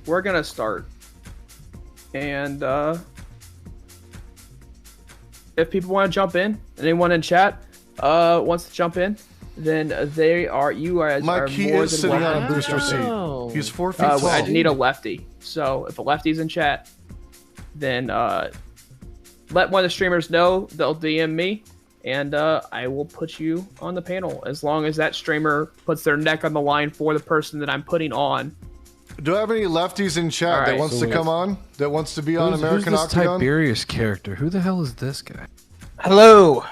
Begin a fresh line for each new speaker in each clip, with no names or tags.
we're gonna start. And if people want to jump in, anyone in chat wants to jump in, then you guys
My
are
key
more
is
than
sitting
welcome
on a
to
booster
jump in.
seat. He's 4 feet tall.
I need a lefty. So if a lefty's in chat, then let one of the streamers know. They'll DM me, and I will put you on the panel as long as that streamer puts their neck on the line for the person that I'm putting on.
Do I have any lefties in chat that wants to come on? That wants to be on American
who's this
Octagon?
Tiberius character? Who the hell is this guy?
Hello.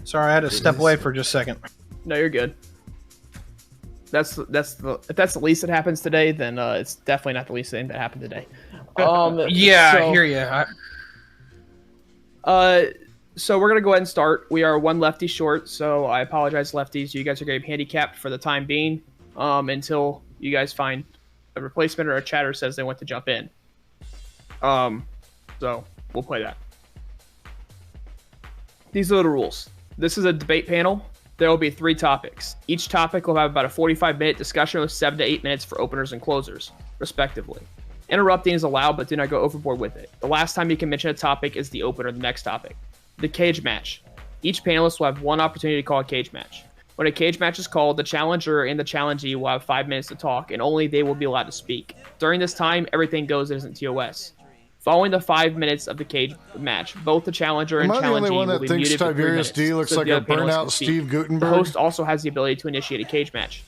Sorry, I had to step away for just a second.
No, you're good. If that's the least that happens today, then it's definitely not the least thing that happened today.
Yeah, I hear you.
So we're gonna go ahead and start. We are one lefty short, so I apologize, lefties. You guys are gonna be handicapped for the time being, until you guys find a replacement or a chatter says they want to jump in. So we'll play that. These are the rules. This is a debate panel. There will be 3 topics. Each topic will have about a 45-minute discussion with 7 to 8 minutes for openers and closers, respectively. Interrupting is allowed, but do not go overboard with it. The last time you can mention a topic is the opener of the next topic. The cage match. Each panelist will have 1 opportunity to call a cage match. When a cage match is called, the challenger and the challengee will have 5 minutes to talk, and only they will be allowed to speak. During this time, everything goes as in TOS. Following the 5 minutes of the cage match, both the challenger and challengee will be muted for 3 minutes.
Tiberius D looks like a burnout Steve Gutenberg?
The host also has the ability to initiate a cage match.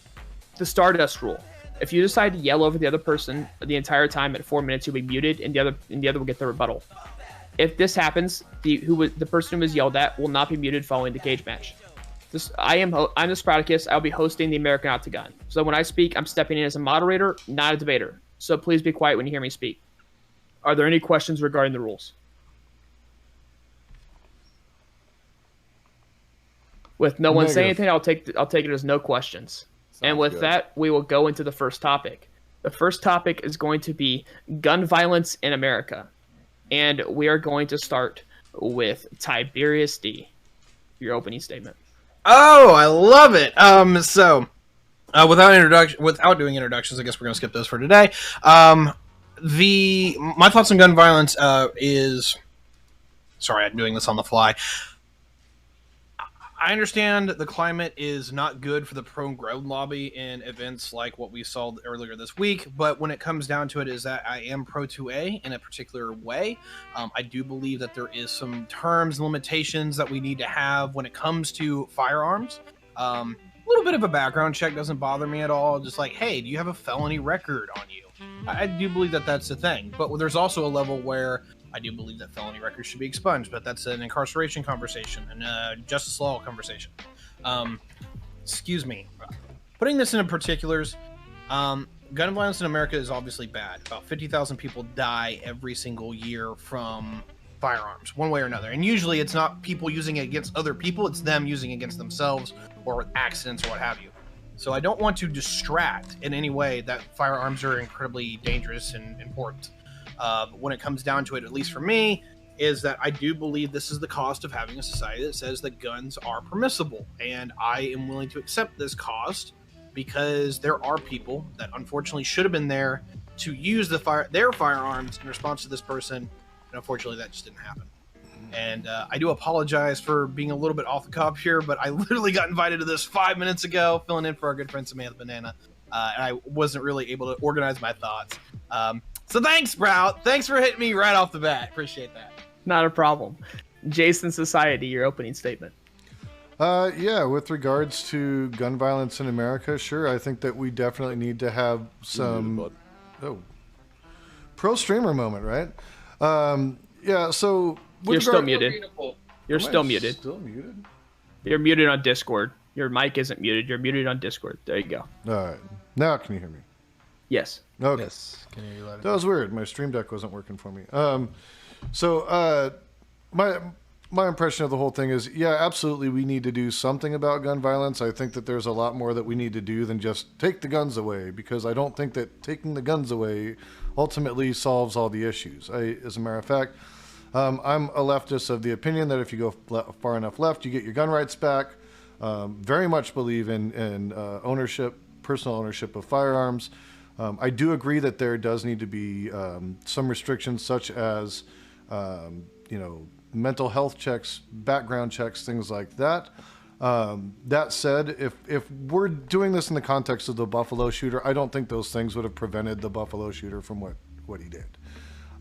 The Stardust rule. If you decide to yell over the other person the entire time at 4 minutes, you'll be muted, and the other will get the rebuttal. If this happens, the person who was yelled at will not be muted following the cage match. I'm the Sproutacus. I'll be hosting the American Octagon. So when I speak, I'm stepping in as a moderator, not a debater. So please be quiet when you hear me speak. Are there any questions regarding the rules? With no one saying anything, I'll take it as no questions. And with that, we will go into the first topic. The first topic is going to be gun violence in America. And we are going to start with Tiberius D. Your opening statement.
Oh, I love it. Without doing introductions, I guess we're going to skip those for today. My thoughts on gun violence is... Sorry, I'm doing this on the fly. I understand the climate is not good for the pro-gun lobby in events like what we saw earlier this week, but when it comes down to it is that I am pro-2A in a particular way. I do believe that there is some terms and limitations that we need to have when it comes to firearms. A little bit of a background check doesn't bother me at all. Just like, hey, do you have a felony record on you? I do believe that that's the thing, but there's also a level where I do believe that felony records should be expunged, but that's an incarceration conversation and a justice law conversation. Excuse me. Putting this into particulars, gun violence in America is obviously bad. About 50,000 people die every single year from firearms, one way or another. And usually it's not people using it against other people, it's them using it against themselves or accidents or what have you. So I don't want to distract in any way that firearms are incredibly dangerous and important. But when it comes down to it, at least for me, is that I do believe this is the cost of having a society that says that guns are permissible. And I am willing to accept this cost because there are people that unfortunately should have been there to use their firearms in response to this person. And unfortunately, that just didn't happen. And I do apologize for being a little bit off the cuff here, but I literally got invited to this 5 minutes ago, filling in for our good friend Samantha Banana. And I wasn't really able to organize my thoughts. So thanks, Sprout. Thanks for hitting me right off the bat. Appreciate that.
Not a problem. Jason Society, your opening statement.
Yeah, with regards to gun violence in America, sure, I think that we definitely need to have some pro streamer moment, right? Yeah, so
you're still muted. You're still muted.
Still muted?
You're muted on Discord. Your mic isn't muted. You're muted on Discord. There you go.
All right. Now can you hear me?
Yes.
Okay.
Yes. Can you let it?
That was weird. My stream deck wasn't working for me. My impression of the whole thing is, yeah, absolutely, we need to do something about gun violence. I think that there's a lot more that we need to do than just take the guns away, because I don't think that taking the guns away ultimately solves all the issues. As a matter of fact, I'm a leftist of the opinion that if you go far enough left, you get your gun rights back. Very much believe in ownership, personal ownership of firearms. I do agree that there does need to be some restrictions, such as mental health checks, background checks, things like that. That said, if we're doing this in the context of the Buffalo shooter, I don't think those things would have prevented the Buffalo shooter from what he did.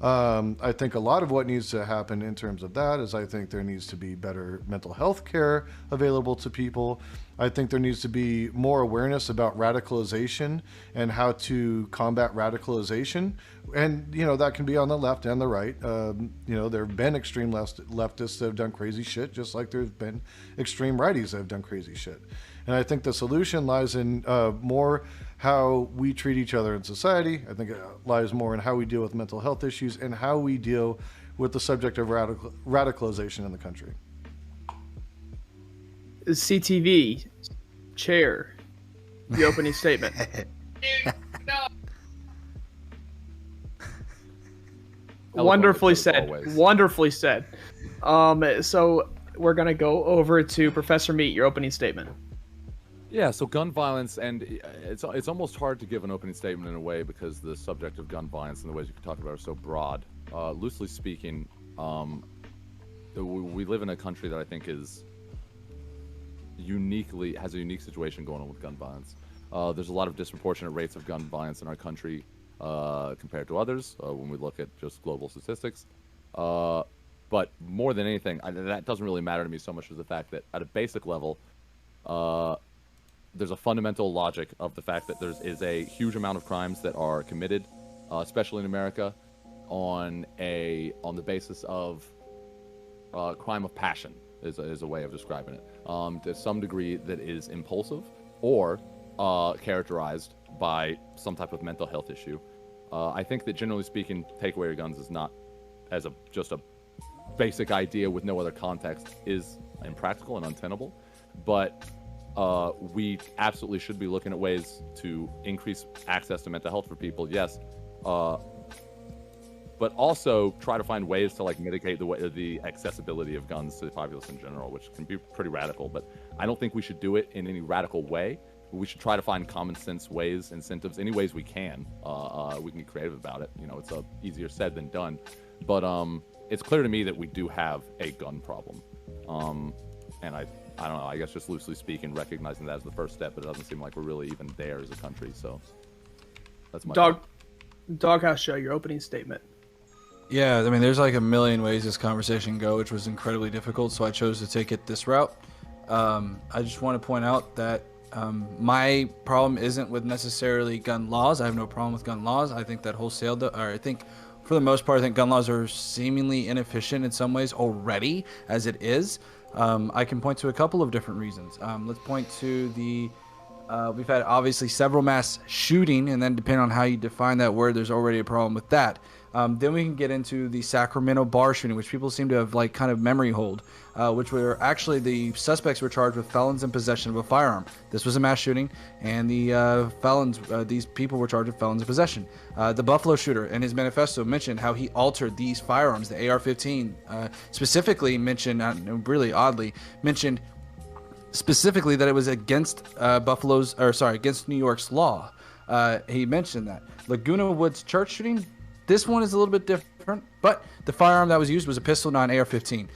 I think a lot of what needs to happen in terms of that is I think there needs to be better mental health care available to people. I think there needs to be more awareness about radicalization and how to combat radicalization. And, that can be on the left and the right. There have been extreme leftists that have done crazy shit, just like there's been extreme righties that have done crazy shit. And I think the solution lies in more how we treat each other in society. I think it lies more in how we deal with mental health issues and how we deal with the subject of radicalization in the country.
CTV, chair, the opening statement. Wonderfully said.
Always.
Wonderfully said. So we're going to go over to Professor Meat, your opening statement.
Yeah, so gun violence, and it's almost hard to give an opening statement in a way because the subject of gun violence and the ways you can talk about it are so broad. Loosely speaking, we live in a country that I think has a unique situation going on with gun violence. There's a lot of disproportionate rates of gun violence in our country compared to others when we look at just global statistics. But more than anything, that doesn't really matter to me so much as the fact that at a basic level, there's a fundamental logic of the fact that there is a huge amount of crimes that are committed, especially in America, on the basis of crime of passion is a way of describing it. To some degree that is impulsive or characterized by some type of mental health issue. I think that generally speaking, take away your guns is not just a basic idea with no other context is impractical and untenable, but we absolutely should be looking at ways to increase access to mental health for people, yes, but also try to find ways to mitigate the accessibility of guns to the populace in general, which can be pretty radical. But I don't think we should do it in any radical way. We should try to find common sense ways, incentives, any ways we can. We can be creative about it. It's easier said than done, but it's clear to me that we do have a gun problem, and I don't know, I guess just loosely speaking, recognizing that as the first step, but it doesn't seem like we're really even there as a country, so that's my
Doghouse Show, your opening statement.
Yeah, I mean, there's a million ways this conversation can go, which was incredibly difficult, so I chose to take it this route. I just want to point out that my problem isn't with necessarily gun laws. I have no problem with gun laws. I think that for the most part, I think gun laws are seemingly inefficient in some ways already, as it is. I can point to a couple of different reasons. Let's point to we've had obviously several mass shooting, and then depending on how you define that word, there's already a problem with that. Then we can get into the Sacramento Bar Shooting, which people seem to have kind of memory hold, which were actually the suspects were charged with felons in possession of a firearm. This was a mass shooting, and the these people were charged with felons in possession. The Buffalo shooter in his manifesto mentioned how he altered these firearms. The AR-15 specifically mentioned, really oddly, mentioned specifically that it was against against New York's law. He mentioned that. Laguna Woods church shooting, this one is a little bit different, but the firearm that was used was a pistol, not an AR-15.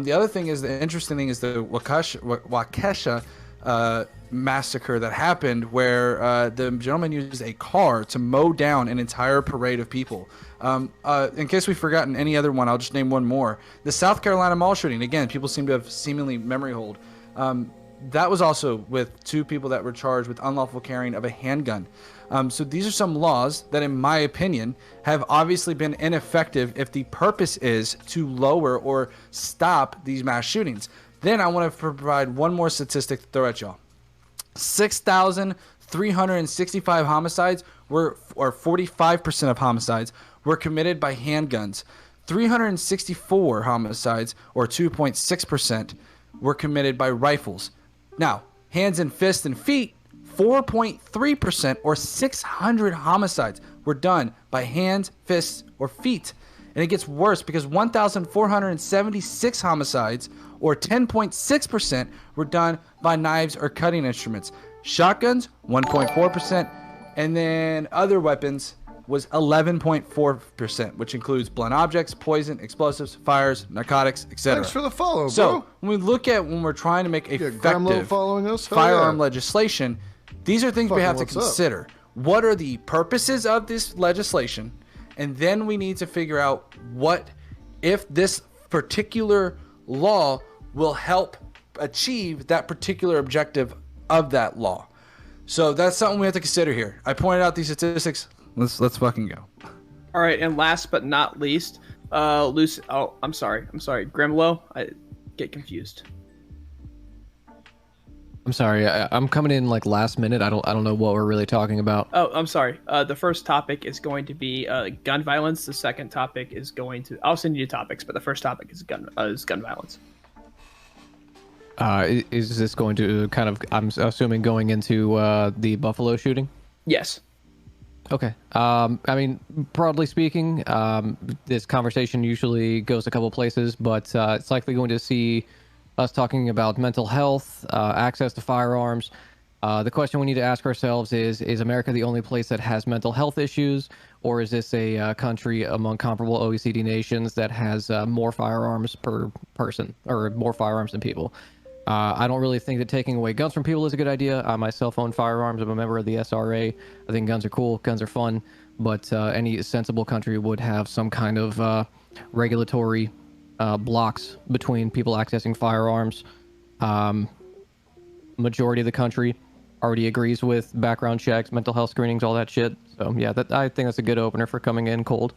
The other thing is, the interesting thing is the Waukesha massacre that happened, where the gentleman used a car to mow down an entire parade of people. In case we've forgotten any other one, I'll just name one more. The South Carolina mall shooting, again, people seem to have seemingly memory hold. That was also with two people that were charged with unlawful carrying of a handgun. So these are some laws that, in my opinion, have obviously been ineffective if the purpose is to lower or stop these mass shootings. Then I want to provide one more statistic to throw at y'all. 6,365 homicides or 45% of homicides were committed by handguns. 364 homicides, or 2.6%, were committed by rifles. Now, hands and fists and feet, 4.3%, or 600 homicides were done by hands, fists, or feet. And it gets worse because 1,476 homicides, or 10.6%, were done by knives or cutting instruments. Shotguns, 1.4%. And then other weapons was 11.4%, which includes blunt objects, poison, explosives, fires, narcotics, etc.
Thanks for the follow, bro.
So when we're trying to make effective
following us?
firearm legislation, these are things we have to
what's up?
consider. What are the purposes of this legislation? And then we need to figure out what if this particular law will help achieve that particular objective of that law. So that's something we have to consider here. I pointed out these statistics. Let's fucking go.
All right, and last but not least, Lucy. Oh, I'm sorry, Grimlow. I get confused.
I'm sorry, I'm coming in like last minute. I don't know what we're really talking about.
Oh, I'm sorry. The first topic is going to be gun violence. The second topic is going to. I'll send you topics, but the first topic is gun violence.
Is this going to kind of? I'm assuming going into the Buffalo shooting.
Yes.
Okay. I mean, broadly speaking, this conversation usually goes a couple places, but it's likely going to see us talking about mental health, access to firearms. The question we need to ask ourselves is America the only place that has mental health issues, or is this a country among comparable OECD nations that has more firearms per person, or more firearms than people? I don't really think that taking away guns from people is a good idea. I myself own firearms. I'm a member of the SRA. I think guns are cool. Guns are fun. But any sensible country would have some kind of regulatory blocks between people accessing firearms. Majority of the country already agrees with background checks, mental health screenings, all that shit. So yeah, I think that's a good opener for coming in cold.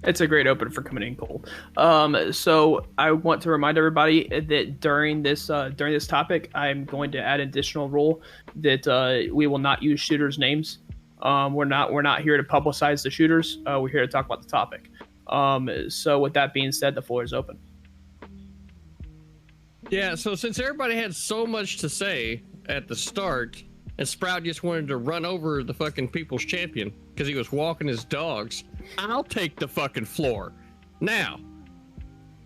It's a great opener for coming in cold. So I want to remind everybody that during this topic, I'm going to add an additional rule that we will not use shooters' names. We're not here to publicize the shooters. We're here to talk about the topic. So with that being said, the floor is open.
Yeah. So since everybody had so much to say at the start, and Sprout just wanted to run over the fucking people's champion because he was walking his dogs, I'll take the fucking floor. Now,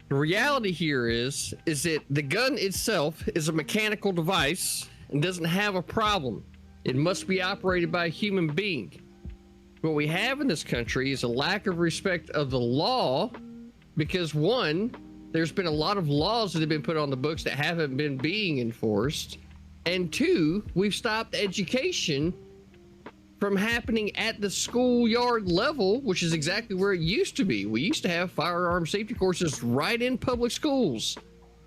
the reality here is that the gun itself is a mechanical device and doesn't have a problem. It must be operated by a human being. What we have in this country is a lack of respect of the law because, one, there's been a lot of laws that have been put on the books that haven't been being enforced. And two, we've stopped education from happening at the schoolyard level, which is exactly where it used to be. We used to have firearm safety courses right in public schools.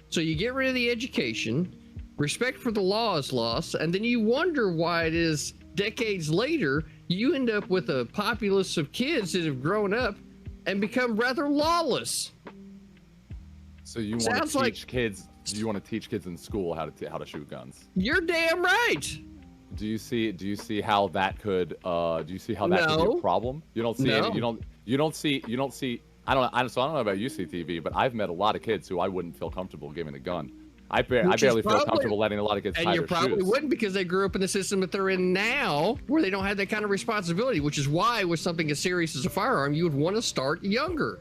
So you get rid of the education, respect for the law is lost, and then you wonder why it is decades later, you end up with a populace of kids that have grown up and become rather lawless.
So you want to teach kids? Do you want to teach kids in school how to shoot guns?
You're damn right.
Do you see how that could could be a problem? You don't see any, you don't see I don't know about UCTV, but I've met a lot of kids who I wouldn't feel comfortable giving a gun. I barely feel comfortable letting a lot of kids tie their shoes. And you probably
wouldn't because they grew up in the system that they're in now where they don't have that kind of responsibility, which is why with something as serious as a firearm, you would want to start younger.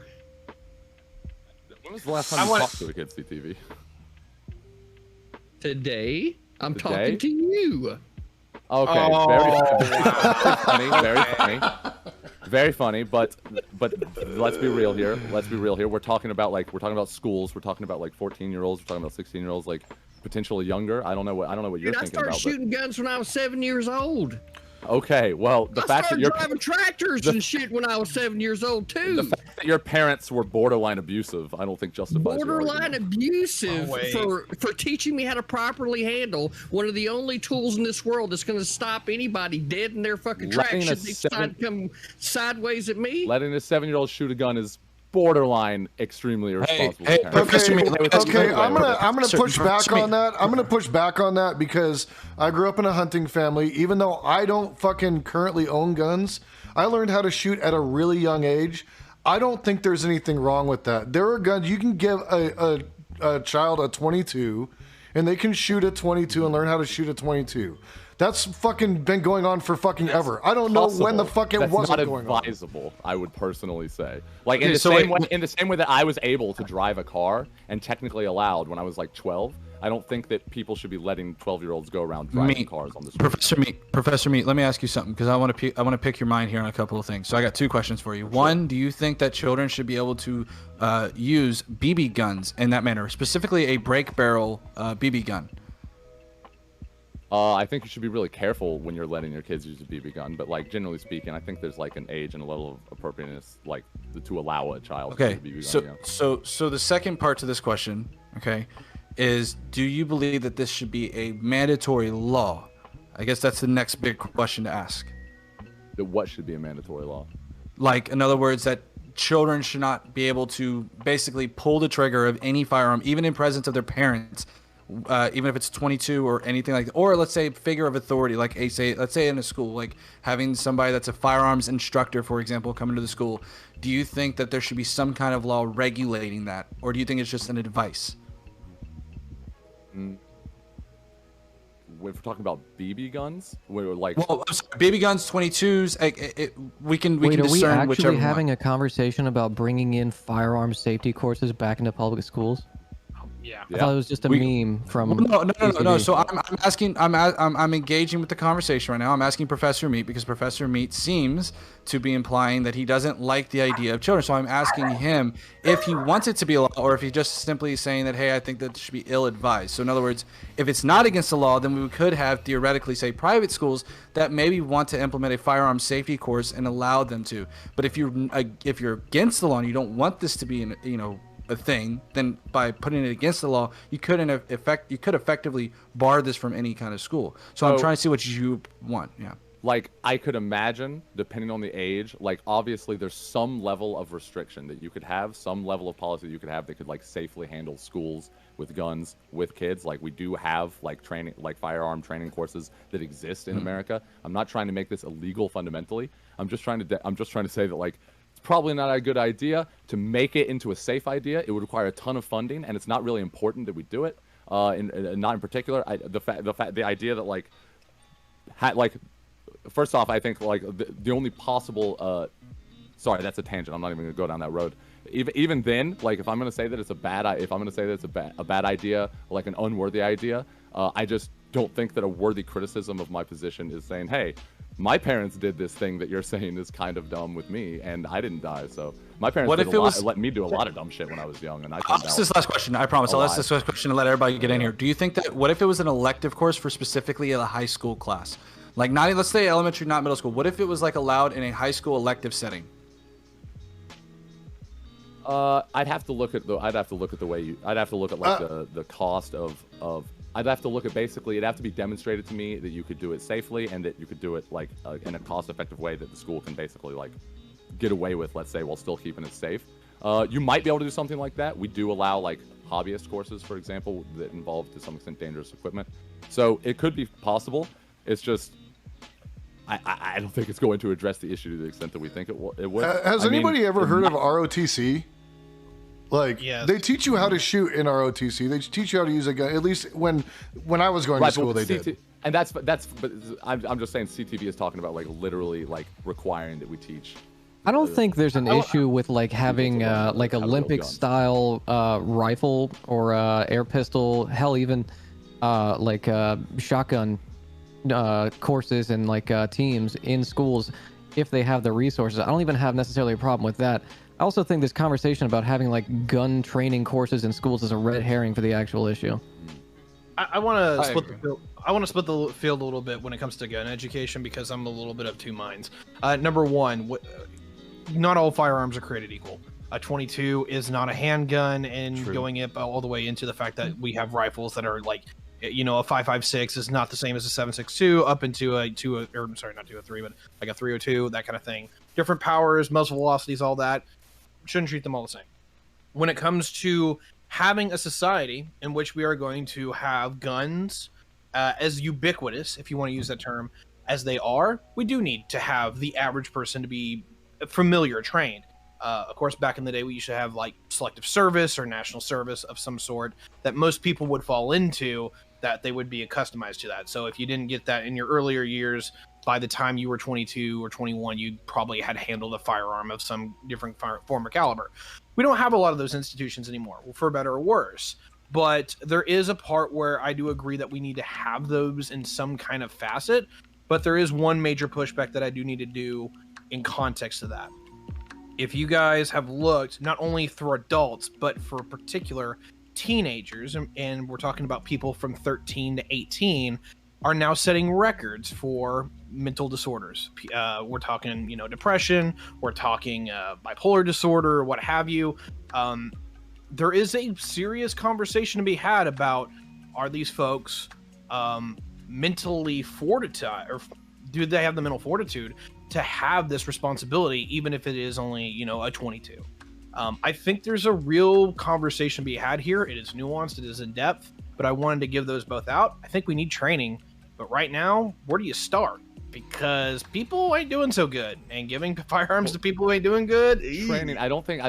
When was the last time you talked to a kid, CTV?
Today, I'm talking to you.
Okay, very funny, but let's be real here. We're talking about schools. We're talking about like 14-year-olds. We're talking about 16-year-olds, like potentially younger. I don't know what you're thinking about.
I started shooting guns when I was 7 years old.
Okay, well, the fact that you're
driving tractors and shit when I was 7 years old too.
The fact that your parents were borderline abusive, I don't think justifies
borderline abusive for teaching me how to properly handle one of the only tools in this world that's going to stop anybody dead in their fucking tracks should they decide to come sideways at me.
Letting a 7-year-old shoot a gun is borderline extremely irresponsible.
Okay, I'm gonna push back on that. I'm gonna push back on that because I grew up in a hunting family. Even though I don't fucking currently own guns, I learned how to shoot at a really young age. I don't think there's anything wrong with that. There are guns you can give a child a 22, and they can shoot a 22 and learn how to shoot a 22. That's fucking been going on for fucking ever. I don't know when the fuck it wasn't going on.
That's not advisable, I would personally say. Like in the same way that I was able to drive a car and technically allowed when I was like 12, I don't think that people should be letting 12-year-olds go around driving cars on the street.
Professor Meat, let me ask you something, because I want to pick your mind here on a couple of things. So I got two questions for you. One, do you think that children should be able to use BB guns in that manner, specifically a break barrel BB gun?
I think you should be really careful when you're letting your kids use a BB gun, but like generally speaking, I think there's like an age and a level of appropriateness like to allow a child to use a BB gun.
So the second part to this question, okay, is do you believe that this should be a mandatory law? I guess that's the next big question to ask.
That what should be a mandatory law?
Like, in other words, that children should not be able to basically pull the trigger of any firearm, even in presence of their parents, even if it's 22 or anything like that. Or let's say figure of authority, like let's say in a school, like having somebody that's a firearms instructor, for example, come into the school. Do you think that there should be some kind of law regulating that, or do you think it's just an advice?
If we're talking about BB guns, we're like,
well, I'm sorry, BB guns, 22s, we can
Wait,
discern
are we actually
whichever
having
one.
a conversation about bringing in firearms safety courses back into public schools?
Yeah.
I thought it was just a meme from.
No.
ACD.
So I'm engaging with the conversation right now. I'm asking Professor Meat because Professor Meat seems to be implying that he doesn't like the idea of children. So I'm asking him if he wants it to be a law, or if he's just simply saying that, hey, I think that it should be ill-advised. So in other words, if it's not against the law, then we could have theoretically, say, private schools that maybe want to implement a firearm safety course and allow them to. But if you're against the law and you don't want this to be a thing, then by putting it against the law, you could effectively bar this from any kind of school. So I'm trying to see what you want. Yeah.
like I could imagine, depending on the age, like obviously there's some level of restriction that you could have, some level of policy that you could have that could like safely handle schools with guns with kids. Like we do have like training, like firearm training courses that exist in America. I'm not trying to make this illegal fundamentally. I'm just trying to say that like it's probably not a good idea to make it into a safe idea. It would require a ton of funding, and it's not really important that we do it. Not in particular. The idea that like first off, I think like the only possible sorry, that's a tangent. I'm not even gonna go down that road. Even then, like if I'm gonna say that it's a bad idea, like an unworthy idea, I just don't think that a worthy criticism of my position is saying, hey, my parents did this thing that you're saying is kind of dumb with me, and I didn't die. So my parents let me do a lot of dumb shit when I was young, and I
I'll ask this last question. I promise. I'll ask this last question and let everybody get in here. Do you think that what if it was an elective course for specifically a high school class, like not let's say elementary, not middle school? What if it was like allowed in a high school elective setting?
I'd have to look at the cost of. I'd have to look at basically, it'd have to be demonstrated to me that you could do it safely and that you could do it like in a cost-effective way that the school can basically like get away with, let's say, while still keeping it safe. You might be able to do something like that. We do allow like hobbyist courses, for example, that involve to some extent dangerous equipment. So it could be possible. It's just, I don't think it's going to address the issue to the extent that we think it would.
Has anybody ever heard of ROTC? Like, yes. They teach you how to shoot in ROTC. They teach you how to use a gun. At least when I was going to school, they did.
And but I'm just saying CTV is talking about like literally like requiring that we teach.
I don't think there's an issue with like having like Olympic style rifle or air pistol, hell even like shotgun courses and like teams in schools if they have the resources. I don't even have necessarily a problem with that. I also think this conversation about having like gun training courses in schools is a red herring for the actual issue.
I want to split the field. I want to split the field a little bit when it comes to gun education because I'm a little bit of two minds. Number one, not all firearms are created equal. A 22 is not a handgun, and going it all the way into the fact that we have rifles that are like, you know, a 5.56 is not the same as a 7.62 up into a 2, or sorry, not 203, but like a 302, that kind of thing. Different powers, muzzle velocities, all that. Shouldn't treat them all the same. When it comes to having a society in which we are going to have guns as ubiquitous, if you want to use that term, as they are, we do need to have the average person to be familiar, trained. Of course, back in the day, we used to have like selective service or national service of some sort that most people would fall into, that they would be customized to that. So if you didn't get that in your earlier years, by the time you were 22 or 21, you probably had handled a firearm of some different form or caliber. We don't have a lot of those institutions anymore, for better or worse. But there is a part where I do agree that we need to have those in some kind of facet. But there is one major pushback that I do need to do in context of that. If you guys have looked not only for adults, but for particular teenagers, and we're talking about people from 13 to 18, are now setting records for mental disorders. We're talking, depression, we're talking bipolar disorder, what have you. There is a serious conversation to be had about, are these folks mentally fortitude, or do they have the mental fortitude to have this responsibility, even if it is only, a 22? I think there's a real conversation to be had here. It is nuanced, it is in depth, but I wanted to give those both out. I think we need training, but right now, where do you start? Because people ain't doing so good, and giving firearms to people who ain't doing good.
Training. I don't think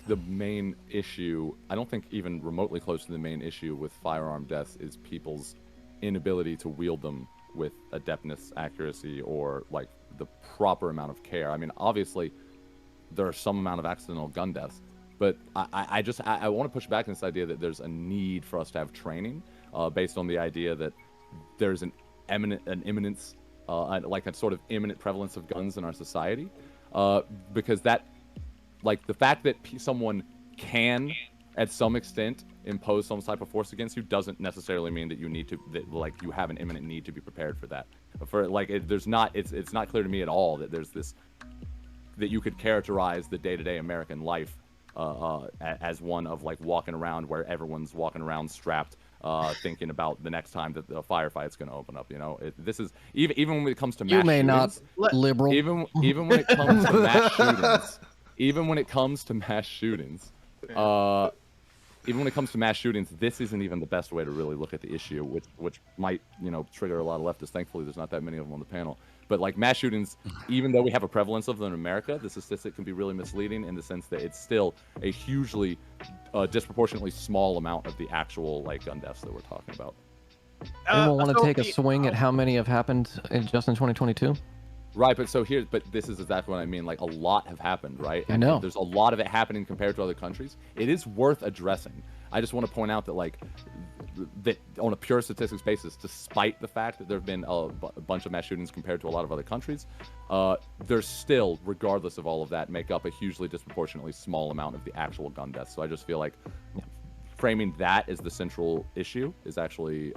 the main issue. I don't think even remotely close to the main issue with firearm deaths is people's inability to wield them with adeptness, accuracy, or like the proper amount of care. I mean, obviously, there are some amount of accidental gun deaths, but I want to push back on this idea that there's a need for us to have training, based on the idea that there's an imminence. Like a sort of imminent prevalence of guns in our society, because that, like, the fact that someone can, at some extent, impose some type of force against you doesn't necessarily mean that you need to, you have an imminent need to be prepared for that. For like, it's not clear to me at all that there's this, that you could characterize the day-to-day American life as one of like walking around where everyone's walking around strapped. Thinking about the next time that the firefight's going to open up, this is even when it comes to mass
You may
shootings,
not, liberal.
Even when it comes to mass shootings, even when it comes to mass shootings, this isn't even the best way to really look at the issue, which might trigger a lot of leftists. Thankfully, there's not that many of them on the panel. But like mass shootings, even though we have a prevalence of them in America, the statistic can be really misleading in the sense that it's still a hugely disproportionately small amount of the actual gun deaths that we're talking about.
Anyone want to take a swing at how many have happened just in 2022?
Right, but this is exactly what I mean. Like, a lot have happened, right?
I know.
There's a lot of it happening compared to other countries. It is worth addressing. I just want to point out that, that on a pure statistics basis, despite the fact that there have been a bunch of mass shootings compared to a lot of other countries, there's still, regardless of all of that, make up a hugely disproportionately small amount of the actual gun deaths. So I just feel like framing that as the central issue is actually,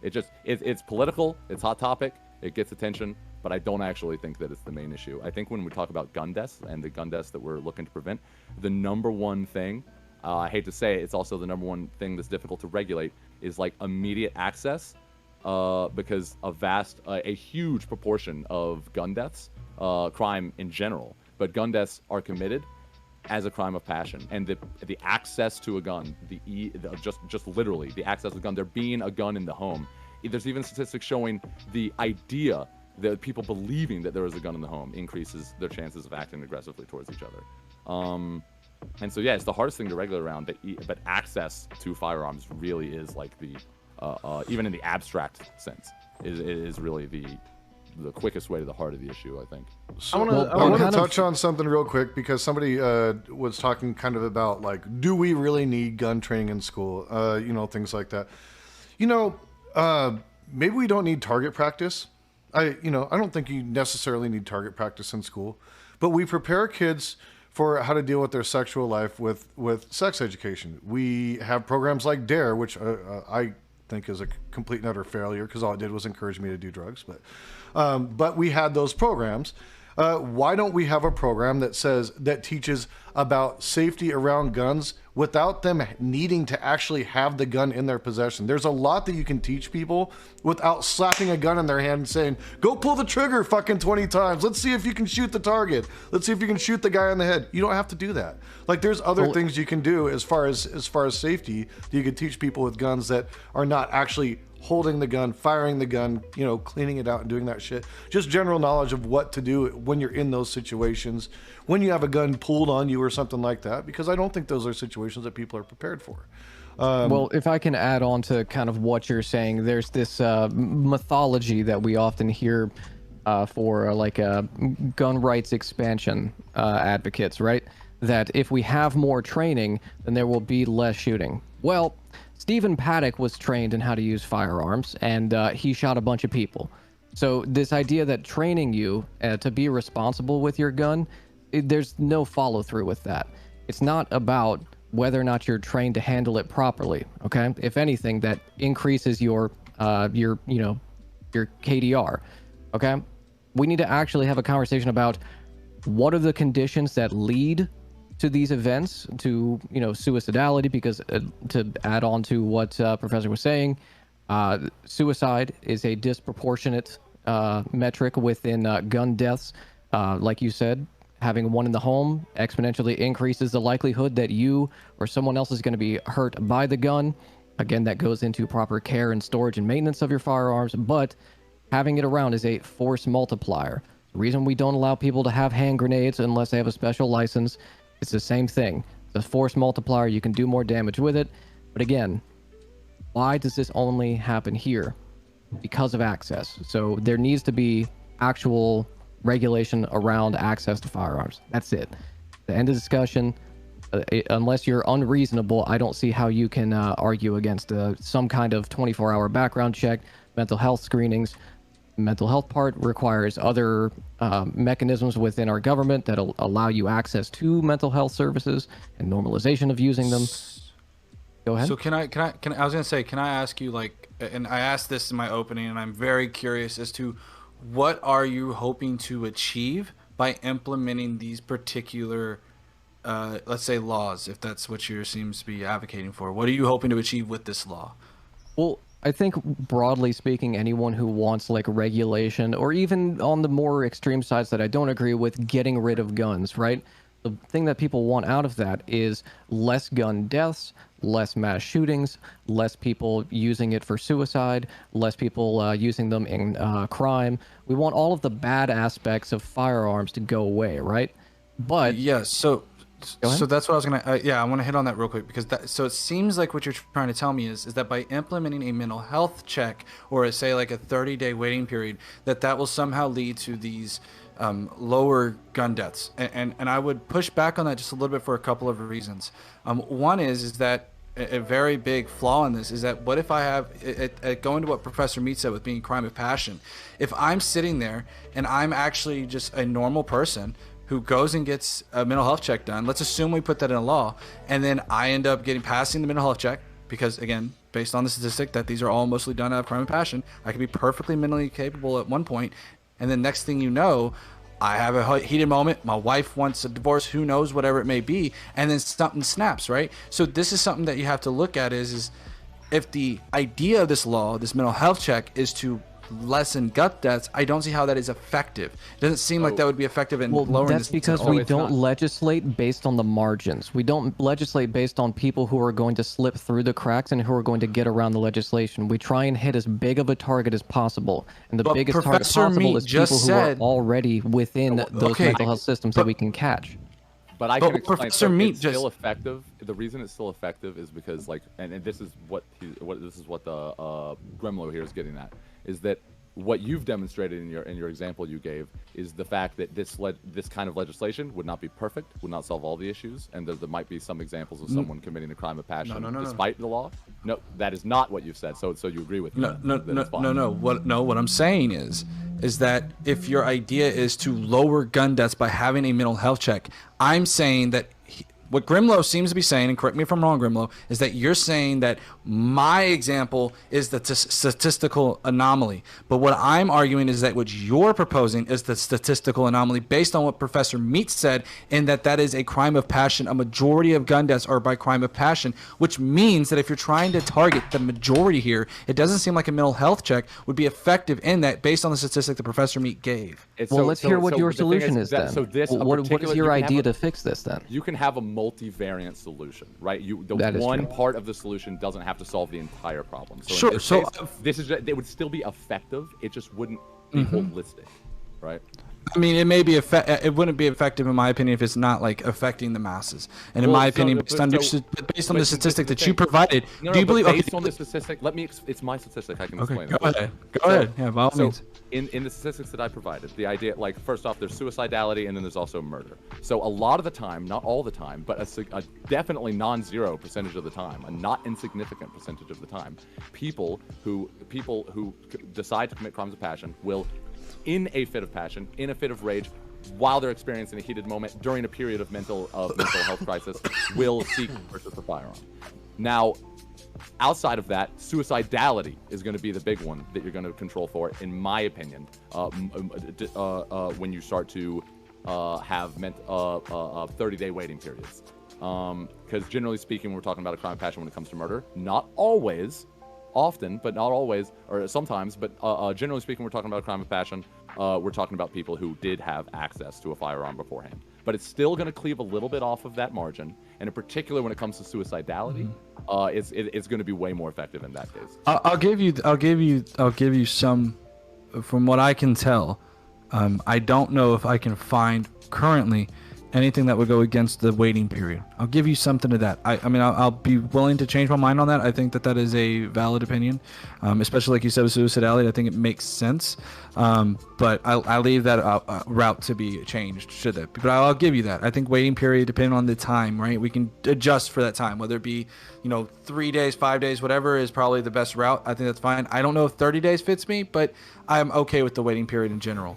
it's political, it's hot topic, it gets attention, but I don't actually think that it's the main issue. I think when we talk about gun deaths and the gun deaths that we're looking to prevent, the number one thing, I hate to say it, it's also the number one thing that's difficult to regulate, is immediate access, because a huge proportion of gun deaths, crime in general, but gun deaths are committed as a crime of passion, and the access to a gun, just literally the access to a gun, there being a gun in the home. There's even statistics showing the idea that people believing that there is a gun in the home increases their chances of acting aggressively towards each other. And so, it's the hardest thing to regulate around, but access to firearms really is even in the abstract sense, is really the quickest way to the heart of the issue, I think.
So I want to touch on something real quick, because somebody was talking kind of about do we really need gun training in school? Things like that. Maybe we don't need target practice. I don't think you necessarily need target practice in school, but we prepare kids for how to deal with their sexual life with sex education. We have programs like DARE, which I think is a complete and utter failure, because all it did was encourage me to do drugs. But we had those programs. Why don't we have a program that teaches about safety around guns without them needing to actually have the gun in their possession? There's a lot that you can teach people without slapping a gun in their hand and saying, go pull the trigger fucking 20 times. Let's see if you can shoot the target. Let's see if you can shoot the guy in the head. You don't have to do that. There's other things you can do as far as safety that you can teach people with guns that are not actually holding the gun, firing the gun, cleaning it out and doing that shit. Just general knowledge of what to do when you're in those situations, when you have a gun pulled on you or something like that, because I don't think those are situations that people are prepared for.
Well, if I can add on to kind of what you're saying, there's this mythology that we often hear for gun rights expansion advocates, right? That if we have more training, then there will be less shooting. Well, Stephen Paddock was trained in how to use firearms, and he shot a bunch of people. So this idea that training you to be responsible with your gun, there's no follow through with that. It's not about whether or not you're trained to handle it properly. Okay, if anything, that increases your KDR. Okay, we need to actually have a conversation about what are the conditions that lead to these events, to suicidality, because to add on to what Professor was saying, suicide is a disproportionate metric within gun deaths. Like you said, having one in the home exponentially increases the likelihood that you or someone else is going to be hurt by the gun. Again, that goes into proper care and storage and maintenance of your firearms, but having it around is a force multiplier. The reason we don't allow people to have hand grenades unless they have a special license, it's the same thing. It's a force multiplier. You can do more damage with it. But again, why does this only happen here? Because of access. So there needs to be actual regulation around access to firearms. That's it. The end of discussion. Unless you're unreasonable, I don't see how you can argue against some kind of 24-hour background check, mental health screenings. Mental health part requires other mechanisms within our government that'll allow you access to mental health services and normalization of using them. Go ahead.
So I was gonna say, can I ask you, like, and I asked this in my opening, and I'm very curious as to what are you hoping to achieve by implementing these particular, let's say, laws, if that's what you seems to be advocating for. What are you hoping to achieve with this law?
Well, I think broadly speaking, anyone who wants like regulation, or even on the more extreme sides that I don't agree with, getting rid of guns, right? The thing that people want out of that is less gun deaths, less mass shootings, less people using it for suicide, less people using them in crime. We want all of the bad aspects of firearms to go away, right? But
yes, so that's what I was gonna. I want to hit on that real quick, because so it seems like what you're trying to tell me is that by implementing a mental health check, or say like a 30-day waiting period, that will somehow lead to these lower gun deaths. And I would push back on that just a little bit for a couple of reasons. One is that a very big flaw in this is that what if I have going to what Professor Meat said with being crime of passion, if I'm sitting there and I'm actually just a normal person who goes and gets a mental health check done, let's assume we put that in a law, and then I end up passing the mental health check, because again, based on the statistic that these are all mostly done out of crime of passion, I could be perfectly mentally capable at one point, and then next thing you know, I have a heated moment, my wife wants a divorce, who knows, whatever it may be, and then something snaps, right? So this is something that you have to look at is if the idea of this law, this mental health check, is to lessen gut deaths, I don't see how that is effective. It doesn't seem like that would be effective in lowering
that's
this.
Because we don't legislate based on the margins. We don't legislate based on people who are going to slip through the cracks and who are going to get around the legislation. We try and hit as big of a target as possible, and the biggest target possible is people who are already within those mental health systems that we can catch.
But I can explain.
Professor Meat
it's still effective. The reason it's still effective is because, like, and this is what the Grimlow here is getting at, is that what you've demonstrated in your example you gave is the fact that this kind of legislation would not be perfect, would not solve all the issues, and there might be some examples of someone committing a crime of passion despite the law. No, that is not what you've said. So you agree with me?
No. What I'm saying is that if your idea is to lower gun deaths by having a mental health check, I'm saying that what Grimlow seems to be saying, and correct me if I'm wrong, Grimlow, is that you're saying that my example is the statistical anomaly. But what I'm arguing is that what you're proposing is the statistical anomaly based on what Professor Meat said, in that is a crime of passion. A majority of gun deaths are by crime of passion, which means that if you're trying to target the majority here, it doesn't seem like a mental health check would be effective in that based on the statistic that Professor Meat gave.
Let's hear what your solution is then. What is your idea to fix this then?
You can have a multivariant solution, right? The one part of the solution doesn't have to solve the entire problem. So
sure.
It would still be effective. It just wouldn't be holistic, right?
I mean, it may be it wouldn't be effective in my opinion if it's not like affecting the masses. And in my opinion, based on the statistic that you provided, do you believe?
Based on the statistic, it's my statistic. I can explain.
Go ahead. Yeah, by all means.
In the statistics that I provided, the idea, like, first off, there's suicidality and then there's also murder. So a lot of the time, not all the time, but a definitely non-zero percentage of the time, a not insignificant percentage of the time, people who decide to commit crimes of passion will, in a fit of passion, in a fit of rage, while they're experiencing a heated moment during a period of mental health crisis, will seek to purchase a firearm. Now, outside of that, suicidality is going to be the big one that you're going to control for, in my opinion, when you start to have 30-day waiting periods. Because generally speaking, we're talking about a crime of passion when it comes to murder. Not always, often, but not always, or sometimes, but generally speaking, we're talking about a crime of passion. We're talking about people who did have access to a firearm beforehand. But it's still going to cleave a little bit off of that margin, and in particular when it comes to suicidality, it's going to be way more effective in that case.
I'll give you some, from what I can tell. I don't know if I can find currently anything that would go against the waiting period. I'll give you something to that. I mean, I'll be willing to change my mind on that. I think that is a valid opinion, especially like you said with suicidality. I think it makes sense, but I leave that route to be changed should that. But I'll give you that. I think waiting period, depending on the time, right? We can adjust for that time, whether it be 3 days, 5 days, whatever is probably the best route. I think that's fine. I don't know if 30 days fits me, but I'm okay with the waiting period in general.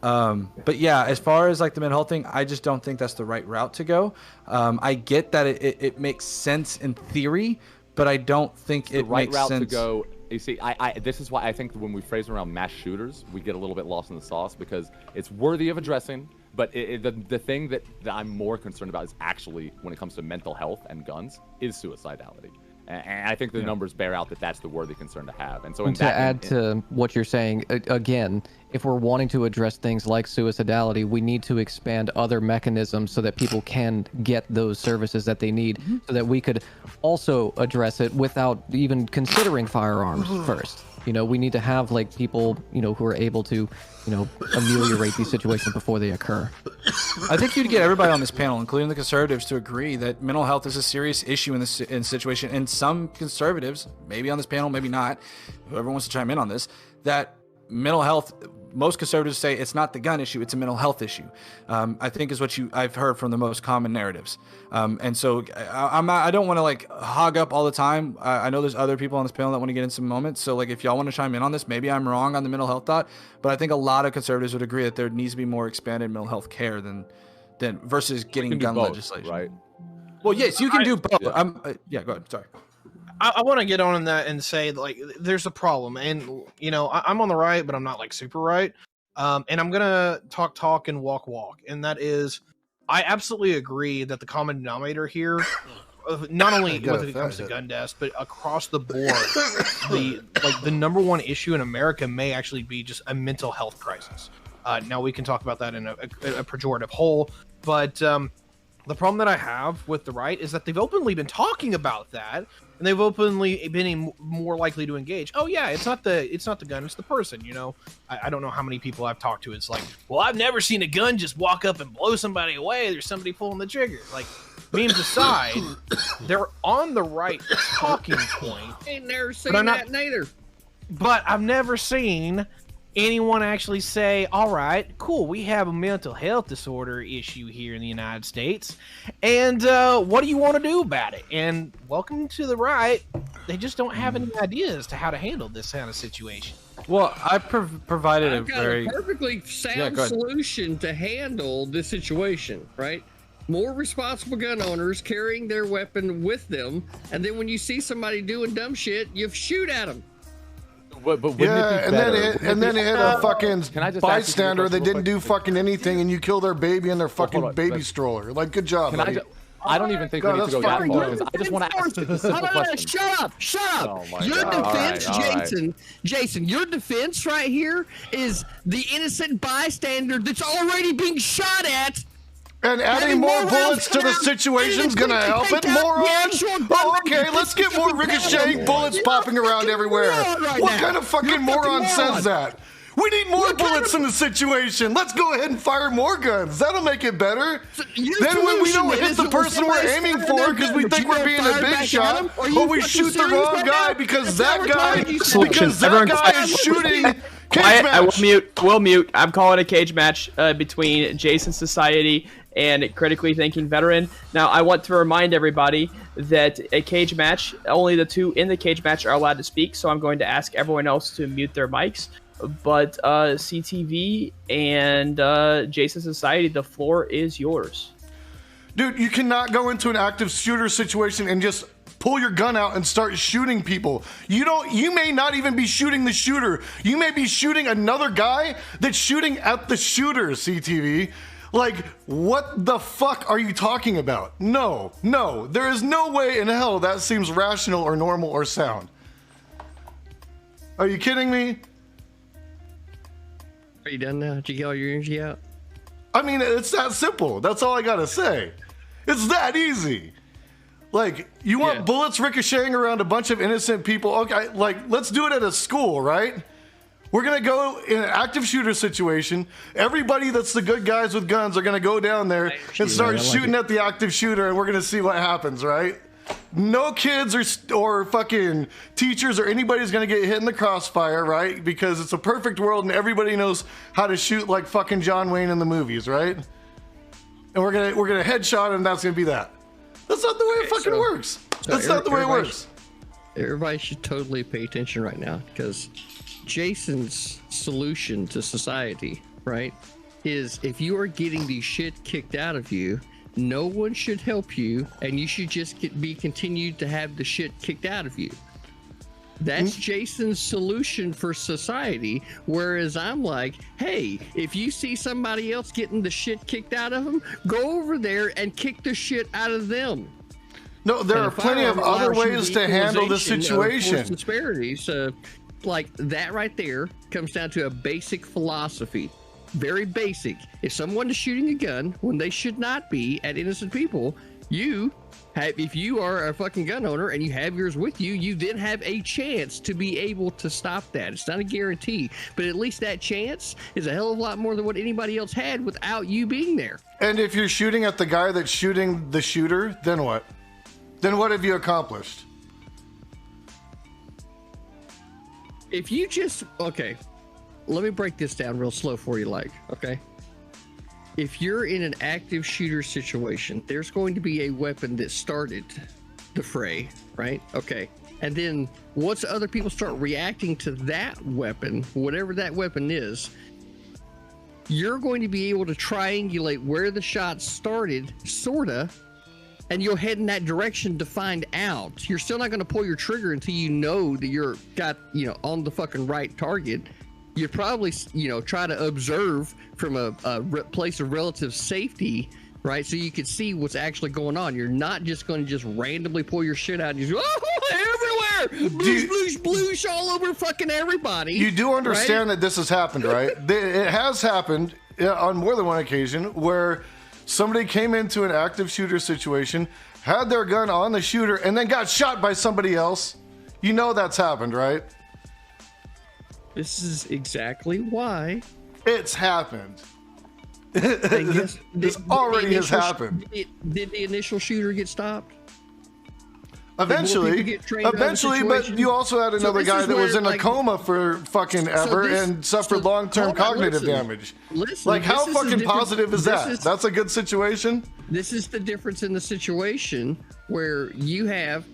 But yeah, as far as like the mental health thing, I just don't think that's the right route to go. I get that it makes sense in theory, but I don't think it makes sense. The right route to go. You see, this is why I think when we phrase around mass shooters, we get a little bit lost in the sauce, because it's worthy of addressing. But the thing that I'm more concerned about is actually, when it comes to mental health and guns, is suicidality. And I think the numbers bear out that that's the worthy concern to have. And so,
to what you're saying, again, if we're wanting to address things like suicidality, we need to expand other mechanisms so that people can get those services that they need, so that we could also address it without even considering firearms first. We need to have like people, who are able to, ameliorate these situations before they occur.
I think you'd get everybody on this panel, including the conservatives, to agree that mental health is a serious issue in this situation. And some conservatives, maybe on this panel, maybe not, whoever wants to chime in on this, that mental health, most conservatives say it's not the gun issue, it's a mental health issue. I think is what I've heard from the most common narratives. And so I don't want to like hog up all the time. I know there's other people on this panel that want to get in some moments. So like if y'all want to chime in on this, maybe I'm wrong on the mental health thought, but I think a lot of conservatives would agree that there needs to be more expanded mental health care than versus getting gun legislation.
Right?
Well, yes, you can do both. Yeah, go ahead. Sorry.
I want to get on that and say, like, there's a problem, and I'm on the right, but I'm not like super right, and I'm gonna talk and walk, and that is, I absolutely agree that the common denominator here, not only when it comes to gun deaths, but across the board, the number one issue in America may actually be just a mental health crisis. Now we can talk about that in a pejorative whole, but the problem that I have with the right is that they've openly been talking about that. And they've openly been more likely to engage. Oh yeah, it's not the gun, it's the person. I don't know how many people I've talked to. It's like, well, I've never seen a gun just walk up and blow somebody away. There's somebody pulling the trigger. Like, memes aside, they're on the right talking point.
Ain't never seen that neither.
But I've never seen anyone actually say, all right, cool, we have a mental health disorder issue here in the United States, and what do you want to do about it? And welcome to the right, they just don't have any ideas to how to handle this kind of situation.
Well, I provided a very
perfectly sound solution to handle this situation, right? More responsible gun owners carrying their weapon with them, and then when you see somebody doing dumb shit, you shoot at them.
But and
then it hit a fucking bystander that didn't do fucking anything, and you kill their baby in their fucking baby stroller. Like, good job.
I don't even think we need to go that far. I just want to ask a simple question.
Shut up! Oh your defense, God. Jason, your defense right here is the innocent bystander that's already being shot at.
And adding more bullets to the situation's gonna help it, moron. Oh, okay, let's get more ricocheting bullets popping around everywhere. What kind of fucking moron says that? We need more bullets in the situation. Let's go ahead and fire more guns. That'll make it better. Then when we don't hit the person we're aiming for because we think we're being a big shot, or we shoot the wrong guy because that guy is shooting.
Quiet. I will mute. I'm calling a cage match between Jason Society and Critically Thinking Veteran. Now, I want to remind everybody that a cage match, only the two in the cage match are allowed to speak, so I'm going to ask everyone else to mute their mics. But CTV and Jason Society, the floor is yours.
Dude, you cannot go into an active shooter situation and just pull your gun out and start shooting people. You may not even be shooting the shooter. You may be shooting another guy that's shooting at the shooter, CTV. Like, what the fuck are you talking about? No, there is no way in hell that seems rational or normal or sound. Are you kidding me?
Are you done now? Did you get all your energy out?
I mean, it's that simple. That's all I gotta say. It's that easy. Like, you want bullets ricocheting around a bunch of innocent people? Okay, like, let's do it at a school, right? We're going to go in an active shooter situation. Everybody that's the good guys with guns are going to go down there and start shooting at the active shooter, and we're going to see what happens, right? No kids or fucking teachers or anybody's going to get hit in the crossfire, right? Because it's a perfect world and everybody knows how to shoot like fucking John Wayne in the movies, right? And we're going to headshot and that's going to be that. That's not the way it fucking works. That's not the way it works.
Everybody should totally pay attention right now, because Jason's solution to society, right, is if you are getting the shit kicked out of you, no one should help you, and you should just be continued to have the shit kicked out of you. That's Jason's solution for society. Whereas I'm like, hey, if you see somebody else getting the shit kicked out of them, go over there and kick the shit out of them.
No, there are plenty of other ways to handle the situation.
Disparities, like that right there comes down to a basic philosophy. Very basic. If someone is shooting a gun when they should not be at innocent people, if you are a fucking gun owner and you have yours with you, you then have a chance to be able to stop that. It's not a guarantee, but at least that chance is a hell of a lot more than what anybody else had without you being there.
And if you're shooting at the guy that's shooting the shooter, then what? Then what have you accomplished?
If you just, okay, let me break this down real slow for you, okay? If you're in an active shooter situation, there's going to be a weapon that started the fray, right? Okay. And then once other people start reacting to that weapon, whatever that weapon is, you're going to be able to triangulate where the shot started, sorta, and you'll head in that direction to find out. You're still not going to pull your trigger until you know that you're on the fucking right target. You'd probably, try to observe from a place of relative safety, right? So you can see what's actually going on. You're not just going to just randomly pull your shit out and just, everywhere! Bloosh all over fucking everybody.
You do understand that this has happened, right? It has happened on more than one occasion where somebody came into an active shooter situation, had their gun on the shooter, and then got shot by somebody else. You know that's happened, right?
This is exactly why
it's happened. This already has happened.
Did the initial shooter get stopped?
Eventually, but you also had another guy that was in a coma for fucking ever and suffered long-term cognitive damage. Like, how fucking positive is that? That's a good situation?
This is the difference in the situation where you have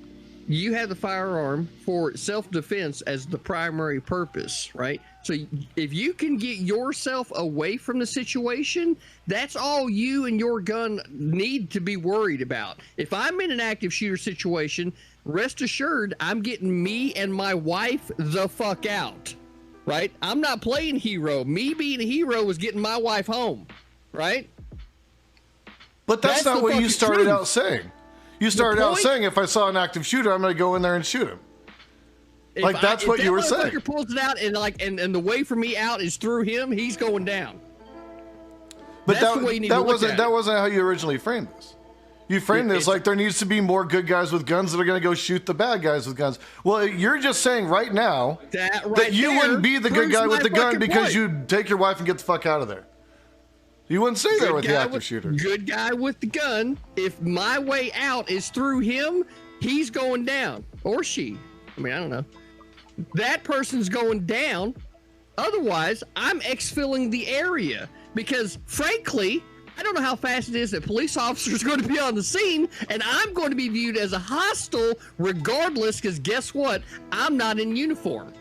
the firearm for self-defense as the primary purpose, right? So if you can get yourself away from the situation, that's all you and your gun need to be worried about. If I'm in an active shooter situation, rest assured I'm getting me and my wife the fuck out, right? I'm not playing hero. Me being a hero is getting my wife home, right?
But that's not what you started out saying. You started out saying, if I saw an active shooter, I'm going to go in there and shoot him. Like, that's what you were saying.
If that motherfucker pulls it out and the way for me out is through him, he's going down.
But that wasn't how you originally framed this. You frame this like there needs to be more good guys with guns that are going to go shoot the bad guys with guns. Well, you're just saying right now that you wouldn't be the good guy with the gun because you'd take your wife and get the fuck out of there. You wouldn't say that with the active shooter.
Good guy with the gun. If my way out is through him, he's going down. Or she. I mean, I don't know. That person's going down. Otherwise, I'm exfilling the area. Because, frankly, I don't know how fast it is that police officers are going to be on the scene, and I'm going to be viewed as a hostile regardless, because guess what? I'm not in uniform.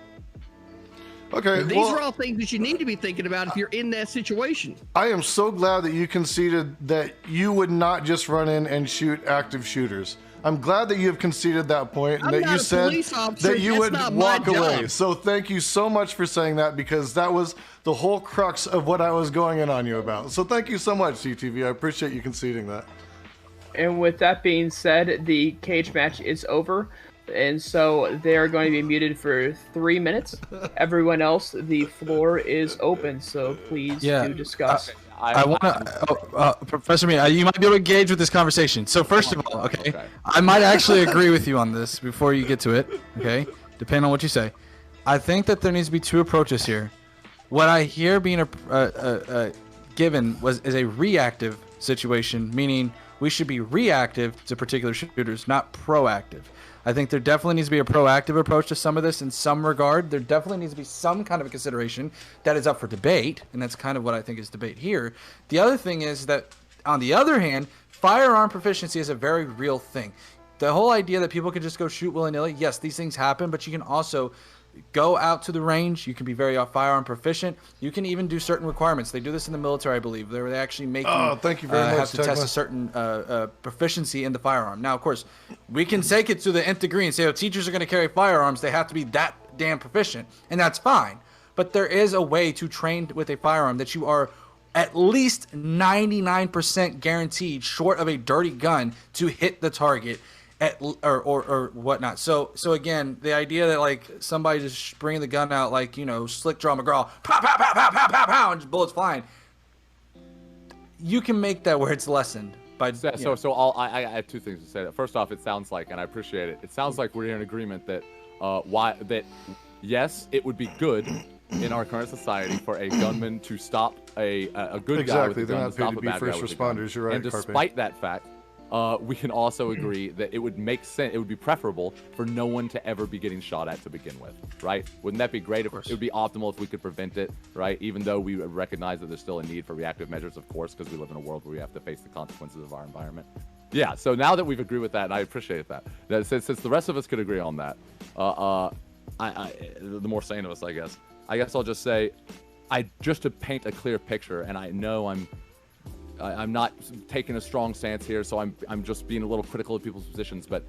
Okay,
These are all things that you need to be thinking about if you're in that situation.
I am so glad that you conceded that you would not just run in and shoot active shooters. I'm glad that you have conceded that point and that you said that you would walk away. So thank you so much for saying that, because that was the whole crux of what I was going in on you about. So thank you so much, CTV. I appreciate you conceding that.
And with that being said, the cage match is over. And so they're going to be muted for 3 minutes. Everyone else, the floor is open. So please do discuss.
I want to, Professor Mina, you might be able to engage with this conversation. So first of all, okay, I might actually agree with you on this before you get to it, okay, depending on what you say. I think that there needs to be two approaches here. What I hear being given is a reactive situation, meaning we should be reactive to particular shooters, not proactive. I think there definitely needs to be a proactive approach to some of this in some regard. There definitely needs to be some kind of a consideration that is up for debate, and that's kind of what I think is debate here. The other thing is that, on the other hand, firearm proficiency is a very real thing. The whole idea that people can just go shoot willy-nilly, yes, these things happen, but you can also go out to the range. You can be very firearm proficient. You can even do certain requirements. They do this in the military, I believe. They actually make you,
thank you very much,
have to test a certain proficiency in the firearm. Now, of course, we can take it to the nth degree and say, oh, teachers are going to carry firearms. They have to be that damn proficient, and that's fine. But there is a way to train with a firearm that you are at least 99% guaranteed, short of a dirty gun, to hit the target. Or whatnot. So again, the idea that like somebody just bringing the gun out like, you know, Slick Draw McGraw, pow, pow, pow, pow, pow, pow, pow, and just bullets flying. You can make that where it's lessened by.
I have two things to say. First off, it sounds like, and I appreciate it. It sounds like we're in agreement that yes, it would be good in our current society for a gunman to stop a good guy with a gun.
They're not paid to be first responders. You're right.
And despite that fact, we can also agree that it would make sense. It would be preferable for no one to ever be getting shot at to begin with, right? Wouldn't that be great? It would be optimal if we could prevent it, right? Even though we recognize that there's still a need for reactive measures, of course, because we live in a world where we have to face the consequences of our environment. Yeah. So now that we've agreed with that, and I appreciate that. Since the rest of us could agree on that, the more sane of us, I guess I'll just say, just to paint a clear picture, and I know I'm not taking a strong stance here, so I'm just being a little critical of people's positions, but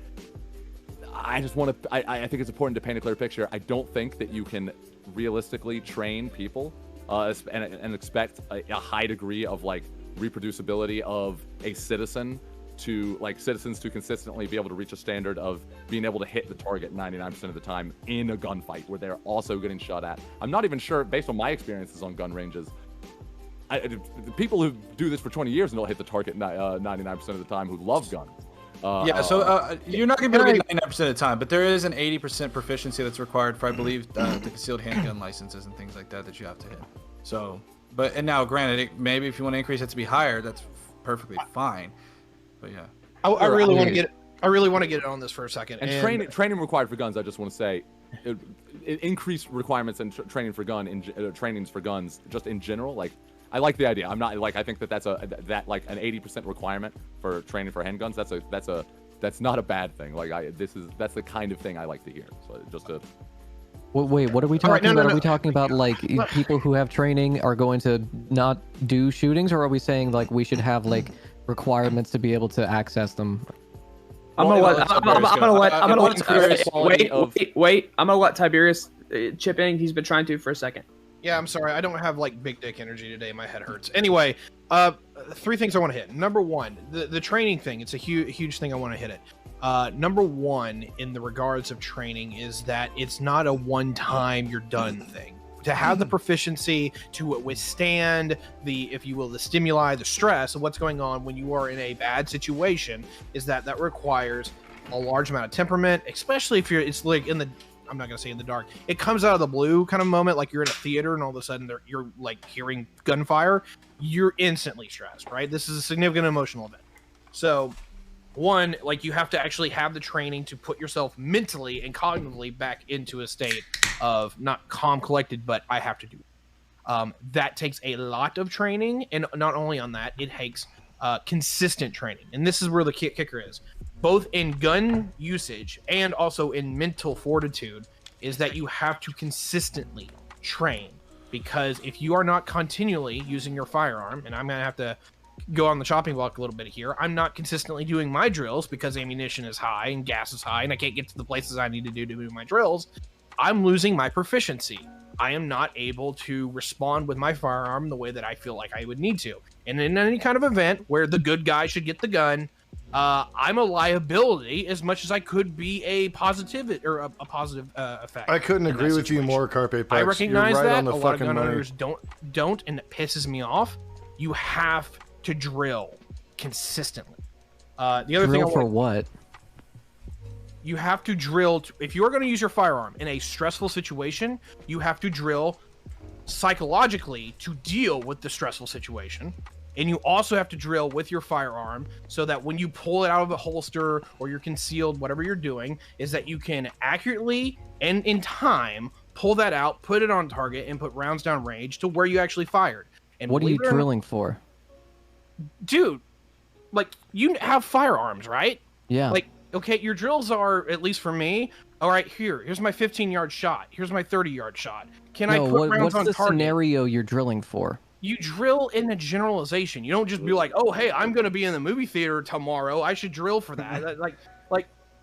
I just want to, I think it's important to paint a clear picture. I don't think that you can realistically train people and expect a high degree of like reproducibility of a citizens to consistently be able to reach a standard of being able to hit the target 99% of the time in a gunfight where they're also getting shot at. I'm not even sure, based on my experiences on gun ranges, the people who do this for 20 years and they'll hit the target 99% of the time who love guns.
You're not going to be able to get 99% of the time, but there is an 80% proficiency that's required for, I believe, the concealed handgun licenses and things like that you have to hit. So, and now, granted, maybe if you want to increase it to be higher, that's perfectly fine. But yeah,
I really want to get. I really want to get on this for a second.
And training required for guns. I just want to say, increased requirements and trainings for guns just in general. Like, I like the idea. I'm not like, I think that's an 80% requirement for training for handguns. That's not a bad thing. Like that's the kind of thing I like to hear. So just to.
Well, wait, what are we talking about? Are we talking about like people who have training are going to not do shootings, or are we saying like we should have like requirements to be able to access them?
I'm gonna let Tiberius chip in. He's been trying to for a second.
Yeah, I'm sorry. I don't have like big dick energy today. My head hurts. Anyway, 3 things I want to hit. Number 1, the training thing. It's a huge thing. I want to hit it. Number 1 in the regards of training is that it's not a one-time you're done thing. to have the proficiency to withstand the, if you will, the stimuli, the stress of what's going on when you are in a bad situation, is that requires a large amount of temperament, especially if it's like in the, I'm not gonna say in the dark, it comes out of the blue kind of moment, like you're in a theater and all of a sudden you're like hearing gunfire, you're instantly stressed, right? This is a significant emotional event. So one, like, you have to actually have the training to put yourself mentally and cognitively back into a state of not calm, collected, but I have to do it. That takes a lot of training, and not only on that, it takes consistent training. And this is where the kicker is, both in gun usage and also in mental fortitude, is that you have to consistently train. Because if you are not continually using your firearm, and I'm going to have to go on the chopping block a little bit here, I'm not consistently doing my drills because ammunition is high and gas is high and I can't get to the places I need to do my drills, I'm losing my proficiency. I am not able to respond with my firearm the way that I feel like I would need to. And in any kind of event where the good guy should get the gun, I'm a liability as much as I could be a positive or a positive effect.
I couldn't agree with you more, Carpe Pex.
I recognize
You're right
that
on the
a lot of gun
money.
owners don't, and it pisses me off. You have to drill consistently. The other
Drill
thing
for what?
you have to drill if you are going to use your firearm in a stressful situation, you have to drill psychologically to deal with the stressful situation, and you also have to drill with your firearm so that when you pull it out of the holster or you're concealed, whatever you're doing, is that you can accurately and in time pull that out, put it on target, and put rounds down range to where you actually fired. And
What are you drilling for?
Dude, like, you have firearms, right?
Yeah.
Like, okay, your drills are, at least for me, all right, here's my 15-yard shot. Here's my 30-yard shot. Can I put rounds
what's
on
the
target?
scenario you're drilling for?
You drill in a generalization. You don't just be like, oh, hey, I'm going to be in the movie theater tomorrow, I should drill for that.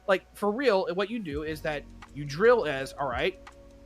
like for real, what you do is that you drill as, all right,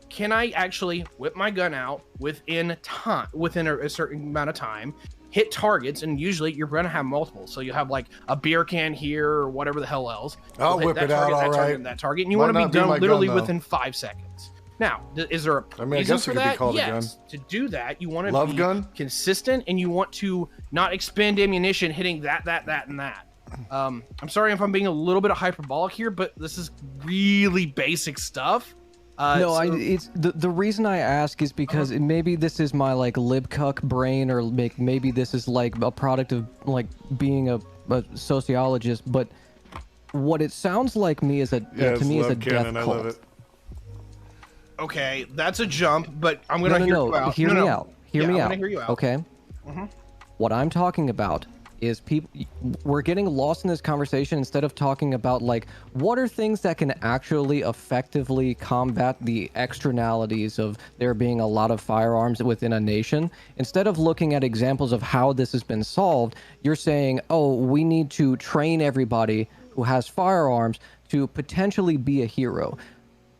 can I actually whip my gun out within a certain amount of time, hit targets, and usually you're going to have multiple. So you have like a beer can here or whatever the hell else.
I'll whip it out, all right.
That target, and you want to be done literally within 5 seconds. Now, is there a reason for that? Yes. To do that, you want to be consistent, and you want to not expend ammunition hitting that, and that. I'm sorry if I'm being a little bit hyperbolic here, but this is really basic stuff.
It's the reason I ask is because maybe this is my like libcuck brain, or maybe this is like a product of like being a sociologist. But what it sounds like me is to me is a death cult.
I love it.
Okay, that's a jump, but I'm gonna hear you out.
Hear me out. Hear me out.
Hear you out.
Okay. What I'm talking about is we're getting lost in this conversation instead of talking about like what are things that can actually effectively combat the externalities of there being a lot of firearms within a nation. Instead of looking at examples of how this has been solved, you're saying, oh, we need to train everybody who has firearms to potentially be a hero.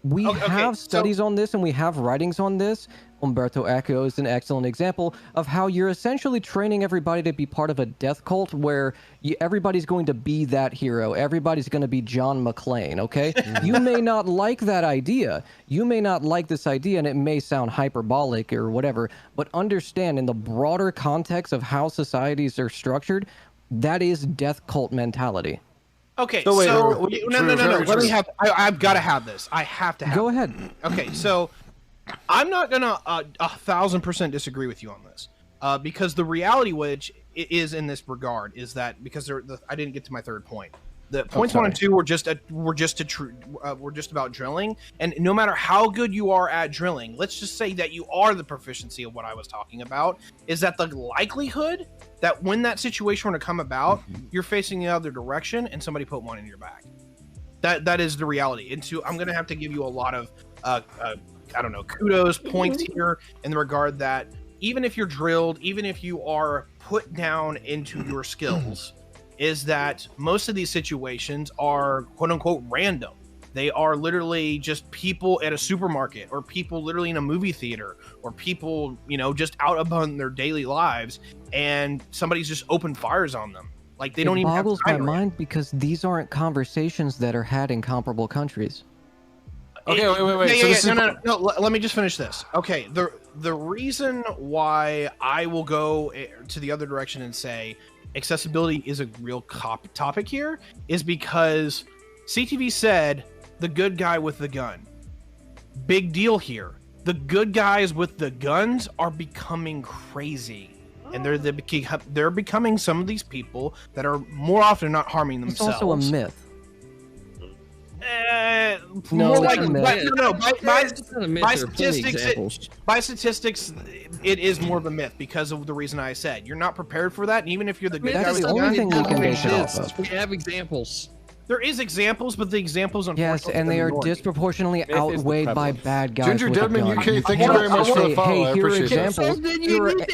We have studies on this, and we have writings on this. Umberto Eco is an excellent example of how you're essentially training everybody to be part of a death cult where everybody's going to be that hero. Everybody's going to be John McClane, okay? You may not like that idea. You may not like this idea, and it may sound hyperbolic or whatever, but understand in the broader context of how societies are structured, that is death cult mentality.
Okay, no. Let me have. I've got to have this. I have to have.
Go ahead.
Okay, so I'm not gonna 1,000% disagree with you on this, because the reality, which is in this regard, is that because I didn't get to my third point. The points 1 and 2 were just about drilling, and no matter how good you are at drilling, let's just say that you are the proficiency of what I was talking about, is that the likelihood that when that situation were to come about, you're facing the other direction and somebody put one in your back. That is the reality. And so I'm going to have to give you a lot of kudos points here in the regard that even if you're drilled, even if you are put down into your skills, is that most of these situations are quote unquote random. They are literally just people at a supermarket, or people literally in a movie theater, or people, just out upon their daily lives, and somebody's just opened fires on them. Like they don't even have time.
It boggles my mind because these aren't conversations that are had in comparable countries.
Okay, wait. No. Let me just finish this. Okay, The reason why I will go to the other direction and say accessibility is a real topic here is because CTV said the good guy with the gun. Big deal here. The good guys with the guns are becoming crazy. And they're becoming some of these people that are more often not harming themselves.
It's also a myth.
More like by statistics, it is more of a myth because of the reason I said. You're not prepared for that, and even if you're the good guy,
that's the only thing we can base it off of.
We have examples.
There is examples, but the examples
yes, and they are disproportionately outweighed by bad guys.
Ginger
with
Deadman,
a gun.
UK, thank you very much for the follow.
Hey,
I
here are
appreciate that.
examples.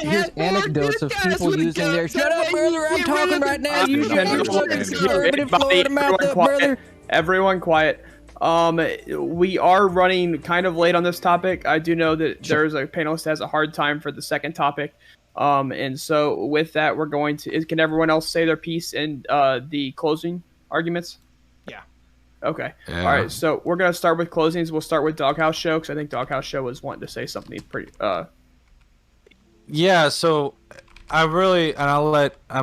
Here's anecdotes of people using their "shut up, brother, I'm talking right now." Use your fucking conservative Florida mouth up, brother.
Everyone quiet. We are running kind of late on this topic. I do know that there's a panelist that has a hard time for the second topic. And so with that, we're going to, can everyone else say their piece in the closing arguments?
Yeah.
Okay. Yeah. All right. So we're going to start with closings. We'll start with Doghouse Show because I think Doghouse Show was wanting to say something pretty,
Yeah, so I'm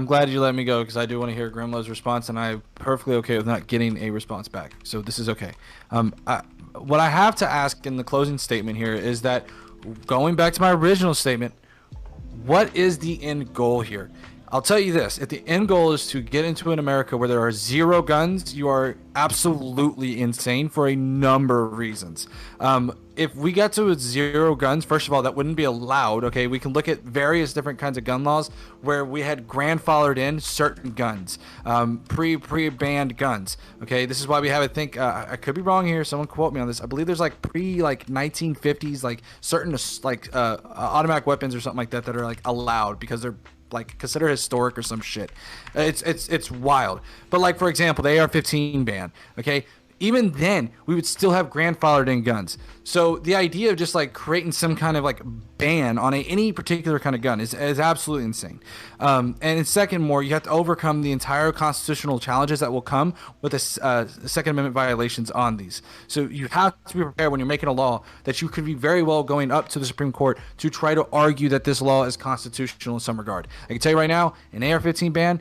glad you let me go because I do want to hear Grimlow's response, and I'm perfectly okay with not getting a response back. So this is okay. What I have to ask in the closing statement here is that, going back to my original statement, what is the end goal here? I'll tell you this. If the end goal is to get into an America where there are 0 guns, you are absolutely insane for a number of reasons. If we got to 0 guns, first of all, that wouldn't be allowed. Okay, we can look at various different kinds of gun laws where we had grandfathered in certain guns, pre-banned guns. Okay, this is why we have, I think, I could be wrong here. Someone quote me on this. I believe there's like 1950s, like certain automatic weapons or something like that are like allowed because they're like considered historic or some shit. It's wild. But like, for example, the AR-15 ban. Okay. Even then, we would still have grandfathered in guns. So the idea of just like creating some kind of like ban on any particular kind of gun is absolutely insane. And in second, you have to overcome the entire constitutional challenges that will come with the Second Amendment violations on these. So you have to be prepared when you're making a law that you could be very well going up to the Supreme Court to try to argue that this law is constitutional in some regard. I can tell you right now, an AR-15 ban,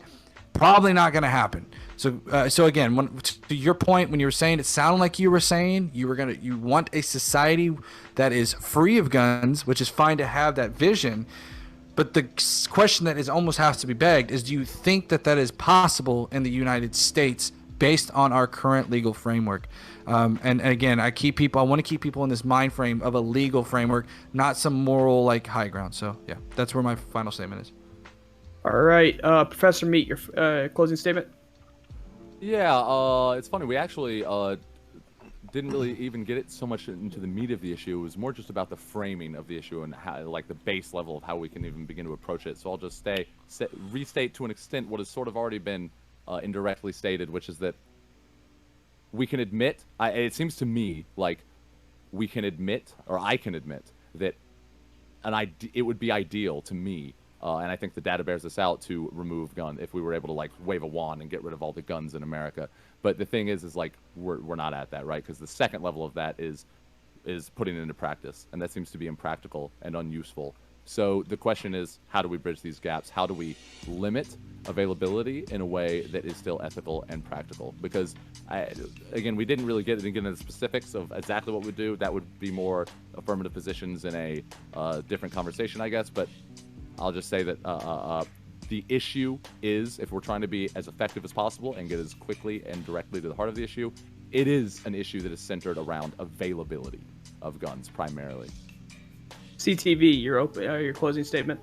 probably not going to happen. So again, to your point, when you were saying, it sounded like you were saying you want a society that is free of guns, which is fine to have that vision. But the question that is almost has to be begged is, do you think that is possible in the United States based on our current legal framework? And again, I want to keep people in this mind frame of a legal framework, not some moral like high ground. So yeah, that's where my final statement is.
All right, Professor Meat, your closing statement.
Yeah, it's funny. We actually didn't really even get it so much into the meat of the issue. It was more just about the framing of the issue and how, like, the base level of how we can even begin to approach it. So I'll just restate to an extent what has sort of already been indirectly stated, which is that we can admit, it seems to me like we can admit, or I can admit, that it would be ideal to me, and I think the data bears this out, to remove gun if we were able to like wave a wand and get rid of all the guns in America. But the thing is like we're not at that, right? Because the second level of that is putting it into practice, and that seems to be impractical and unuseful. So the question is, how do we bridge these gaps? How do we limit availability in a way that is still ethical and practical? Because again, we didn't really get into the specifics of exactly what we do. That would be more affirmative positions in a different conversation, I guess. But I'll just say that the issue is, if we're trying to be as effective as possible and get as quickly and directly to the heart of the issue, it is an issue that is centered around availability of guns primarily.
CTV, your closing statement.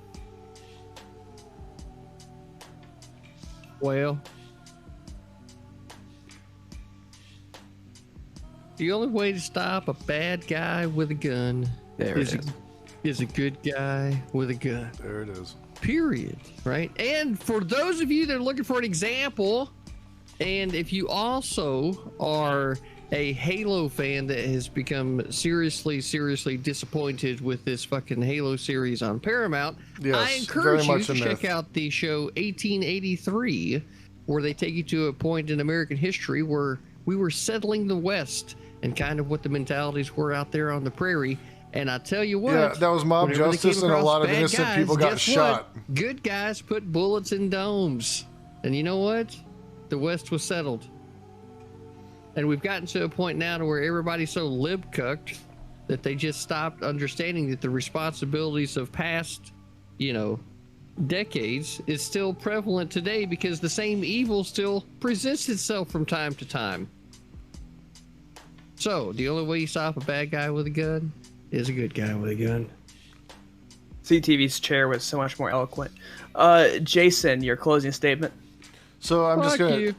Well, the only way to stop a bad guy with a gun is a good guy with a gun.
There it is.
Period. Right? And for those of you that are looking for an example, and if you also are a Halo fan that has become seriously disappointed with this fucking Halo series on Paramount,
yes,
I encourage you to
check
check out the show 1883, where they take you to a point in American history where we were settling the West and kind of what the mentalities were out there on the prairie. And I tell you what,
Yeah, that was mob
whenever they
justice
came
and a
across
lot of
bad
innocent
guys,
people got
guess
shot.
what? Good guys put bullets in domes. And you know what? The West was settled. And we've gotten to a point now to where everybody's so lib-cucked that they just stopped understanding that the responsibilities of past, decades is still prevalent today, because the same evil still presents itself from time to time. So, the only way you stop a bad guy with a gun is a good guy with a gun.
CTV's chair was so much more eloquent. Jason, your closing statement.
So I'm just
Fuck
gonna.
you.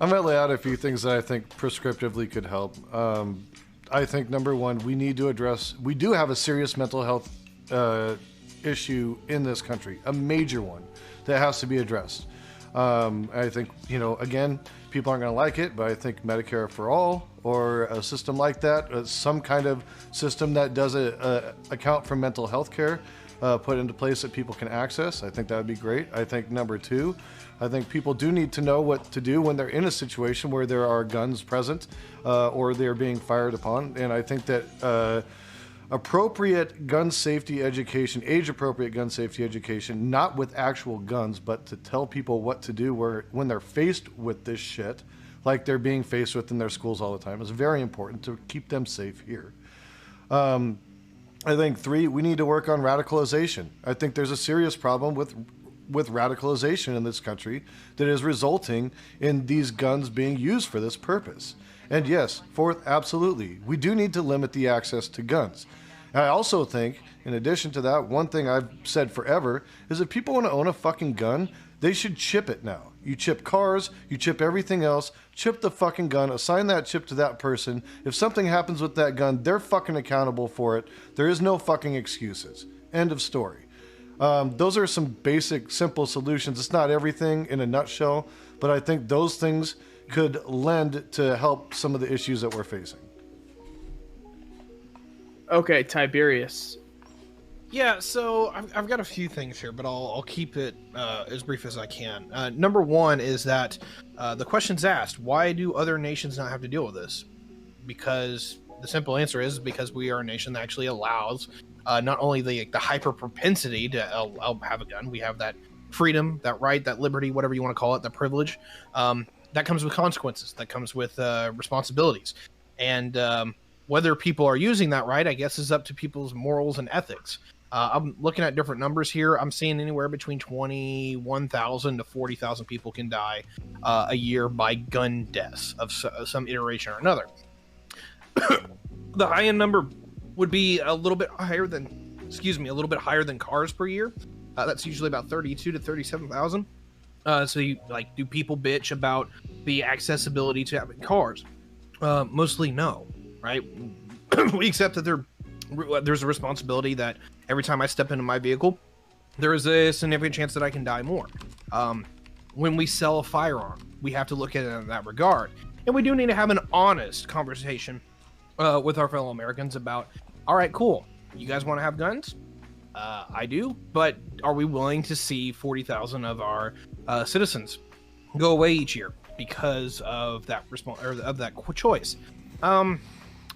I'm gonna lay out a few things that I think prescriptively could help. I think number one, we need to address. We do have a serious mental health issue in this country, a major one that has to be addressed. I think, again, people aren't going to like it, but I think Medicare for all, or a system like that, some kind of system that does account for mental health care, put into place that people can access. I think that would be great. I think number two, I think people do need to know what to do when they're in a situation where there are guns present, or they're being fired upon. And I think that appropriate gun safety education, age-appropriate gun safety education, not with actual guns, but to tell people what to do when they're faced with this shit, like they're being faced with in their schools all the time, is very important to keep them safe here. I think three, we need to work on radicalization. I think there's a serious problem with radicalization in this country that is resulting in these guns being used for this purpose. And yes, fourth, absolutely, we do need to limit the access to guns. And I also think, in addition to that, one thing I've said forever is if people want to own a fucking gun, they should chip it now. You chip cars, you chip everything else, chip the fucking gun, assign that chip to that person. If something happens with that gun, they're fucking accountable for it. There is no fucking excuses. End of story. Those are some basic, simple solutions. It's not everything in a nutshell, but I think those things could lend to help some of the issues that we're facing.
Okay, Tiberius.
Yeah, so I've got a few things here, but I'll keep it as brief as I can. Number one is that the question's asked, why do other nations not have to deal with this? Because the simple answer is because we are a nation that actually allows not only the hyper propensity to have a gun, we have that freedom, that right, that liberty, whatever you want to call it, that privilege. That comes with consequences. That comes with responsibilities. And whether people are using that right, I guess, is up to people's morals and ethics. I'm looking at different numbers here. I'm seeing anywhere between 21,000 to 40,000 people can die a year by gun deaths of some iteration or another. The high-end number would be a little bit higher than, cars per year. That's usually about 32 to 37,000. So do people bitch about the accessibility to having cars? Mostly no, right? We accept that there's a responsibility that every time I step into my vehicle, there is a significant chance that I can die more. When we sell a firearm, we have to look at it in that regard. And we do need to have an honest conversation with our fellow Americans about, all right, cool, you guys want to have guns? I do, but are we willing to see 40,000 of our citizens go away each year because of that choice?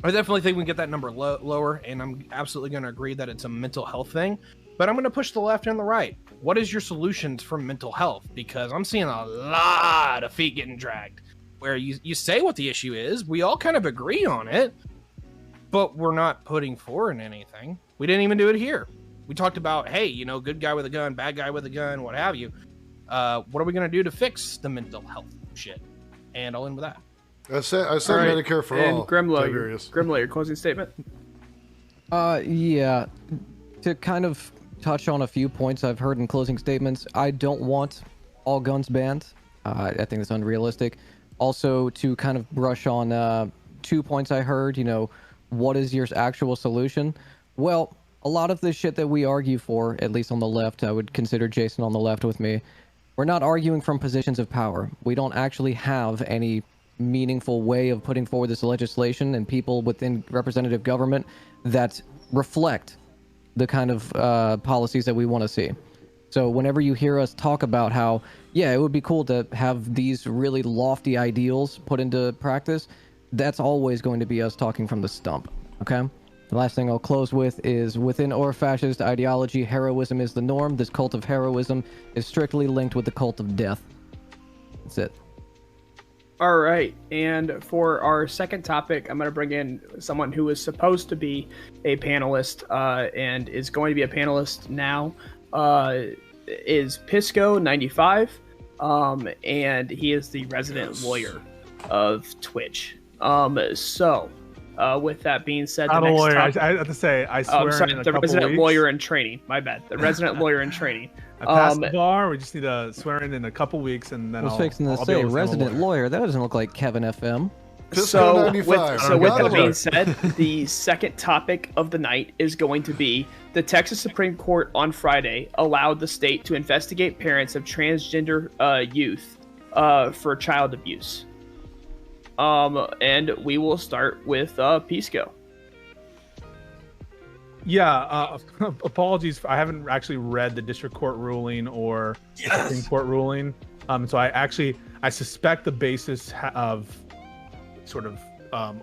I definitely think we can get that number lower, and I'm absolutely going to agree that it's a mental health thing. But I'm going to push the left and the right. What is your solutions for mental health? Because I'm seeing a lot of feet getting dragged. Where you say what the issue is, we all kind of agree on it, but we're not putting forward anything. We didn't even do it here. We talked about, hey, good guy with a gun, bad guy with a gun, what have you. What are we going to do to fix the mental health shit? And I'll end with that.
I said
All right.
Medicare for
and
all.
Grimlow,
Tiberius.
your closing statement.
Yeah. To kind of touch on a few points I've heard in closing statements, I don't want all guns banned. I think it's unrealistic. Also, to kind of brush on 2 points I heard, what is your actual solution? Well, a lot of the shit that we argue for, at least on the left, I would consider Jason on the left with me, we're not arguing from positions of power. We don't actually have any meaningful way of putting forward this legislation and people within representative government that reflect the kind of policies that we want to see. So whenever you hear us talk about how, yeah, it would be cool to have these really lofty ideals put into practice, that's always going to be us talking from the stump, okay? The last thing I'll close with is, within our fascist ideology, heroism is the norm. This cult of heroism is strictly linked with the cult of death. That's it.
All right, and for our second topic, I'm going to bring in someone who is supposed to be a panelist and is going to be a panelist now. Is Pisco95, and he is the resident lawyer of Twitch. With that being said,
Not
the
a
next
lawyer.
topic-
I have to say, I swear in a
the
couple
resident
weeks.
lawyer in training. My bad. The resident lawyer in training.
I passed the bar. We just need to swear in a couple weeks, and then
I was fixing to
I'll be
say
able to
resident lawyer. That doesn't look like Kevin FM.
So with that being
Got
said, the second topic of the night is going to be the Texas Supreme Court on Friday allowed the state to investigate parents of transgender youth for child abuse. And we will start with Pisco.
Yeah, apologies. I haven't actually read the district court ruling or Supreme Court ruling. So I suspect the basis of sort of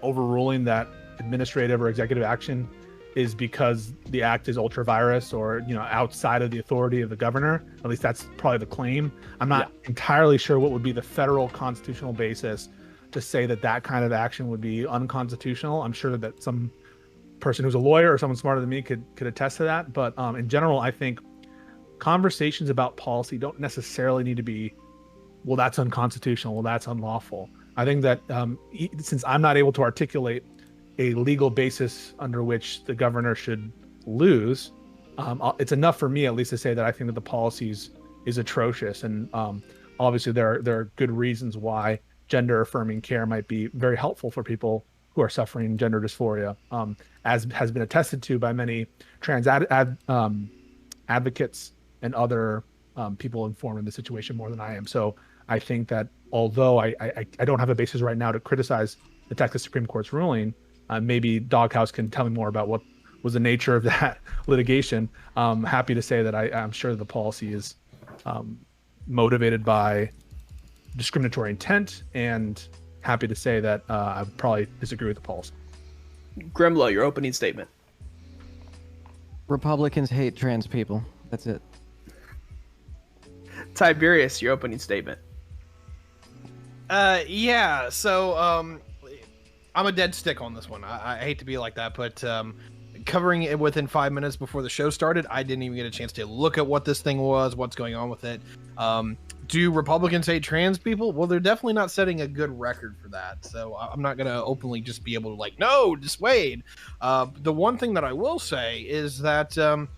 overruling that administrative or executive action is because the act is ultra virus or, outside of the authority of the governor. At least that's probably the claim. I'm not entirely sure what would be the federal constitutional basis to say that kind of action would be unconstitutional. I'm sure that some person who's a lawyer or someone smarter than me could attest to that. But in general, I think conversations about policy don't necessarily need to be, well, that's unconstitutional, well, that's unlawful. I think that since I'm not able to articulate a legal basis under which the governor should lose, it's enough for me at least to say that I think that the policies is atrocious. And obviously there are good reasons why gender affirming care might be very helpful for people who are suffering gender dysphoria, as has been attested to by many trans advocates and other people informed in the situation more than I am. So I think that although I don't have a basis right now to criticize the Texas Supreme Court's ruling, maybe Doghouse can tell me more about what was the nature of that litigation. I'm happy to say that I'm sure the policy is motivated by discriminatory intent, and happy to say that I would probably disagree with the policy.
Grimlow, your opening statement.
Republicans hate trans people. That's it.
Tiberius, your opening statement.
So I'm a dead stick on this one. I hate to be like that, but covering it within 5 minutes before the show started, I didn't even get a chance to look at what this thing was, what's going on with it. Do Republicans hate trans people? Well, they're definitely not setting a good record for that. So I'm not going to openly just be able to no, dissuade. The one thing that I will say is that I'm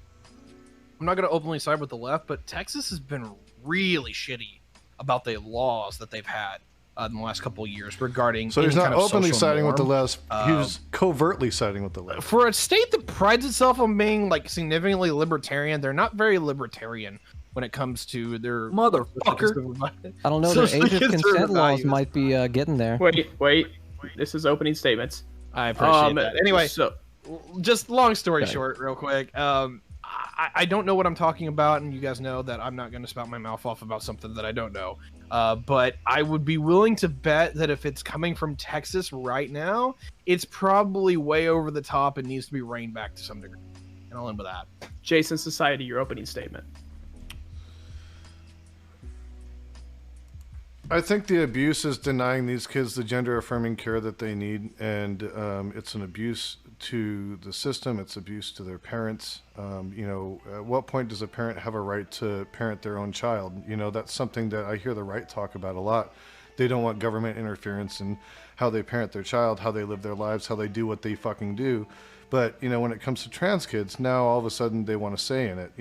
not going to openly side with the left, but Texas has been really shitty about the laws that they've had in the last couple of years regarding.
So he's not openly siding with the
left.
left. He was covertly siding with the left.
For a state that prides itself on being significantly libertarian, they're not very libertarian when it comes to their
motherfucker.
I don't know. The age of consent laws might be getting there.
Wait. This is opening statements.
I appreciate that. Anyway,
so
just long story short, real quick. I don't know what I'm talking about, and you guys know that I'm not going to spout my mouth off about something that I don't know. But I would be willing to bet that if it's coming from Texas right now, it's probably way over the top and needs to be reined back to some degree. And I'll end with that.
Jason Society, your opening statement.
I think the abuse is denying these kids the gender affirming care that they need, and it's an abuse to the system. It's abuse to their parents. At what point does a parent have a right to parent their own child? That's something that I hear the right talk about a lot. They don't want government interference in how they parent their child, how they live their lives, how they do what they fucking do. But, when it comes to trans kids, now all of a sudden they want a say in it,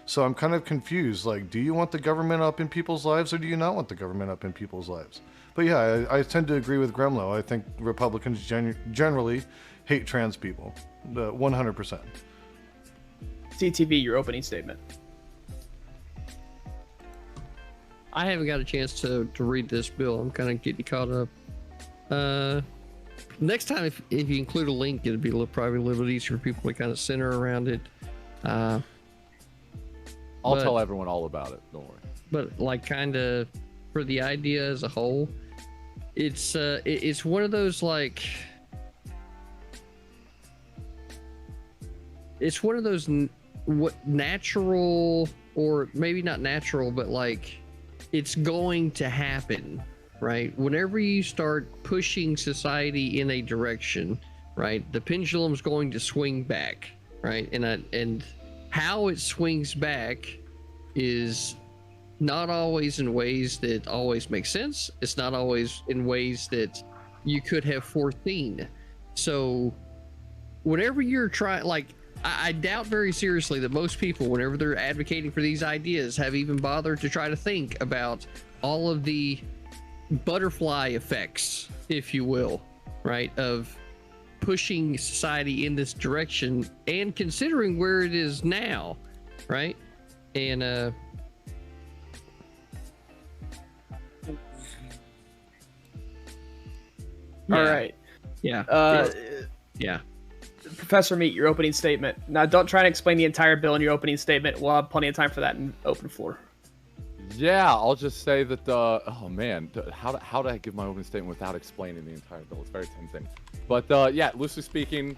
So I'm kind of confused. Do you want the government up in people's lives, or do you not want the government up in people's lives? But yeah, I tend to agree with Gremlow. I think Republicans generally hate trans people, 100%.
CTV, your opening statement.
I haven't got a chance to read this bill. I'm kind of getting caught up. Next time, if you include a link, it'd be probably a little bit easier for people to kind of center around it.
I'll tell everyone all about it. Don't worry.
But kind of for the idea as a whole, it's one of those it's one of those what natural, or maybe not natural, but like it's going to happen, right? Whenever you start pushing society in a direction, right, the pendulum's going to swing back, right? And how it swings back is not always in ways that always make sense. It's not always in ways that you could have foreseen. So whenever you're trying, like, I doubt very seriously that most people, whenever they're advocating for these ideas, have even bothered to try to think about all of the butterfly effects, if you will, right, of pushing society in this direction and considering where it is now, right? And
All right.
Yeah. Yeah.
Professor Meat, your opening statement. Now, don't try and explain the entire bill in your opening statement. We'll have plenty of time for that in open floor.
Yeah, I'll just say that. Oh man, how do I give my opening statement without explaining the entire bill? It's very tempting. But yeah, loosely speaking,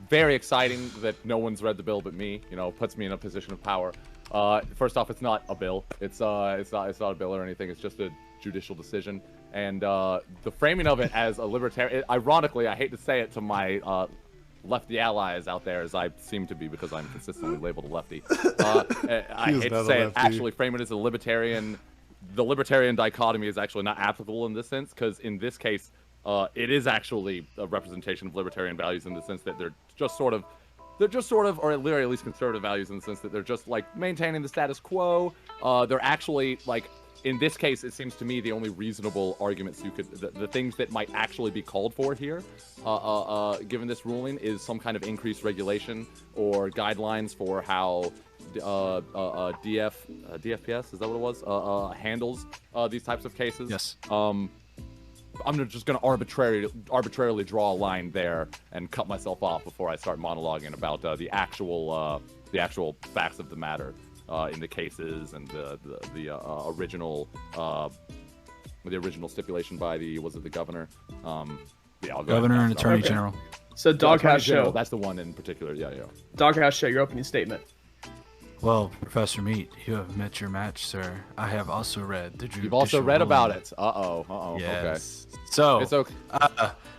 very exciting that no one's read the bill but me. You know, puts me in a position of power. First off, it's not a bill. It's not a bill or anything. It's just a judicial decision. And the framing of it as a libertarian, ironically, I hate to say it to my lefty allies out there, as I seem to be because I'm consistently labeled a lefty. I hate to say it, actually frame it as a libertarian. The libertarian dichotomy is actually not applicable in this sense, because in this case, it is actually a representation of libertarian values in the sense that they're just sort of, or at least conservative values in the sense that they're just like maintaining the status quo. They're actually like, in this case, it seems to me the only reasonable arguments you could, the things that might actually be called for here, given this ruling, is some kind of increased regulation or guidelines for how DFPS, is that what it was, handles these types of cases.
Yes.
I'm just going to arbitrarily draw a line there and cut myself off before I start monologuing about the actual facts of the matter. In the cases and the original stipulation by the governor,
governor and attorney general.
So Doghouse Show.
That's the one in particular. Yeah.
Doghouse Show. Your opening statement.
Well, Professor Meat, you have met your match, sir. I have also read the judicial
You've also read
ruling.
about it. Uh-oh.
Yes.
Okay.
So
it's okay.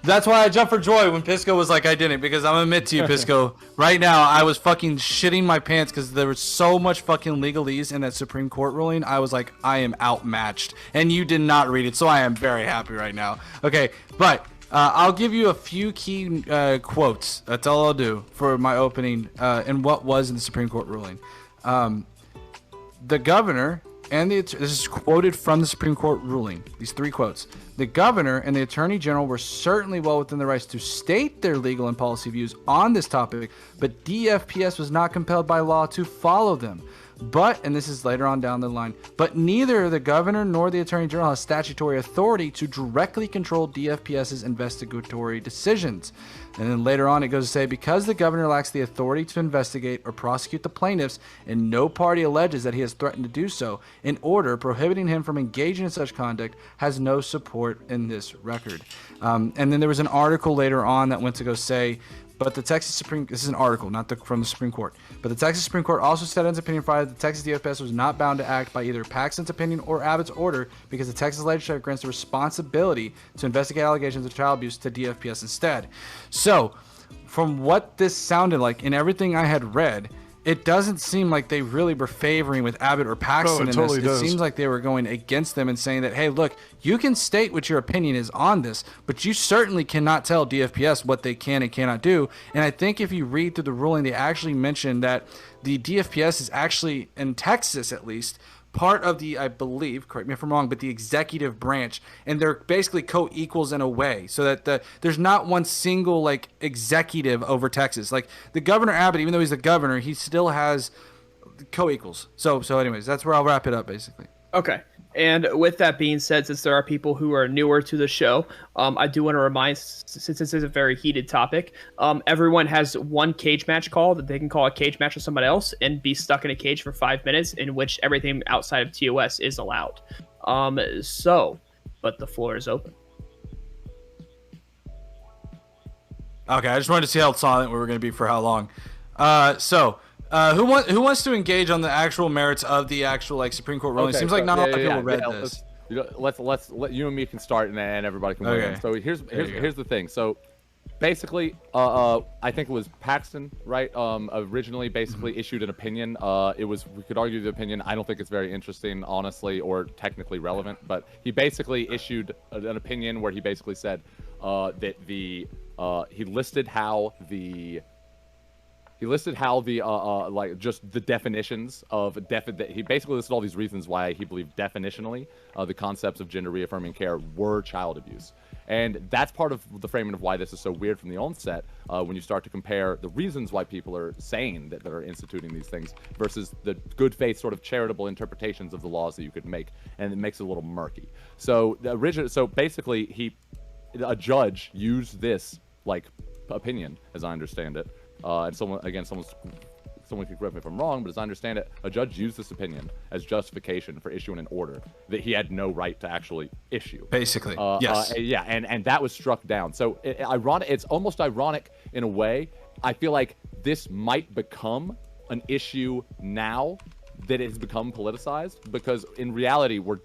That's why I jumped for joy when Pisco was like, I didn't, because I'm gonna admit to you, Pisco, right now I was fucking shitting my pants because there was so much fucking legalese in that Supreme Court ruling. I was like, I am outmatched, and you did not read it, so I am very happy right now. Okay, but I'll give you a few key quotes. That's all I'll do for my opening and what was in the Supreme Court ruling. The governor and this is quoted from the Supreme Court ruling. These three quotes. The governor and the attorney general were certainly well within their rights to state their legal and policy views on this topic, but DFPS was not compelled by law to follow them. But, and this is later on down the line, but neither the governor nor the attorney general has statutory authority to directly control DFPS's investigatory decisions. And then later on it goes to say, because the governor lacks the authority to investigate or prosecute the plaintiffs, and no party alleges that he has threatened to do so, an order prohibiting him from engaging in such conduct has no support in this record. And then there was an article later on that went to go say, but the Texas Supreme, this is an article, not from the Supreme Court, but the Texas Supreme Court also said in its opinion Friday that the Texas DFS was not bound to act by either Paxton's opinion or Abbott's order because the Texas legislature grants the responsibility to investigate allegations of child abuse to DFPS instead. So, from what this sounded like and everything I had read, it doesn't seem like they really were favoring with Abbott or Paxton in
totally
this. It seems like they were going against them and saying that, hey, look, you can state what your opinion is on this, but you certainly cannot tell DFPS what they can and cannot do. And I think if you read through the ruling, they actually mentioned that the DFPS is actually, in Texas at least, part of the, I believe, correct me if I'm wrong, but the executive branch, and they're basically co-equals in a way, so that there's not one single like executive over Texas. Like the Governor Abbott, even though he's the governor, he still has co-equals. So anyways, that's where I'll wrap it up basically.
Okay. And with that being said, since there are people who are newer to the show, I do want to remind, since this is a very heated topic, everyone has one cage match call that they can call a cage match with somebody else and be stuck in a cage for 5 minutes, in which everything outside of TOS is allowed. But the floor is open.
Okay, I just wanted to see how silent we were going to be for how long. Who wants to engage on the actual merits of the actual like Supreme Court ruling?
Okay,
Seems like not a lot of people read
yeah,
this.
Let's let you and me can start, and everybody can weigh in. So here's the thing. So basically, I think it was Paxton, right? Originally, basically issued an opinion. We could argue the opinion. I don't think it's very interesting, honestly, or technically relevant. But he basically issued an opinion where he basically said that he listed how the like just the definitions of he basically listed all these reasons why he believed definitionally the concepts of gender reaffirming care were child abuse. And that's part of the framing of why this is so weird from the onset, when you start to compare the reasons why people are saying that they're instituting these things versus the good faith sort of charitable interpretations of the laws that you could make, and it makes it a little murky. So basically a judge used this like opinion, as I understand it, and someone can correct me if I'm wrong, but as I understand it, a judge used this opinion as justification for issuing an order that he had no right to actually issue.
Basically, yes.
Yeah, and that was struck down. So it's almost ironic in a way. I feel like this might become an issue now that it has become politicized, because in reality, we're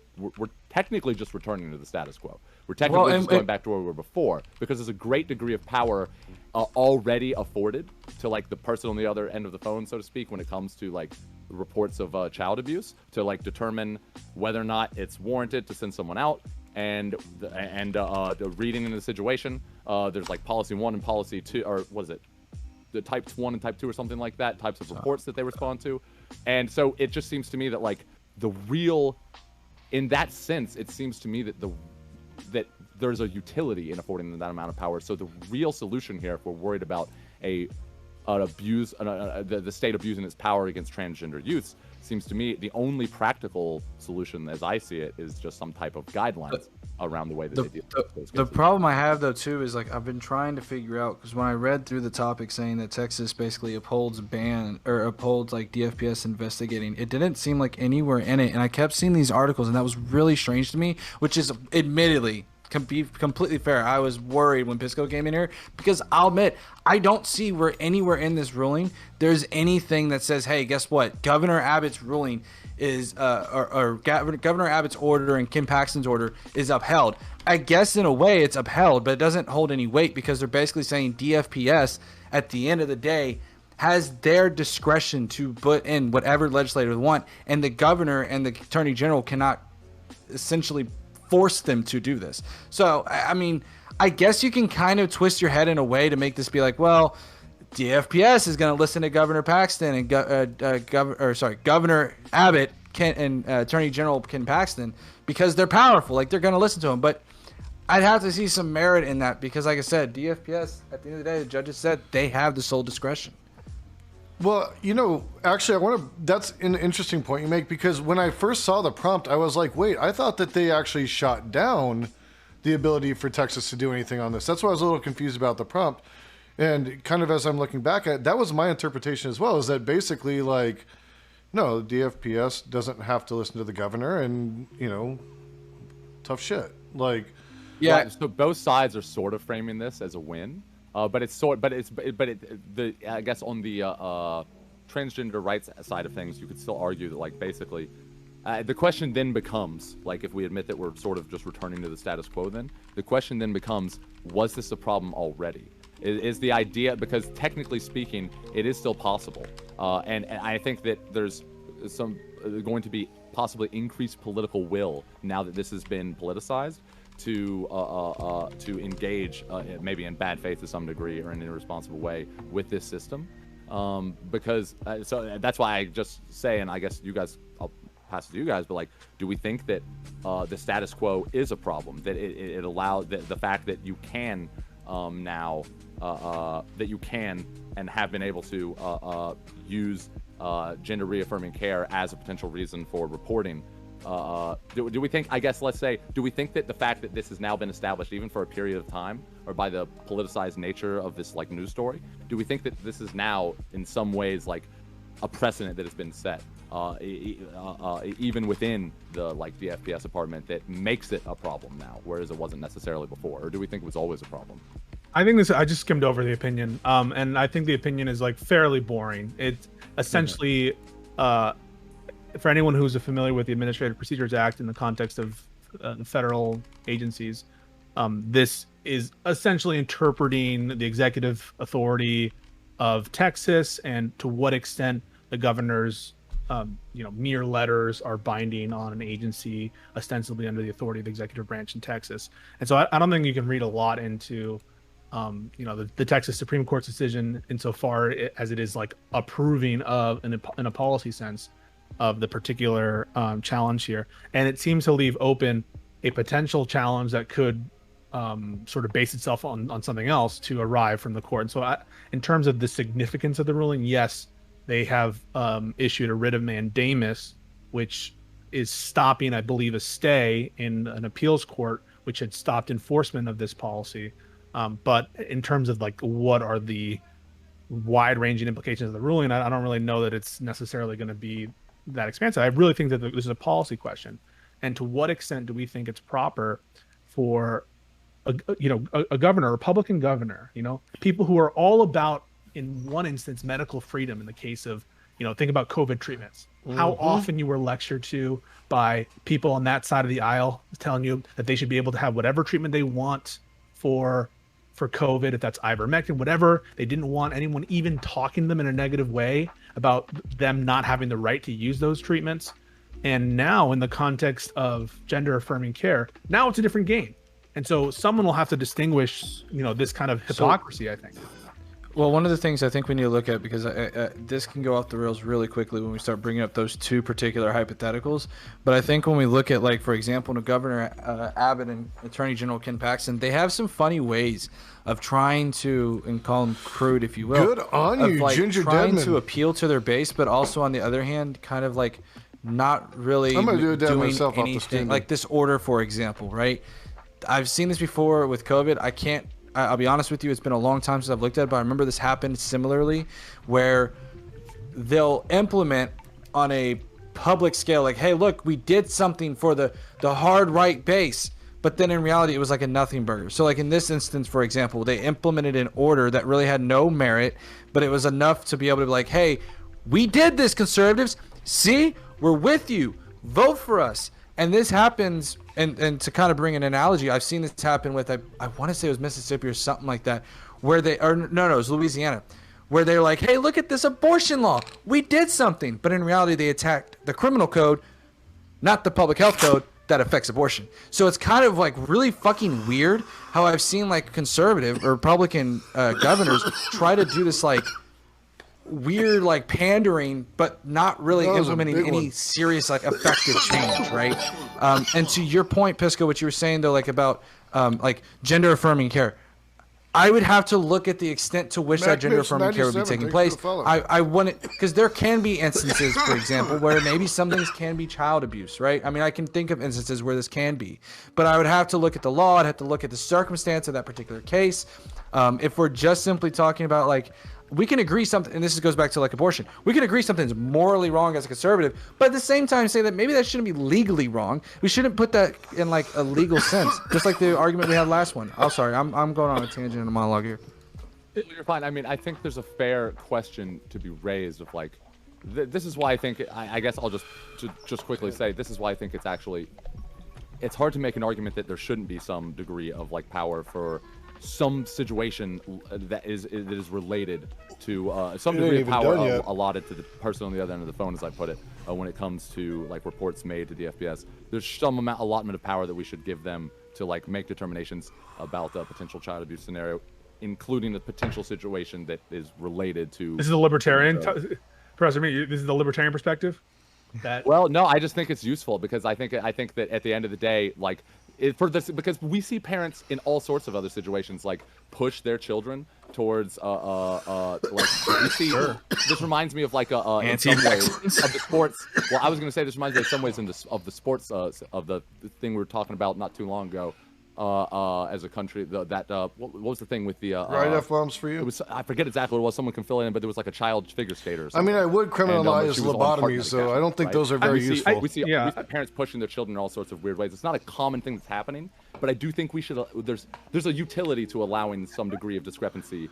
technically just returning to the status quo. We're technically just going back to where we were before, because there's a great degree of power already afforded to like the person on the other end of the phone, so to speak, when it comes to like reports of child abuse, to like determine whether or not it's warranted to send someone out. And the reading into the situation, there's like policy 1 and policy 2, or what is it? The types 1 and type 2 or something like that, types of reports that they respond to. And so it just seems to me that like in that sense, it seems to me that that there's a utility in affording them that amount of power. So the real solution here, if we're worried about the state abusing its power against transgender youths, seems to me the only practical solution, as I see it, is just some type of guidelines around the way that they deal with those cases.
The problem I have though too is like I've been trying to figure out, because when I read through the topic saying that Texas basically upholds like DFPS investigating, it didn't seem like anywhere in it, and I kept seeing these articles, and that was really strange to me, which is admittedly can be completely fair. I was worried when Pisco came in here, because I'll admit I don't see where anywhere in this ruling there's anything that says, hey, guess what, Governor Abbott's ruling is Governor Abbott's order and Kim Paxton's order is upheld. I guess in a way it's upheld, but it doesn't hold any weight, because they're basically saying DFPS at the end of the day has their discretion to put in whatever legislators want, and the governor and the attorney general cannot essentially force them to do this. So, I mean, I guess you can kind of twist your head in a way to make this be like, well, DFPS is going to listen to Governor Paxton and Governor Abbott and Attorney General Ken Paxton, because they're powerful. Like, they're going to listen to them. But I'd have to see some merit in that, because, like I said, DFPS, at the end of the day, the judges said they have the sole discretion.
Well, actually, that's an interesting point you make, because when I first saw the prompt, I was like, wait, I thought that they actually shot down the ability for Texas to do anything on this. That's why I was a little confused about the prompt. And kind of as I'm looking back at it, that was my interpretation as well, is that basically like, no, DFPS doesn't have to listen to the governor, and, tough shit. Like,
yeah. So both sides are sort of framing this as a win. I guess on the transgender rights side of things, you could still argue that, like, basically, the question then becomes, like, if we admit that we're sort of just returning to the status quo, then the question then becomes, was this a problem already? Is the idea, because technically speaking, it is still possible, and I think that there's going to be possibly increased political will now that this has been politicized, to engage maybe in bad faith to some degree or in an irresponsible way with this system, because so that's why I just say, and I guess you guys, I'll pass it to you guys, but like, do we think that the status quo is a problem, that it allowed the fact that you can now that you can and have been able to use gender reaffirming care as a potential reason for reporting? Do we think, I guess, let's say, do we think that the fact that this has now been established, even for a period of time, or by the politicized nature of this like news story, do we think that this is now in some ways like a precedent that has been set, even within the FPS department, that makes it a problem now, whereas it wasn't necessarily before? Or do we think it was always a problem?
I think this. I just skimmed over the opinion, and I think the opinion is like fairly boring. It's essentially, for anyone who's familiar with the Administrative Procedures Act in the context of the federal agencies, this is essentially interpreting the executive authority of Texas and to what extent the governor's mere letters are binding on an agency ostensibly under the authority of the executive branch in Texas. And so I don't think you can read a lot into the Texas Supreme Court's decision insofar as it is like approving of in a policy sense of the particular challenge here. And it seems to leave open a potential challenge that could sort of base itself on something else to arrive from the court. And so in terms of the significance of the ruling, yes, they have issued a writ of mandamus, which is stopping, I believe, a stay in an appeals court, which had stopped enforcement of this policy. But in terms of like what are the wide-ranging implications of the ruling, I don't really know that it's necessarily going to be that expansive. I really think that this is a policy question. And to what extent do we think it's proper for a governor, a Republican governor, people who are all about, in one instance, medical freedom in the case of, think about COVID treatments. How often you were lectured to by people on that side of the aisle telling you that they should be able to have whatever treatment they want for COVID, if that's ivermectin, whatever. They didn't want anyone even talking to them in a negative way about them not having the right to use those treatments. And now in the context of gender affirming care, now it's a different game. And so someone will have to distinguish, this kind of hypocrisy, I think.
Well, one of the things I think we need to look at, because this can go off the rails really quickly when we start bringing up those two particular hypotheticals. But I think when we look at, like, for example, Governor Abbott and Attorney General Ken Paxton, they have some funny ways of trying to, and call them crude, if you will.
Good on you,
like,
Ginger
trying
Deadman.
to appeal to their base, but also on the other hand, kind of like not really
I'm gonna do that
doing
myself off the
anything.
stand.
Like this order, for example, right? I've seen this before with COVID. I'll be honest with you, it's been a long time since I've looked at it, but I remember this happened similarly where they'll implement on a public scale, like, hey, look, we did something for the hard right base, but then in reality, it was like a nothing burger. So like in this instance, for example, they implemented an order that really had no merit, but it was enough to be able to be like, hey, we did this, conservatives. See, we're with you. Vote for us. And this happens, and to kind of bring an analogy, I've seen this happen with, I want to say it was Mississippi or something like that, where it was Louisiana, where they're like, hey, look at this abortion law. We did something. But in reality, they attacked the criminal code, not the public health code that affects abortion. So it's kind of like really fucking weird how I've seen like conservative or Republican governors try to do this like weird like pandering, but not really implementing any serious like effective change, right? And to your point, Pisco, what you were saying though, like about like gender affirming care, I would have to look at the extent to which that gender affirming care would be taking place. I wouldn't, because there can be instances, for example, where maybe some things can be child abuse, right? I mean, I can think of instances where this can be, but I would have to look at the law. I'd have to look at the circumstance of that particular case. If we're just simply talking about like, we can agree something, and this goes back to like abortion. We can agree something's morally wrong as a conservative, but at the same time say that maybe that shouldn't be legally wrong. We shouldn't put that in like a legal sense, just like the argument we had last one. Oh, sorry, I'm going on a tangent and a monologue here.
You're fine. I mean, I think there's a fair question to be raised of like, this is why I think, I guess I'll just quickly say, this is why I think it's hard to make an argument that there shouldn't be some degree of like power for some situation that is related to some degree of power allotted to the person on the other end of the phone, as I put it, when it comes to like reports made to the FPS. There's some allotment of power that we should give them to like make determinations about a potential child abuse scenario, including the potential situation that is related to.
This is a libertarian, Professor Me. This is the libertarian perspective.
Well, no, I just think it's useful because I think that at the end of the day, like. Because we see parents in all sorts of other situations like push their children towards like we see. Sure. This reminds me of like in some ways of the sports. Well, I was going to say this reminds me in some ways of the sports of the thing we were talking about not too long ago as a country. What was the thing with the
Right, F-bombs for you?
It was, I forget exactly what it was. Someone can fill in, but there was like a child figure skater. Or something.
I mean, I would criminalize
she was on part
lobotomies, so I don't think
right?
those are very useful.
We see parents pushing their children in all sorts of weird ways. It's not a common thing that's happening, but I do think we should. There's a utility to allowing some degree of discrepancy.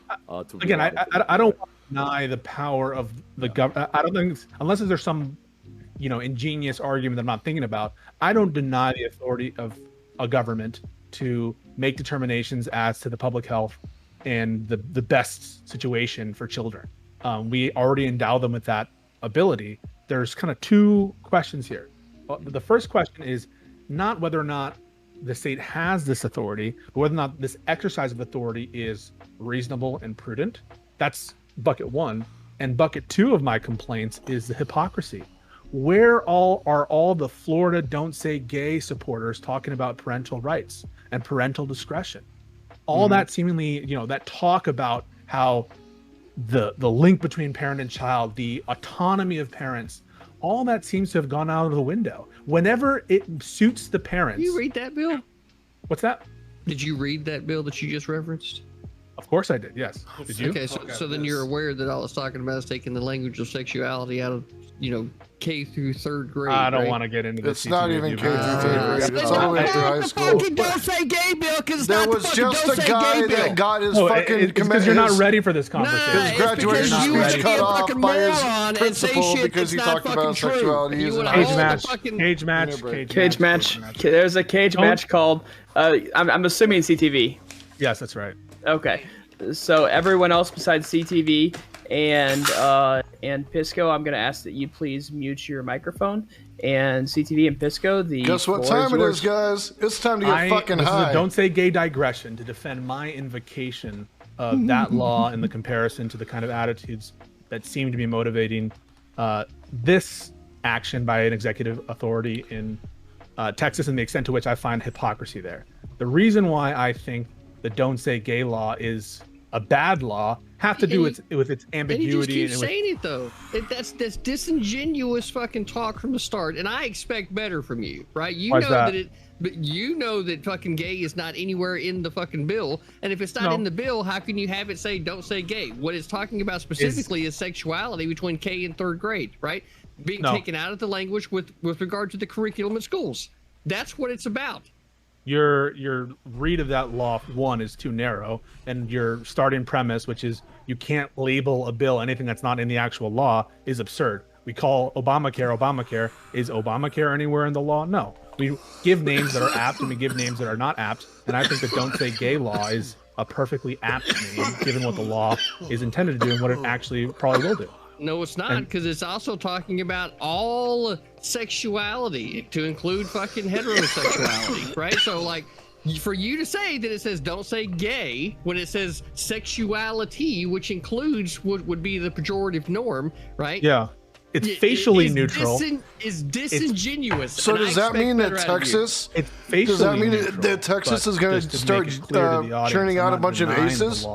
Again, I don't deny the power of the government. I don't think, unless there's some, ingenious argument that I'm not thinking about, I don't deny the authority of a government to make determinations as to the public health and the best situation for children. We already endow them with that ability. There's kind of two questions here. The first question is not whether or not the state has this authority, but whether or not this exercise of authority is reasonable and prudent. That's bucket one. And bucket two of my complaints is the hypocrisy. Where are all the Florida Don't Say Gay supporters talking about parental rights and parental discretion? All that seemingly, that talk about how the link between parent and child, the autonomy of parents, all that seems to have gone out of the window. Whenever it suits the parents.
You read that, Bill?
What's that?
Did you read that bill that you just referenced?
Of course I did, yes. Did you?
Okay, so then you're aware that all it's talking about is taking the language of sexuality out of, K through third grade.
I don't want to get into this.
It's not even K through third grade. It's all the way through high school.
Don't say gay, Bill, because
there was just a guy that got his fucking
because you're not ready for this conversation.
His graduation speech cut off by his principal because he talked about sexuality.
Cage match.
There's a cage match called. I'm assuming CTV.
Yes, that's right.
Okay, so everyone else besides CTV and Pisco, I'm going to ask that you please mute your microphone. And CTV and Pisco,
guess what time it is, guys? It's time to get fucking high.
This is a Don't Say Gay digression to defend my invocation of that law in the comparison to the kind of attitudes that seem to be motivating this action by an executive authority in Texas, and the extent to which I find hypocrisy there. The reason why I think the Don't Say Gay law is a bad law have to do with its ambiguity.
And he just keeps saying it though. That's disingenuous fucking talk from the start, and I expect better from you, right? But you know that fucking gay is not anywhere in the fucking bill, and if it's not in the bill, how can you have it say don't say gay? What it's talking about specifically is sexuality between K and third grade, right? Being taken out of the language with regard to the curriculum in schools. That's what it's about.
Your read of that law, one, is too narrow, and your starting premise, which is you can't label a bill anything that's not in the actual law, is absurd. We call Obamacare. Is Obamacare anywhere in the law? No. We give names that are apt and we give names that are not apt, and I think the Don't Say Gay law is a perfectly apt name given what the law is intended to do and what it actually probably will do.
No, it's not, because it's also talking about all sexuality to include fucking heterosexuality, right? So, like, for you to say that it says don't say gay when it says sexuality, which includes what would be the pejorative norm, right?
Yeah. It's facially neutral.
It's disingenuous.
So does that mean that Texas?
It's facially
does that mean
neutral,
that Texas is going to start churning out a bunch of aces?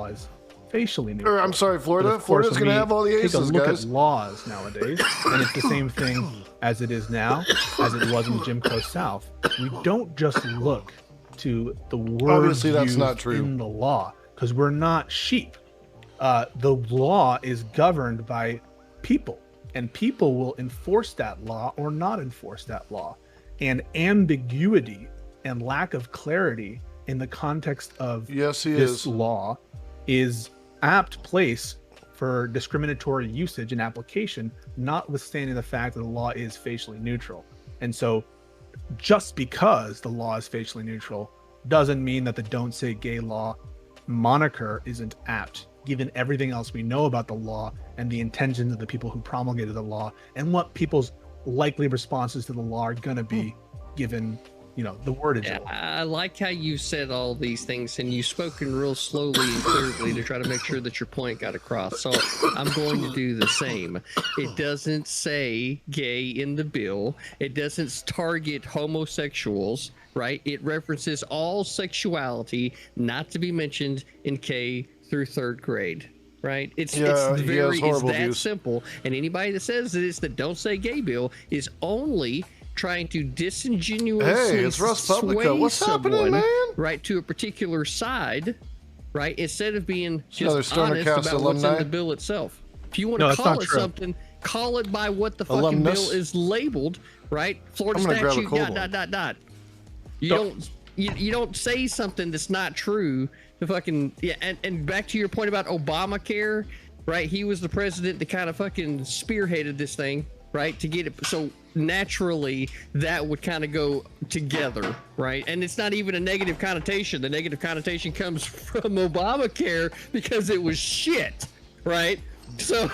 Facially neutral.
I'm sorry, Florida. Florida's going to have all the aces,
guys. Take a look
at
laws nowadays, and it's the same thing as it is now, as it was in Jim Crow South. We don't just look to the words used in the law, because we're not sheep. The law is governed by people, and people will enforce that law or not enforce that law. And ambiguity and lack of clarity in the context of this law is apt place for discriminatory usage and application, notwithstanding the fact that the law is facially neutral. And so just because the law is facially neutral doesn't mean that the Don't Say Gay law moniker isn't apt, given everything else we know about the law and the intentions of the people who promulgated the law and what people's likely responses to the law are going to be given the wordage.
Yeah, I like how you said all these things, and you've spoken real slowly and clearly to try to make sure that your point got across. So I'm going to do the same. It doesn't say gay in the bill. It doesn't target homosexuals, right? It references all sexuality, not to be mentioned in K through third grade. Right? It's that simple. And anybody that says that it's the Don't Say Gay bill is only trying to disingenuously
Hey, it's Russ Publica.
sway
What's happening,
someone,
man?
right, to a particular side, right, instead of being
Another
just
Stoner
honest
Cast
about what's in
alumni.
the bill itself. If you want
No,
to
that's
call
not
it
true.
something, call it by what the fucking
Alumnus.
bill is labeled, right? Florida
I'm gonna grab a
statute,
cold
dot. You don't say something that's not true to fucking, yeah. And back to your point about Obamacare, right? He was the president that kind of fucking spearheaded this thing, right? To get it, so naturally that would kind of go together, right? And it's not even a negative connotation. The negative connotation comes from Obamacare because it was shit, right? So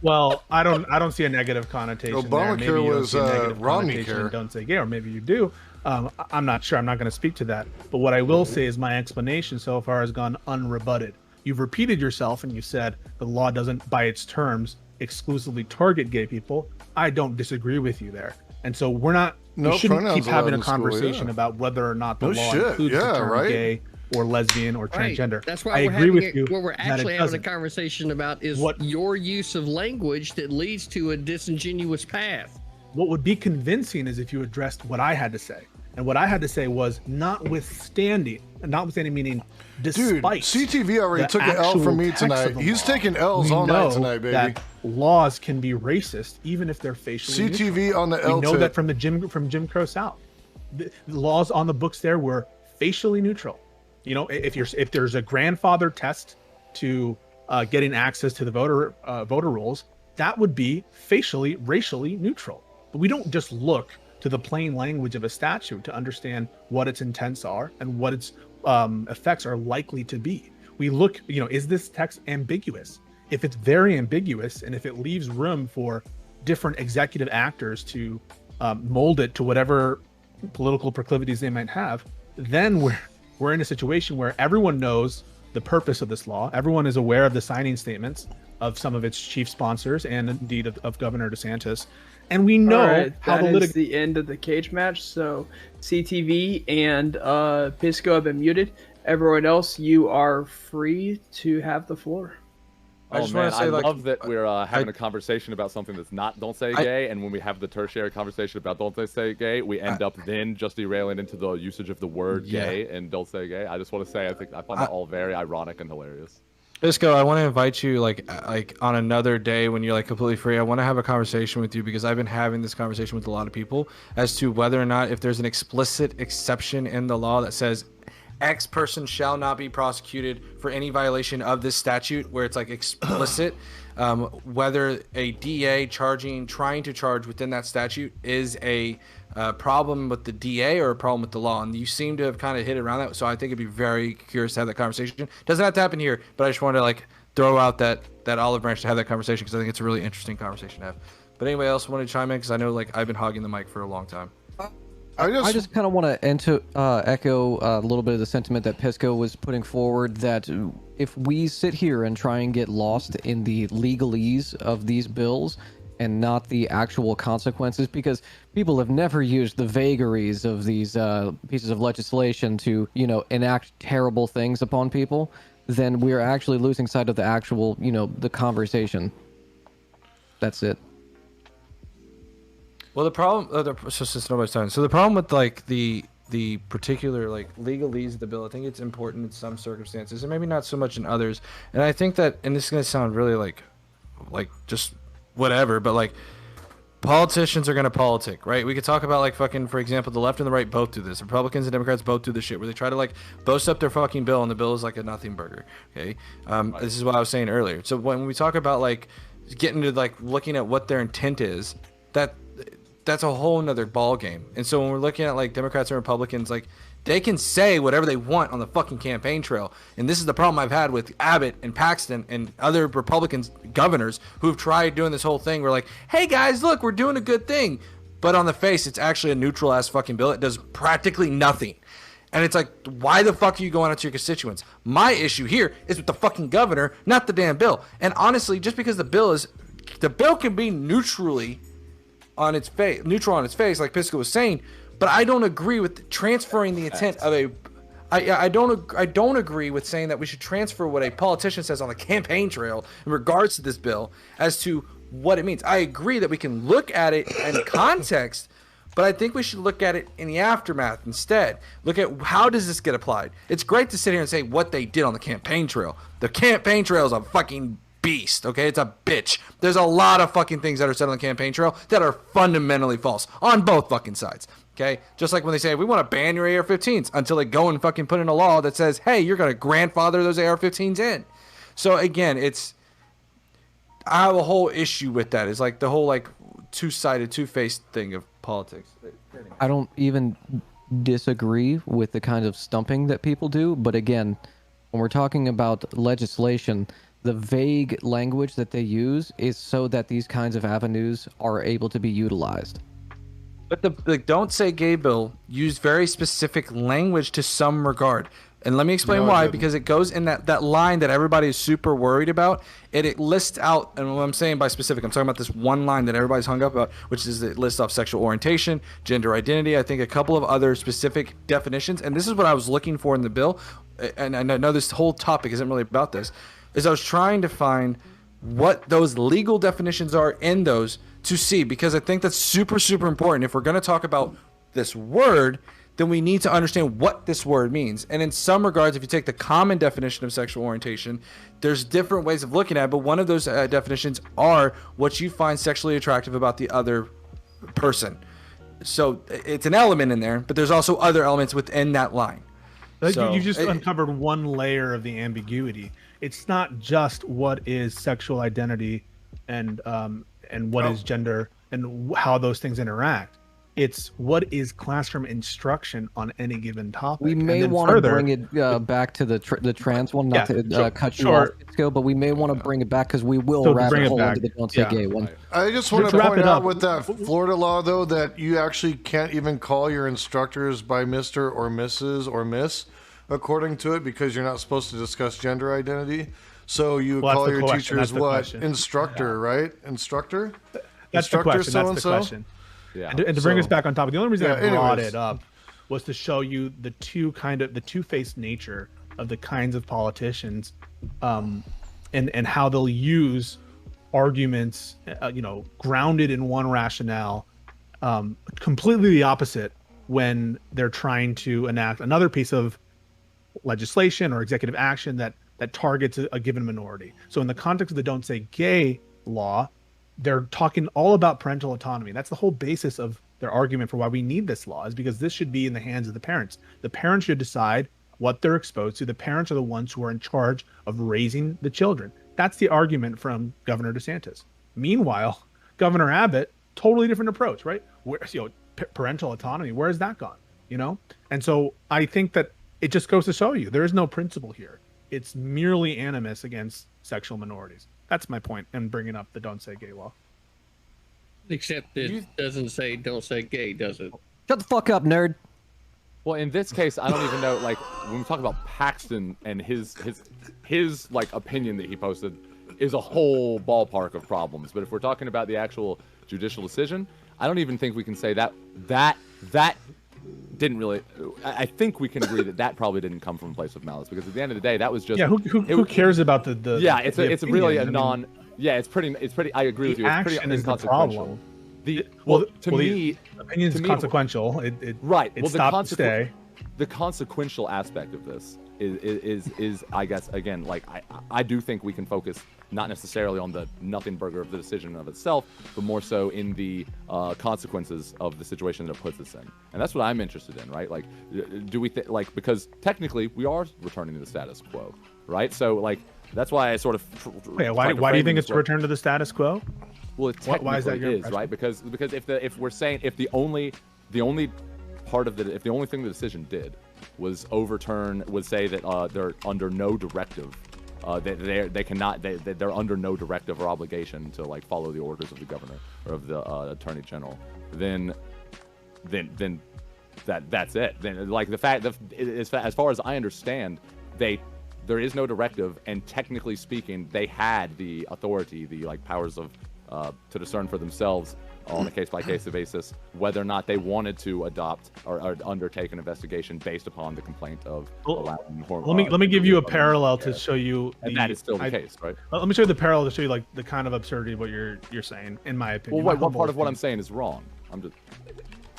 Well, I don't see a negative connotation there.
Obamacare
Maybe you don't
was,
see a negative
Romney
connotation
care.
and don't say gay, or maybe you do. I'm not sure. I'm not going to speak to that. But what I will say is my explanation so far has gone unrebutted. You've repeated yourself and you said the law doesn't, by its terms, exclusively target gay people. I don't disagree with you there. And so we're not.
No
we shouldn't
pronouns
keep having
allowed
a
in school,
conversation
yeah.
about whether or not the
No
law
shit,
includes
yeah,
the term
right?
gay or lesbian or
right.
transgender.
That's why
I
we're
agree
having
with you.
what we're
that it
actually having a
doesn't.
conversation about is
What-
your use of language that leads to a disingenuous path.
What would be convincing is if you addressed what I had to say. And what I had to say was notwithstanding meaning
Dude,
despite.
CTV already
the
took an L
actual
from me
text
tonight.
of the
He's
law,
taking L's
we
all
know
night tonight, baby.
that laws can be racist even if they're facially neutral.
CTV on the
We
L
know
tip.
that from Jim Crow South. The laws on the books there were facially neutral. You know, if there's a grandfather test to getting access to the voter rolls, that would be racially neutral. But we don't just look to the plain language of a statute to understand what its intents are and what its effects are likely to be. We look, is this text ambiguous? If it's very ambiguous and if it leaves room for different executive actors to mold it to whatever political proclivities they might have, then we're in a situation where everyone knows the purpose of this law. Everyone is aware of the signing statements of some of its chief sponsors and indeed of Governor DeSantis. And we know
All right,
how
that
the
is the end of the cage match. So CTV and Pisco have been muted. Everyone else, you are free to have the floor.
I
Oh
just wanna
man,
say,
I
like,
love that we're having a conversation about something that's not "Don't Say Gay," and when we have the tertiary conversation about "Don't Say Gay," we end up then just derailing into the usage of the word "gay" and "Don't Say Gay." I just want to say I find that all very ironic and hilarious.
Bisco, I want to invite you like on another day when you're like completely free. I want to have a conversation with you because I've been having this conversation with a lot of people as to whether or not if there's an explicit exception in the law that says X person shall not be prosecuted for any violation of this statute where it's like explicit, whether a DA trying to charge within that statute is a problem with the DA or a problem with the law. And you seem to have kind of hit around that. So I think it'd be very curious to have that conversation. Doesn't have to happen here, but I just wanted to like throw out that olive branch to have that conversation because I think it's a really interesting conversation to have. But anybody else want to chime in? Because I know like I've been hogging the mic for a long time.
I just kind of want to echo a little bit of the sentiment that Pisco was putting forward, that if we sit here and try and get lost in the legalese of these bills and not the actual consequences, because people have never used the vagaries of these pieces of legislation to, enact terrible things upon people, then we're actually losing sight of the actual, the conversation. That's it.
Well, the problem, since nobody's talking, so the problem with like the particular like legalese of the bill, I think it's important in some circumstances and maybe not so much in others. And I think that, and this is gonna sound really like just whatever, but like politicians are gonna politic, right? We could talk about like fucking, for example, the left and the right both do this. Republicans and Democrats both do this shit where they try to like boast up their fucking bill and the bill is like a nothing burger. Okay, this is what I was saying earlier. So when we talk about like getting to like looking at what their intent is, that's a whole nother ball game. And so when we're looking at like Democrats and Republicans, like they can say whatever they want on the fucking campaign trail. And this is the problem I've had with Abbott and Paxton and other Republicans governors who've tried doing this whole thing. We're like, hey guys, look, we're doing a good thing. But on the face, it's actually a neutral ass fucking bill. It does practically nothing. And it's like, why the fuck are you going out to your constituents? My issue here is with the fucking governor, not the damn bill. And honestly, just because the bill can be neutral on its face, like Pisco was saying, but I don't agree with transferring the intent of a. I don't agree with saying that we should transfer what a politician says on the campaign trail in regards to this bill as to what it means. I agree that we can look at it in context But I think we should look at it in the aftermath instead. Look at how does this get applied. It's great to sit here and say what they did on the campaign trail. The campaign trail is a fucking beast, okay? It's a bitch. There's a lot of fucking things that are said on the campaign trail that are fundamentally false on both fucking sides, okay? Just like when they say, we want to ban your AR-15s until they go and fucking put in a law that says, hey, you're going to grandfather those AR-15s in. So again, I have a whole issue with that. It's like the whole like two-sided, two-faced thing of politics.
I don't even disagree with the kind of stumping that people do, but again, when we're talking about legislation, the vague language that they use is so that these kinds of avenues are able to be utilized.
But the Don't Say Gay bill used very specific language to some regard. And let me explain why, because it goes in that line that everybody is super worried about. It lists out, and what I'm saying by specific, I'm talking about this one line that everybody's hung up about, which is it lists off sexual orientation, gender identity, I think a couple of other specific definitions. And this is what I was looking for in the bill. And I know this whole topic isn't really about this, is I was trying to find what those legal definitions are in those to see, because I think that's super, super important. If we're going to talk about this word, then we need to understand what this word means. And in some regards, if you take the common definition of sexual orientation, there's different ways of looking at it, but one of those definitions are what you find sexually attractive about the other person. So it's an element in there, but there's also other elements within that line.
You just uncovered one layer of the ambiguity. It's not just what is sexual identity and what is gender and how those things interact. It's what is classroom instruction on any given topic.
We may want to bring it back to the trans one, not to cut you off, but we may want to bring it back because we will wrap it into the Don't Say Gay one.
I just want to point out with that Florida law, though, that you actually can't even call your instructors by Mr. or Mrs. or Miss, according to it, because you're not supposed to discuss gender identity. So you call your teachers what? Instructor, right? Instructor?
That's the question. That's the question.
Yeah.
And to bring us back on topic, the only reason I brought it up was to show you the two-faced nature of the kinds of politicians, and how they'll use arguments, grounded in one rationale, completely the opposite when they're trying to enact another piece of legislation or executive action that targets a given minority. So in the context of the Don't Say Gay law, they're talking all about parental autonomy. That's the whole basis of their argument for why we need this law, is because this should be in the hands of the parents. The parents should decide what they're exposed to. The parents are the ones who are in charge of raising the children. That's the argument from Governor DeSantis. Meanwhile, Governor Abbott, totally different approach, right? Where, parental autonomy, where has that gone? And so I think that it just goes to show you there is no principle here. It's merely animus against sexual minorities. That's my point in bringing up the Don't Say Gay law.
Except it doesn't say Don't Say Gay, does it?
Shut the fuck up, nerd.
Well, in this case, I don't even know, like, when we talk about Paxton and his like opinion that he posted is a whole ballpark of problems. But if we're talking about the actual judicial decision, I don't even think we can say that didn't really. I think we can agree that probably didn't come from a place of malice, because at the end of the day, that was just.
Yeah, who cares about the
yeah, it's
opinion?
really a non. Yeah, it's pretty. I agree with you. It's pretty
action is the
inconsequential.
problem.
To me,
opinion is consequential. It stopped to stay.
The consequential aspect of this is I guess, again, like I do think we can focus not necessarily on the nothing burger of the decision of itself, but more so in the consequences of the situation that it puts us in. And that's what I'm interested in, right? Like, do we because technically we are returning to the status quo, right? So like that's why I sort of.
Why do you think it's a return to the status quo?
Well, it technically
why is that your
right? Because if we're saying if the only part of if the only thing the decision did was say that they're under no directive, they're under no directive or obligation to like follow the orders of the governor or of the attorney general, then that's it. Then like the fact that as far as I understand, there is no directive, and technically speaking, they had the authority, the like powers of to discern for themselves on a case-by-case basis whether or not they wanted to adopt or undertake an investigation based upon the complaint of allowing hormone.
Let me give you a parallel to show you.
And that is still the case, right?
Let me show you the parallel to show you like the kind of absurdity of what you're saying, in my opinion.
Well, what part of what I'm saying is wrong? I'm just.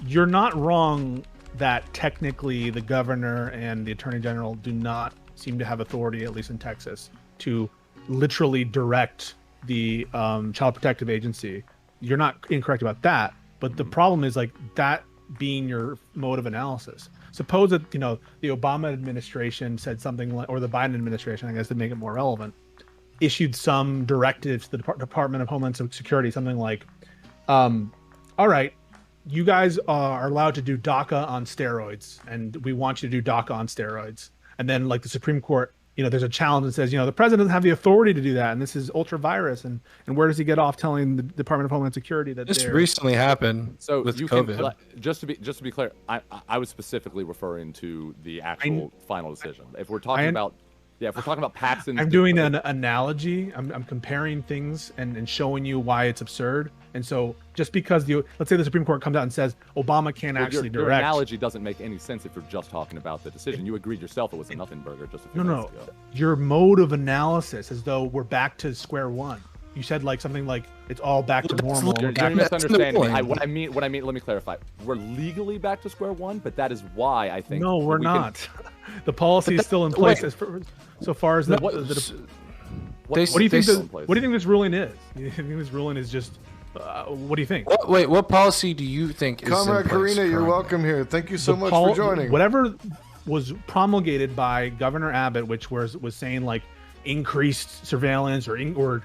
you're not wrong that technically the governor and the attorney general do not seem to have authority, at least in Texas, to literally direct the Child Protective Agency. You're not incorrect about that, but the problem is like that being your mode of analysis. Suppose that, you know, the Obama administration said something like, or the Biden administration, I guess, to make it more relevant, issued some directives to the Department of Homeland Security, something like, all right, you guys are allowed to do DACA on steroids, and we want you to do DACA on steroids. And then like the Supreme Court, you know, there's a challenge that says, you know, the president doesn't have the authority to do that, and this is ultra virus, and where does he get off telling the Department of Homeland Security that
this recently happened with COVID?
Just to be clear, I was specifically referring to the actual final decision. If we're talking about Paxton,
I'm doing an analogy. I'm comparing things and showing you why it's absurd. And so just because let's say the Supreme Court comes out and says Obama can't actually direct.
Your analogy doesn't make any sense if you're just talking about the decision. You agreed yourself it was a nothing burger just a few minutes ago.
Your mode of analysis, as though we're back to square one. You said like something like it's all back to normal.
You're misunderstanding me. What I mean, let me clarify. We're legally back to square one, but that is why I think
we're not. The policy is still in place so far as what do you think? What do you think this ruling is? You think this ruling is just? What do you think?
What policy do you think is
Comrade
in place?
Karina, you're welcome here. Thank you so much for joining.
Whatever was promulgated by Governor Abbott, which was saying like increased surveillance or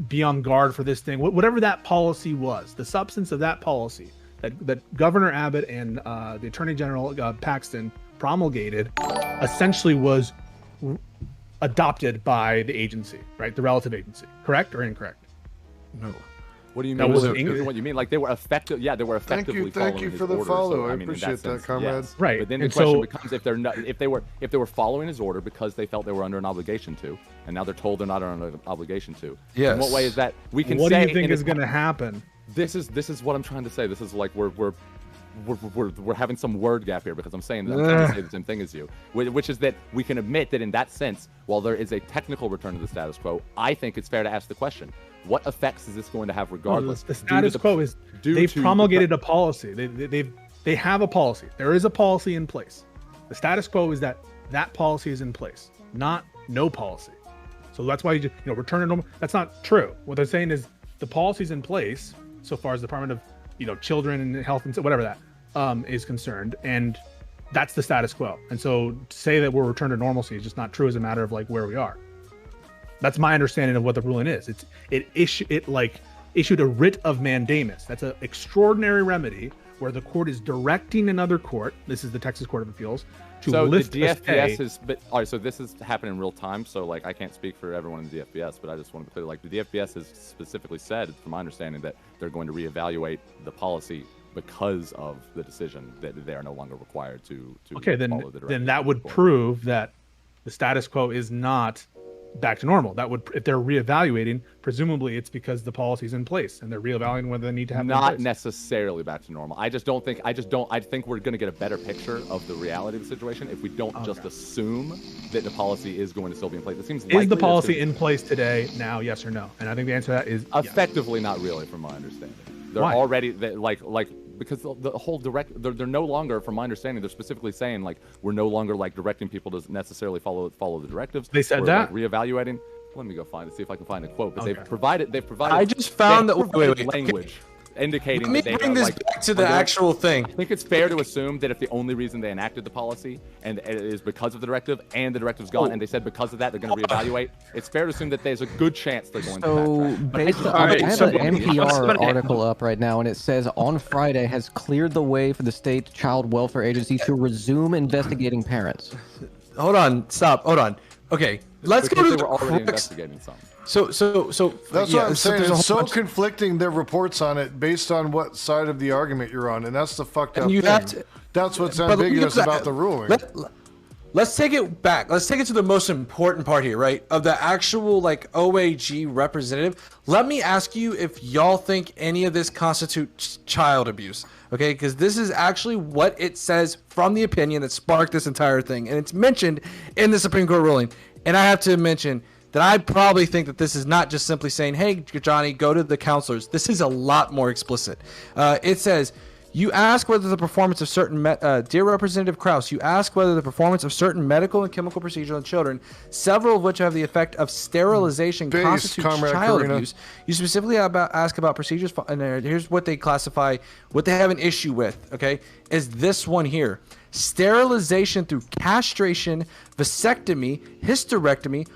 be on guard for this thing, whatever that policy was, the substance of that policy that Governor Abbott and the Attorney General Paxton promulgated essentially was adopted by the agency, right? The relative agency, correct or incorrect?
No.
What do you mean? What you mean? Like they were effective? Yeah, they were effectively.
Thank you for the follow. I appreciate that, comrade.
Yes.
Right.
But then the question becomes if they were following his order because they felt they were under an obligation to, and now they're told they're not under an obligation to.
Yes.
In what way is that? We can.
What
say
do you think is going to happen?
This is what I'm trying to say. This is like we're having some word gap here because I'm saying that I'm trying to say the same thing as you, which is that we can admit that in that sense, while there is a technical return to the status quo, I think it's fair to ask the question: what effects is this going to have regardless?
The status quo is they've promulgated a policy. They have a policy. There is a policy in place. The status quo is that policy is in place, not no policy. So that's why return to normal. That's not true. What they're saying is the policy's in place so far as the Department of Children and Health and whatever that is concerned, and that's the status quo. And so to say that we're returned to normalcy is just not true as a matter of like where we are. That's my understanding of what the ruling is. It issued a writ of mandamus. That's an extraordinary remedy where the court is directing another court. This is the Texas Court of Appeals to lift
the DFPS is. But all right, so this is happening in real time. So like I can't speak for everyone in the DFPS, but I just want to be clear. Like the DFPS has specifically said, from my understanding, that they're going to reevaluate the policy because of the decision that they are no longer required to
okay,
follow the
then that would prove that the status quo is not back to normal. That would, if they're reevaluating, presumably it's because the policy's in place and they're reevaluating whether they need to have
not necessarily back to normal. I think we're going to get a better picture of the reality of the situation if we don't just assume that the policy is going to still be in place. It seems
is the policy in place today now, yes or no? And I think the answer to that is
effectively not really, from my understanding. They're already because the whole they're no longer, from my understanding, they're specifically saying like we're no longer like directing people to necessarily follow the directives.
They said that?
Like, reevaluating. Let me go see if I can find a quote. But they've provided. I
just found that
language indicating
Let me bring this back to the actual thing.
I think it's fair to assume that if the only reason they enacted the policy and it is because of the directive and the directive's gone and they said because of that they're going to reevaluate, it's fair to assume that there's a good chance they're going to backtrack.
I have an NPR article up right now, and it says on Friday has cleared the way for the state child welfare agency to resume investigating parents.
Hold on. Okay, let's go to the
already investigating some.
So
that's what I'm saying. It's so conflicting, their reports on it based on what side of the argument you're on, and that's the fucked up thing. That's what's ambiguous about the ruling.
Let's take it back. Let's take it to the most important part here, right? Of the actual like OAG representative. Let me ask you if y'all think any of this constitutes child abuse. Okay, because this is actually what it says from the opinion that sparked this entire thing, and it's mentioned in the Supreme Court ruling. And I have to mention that I probably think that this is not just simply saying, hey, Johnny, go to the counselors. This is a lot more explicit. It says, You ask whether the performance of certain, dear Representative Krause, you ask whether the performance of certain medical and chemical procedures on children, several of which have the effect of sterilization, constitutes child abuse. You specifically ask about procedures, and here's what they classify, what they have an issue with, okay, is this one here. Sterilization through castration, vasectomy, hysterectomy,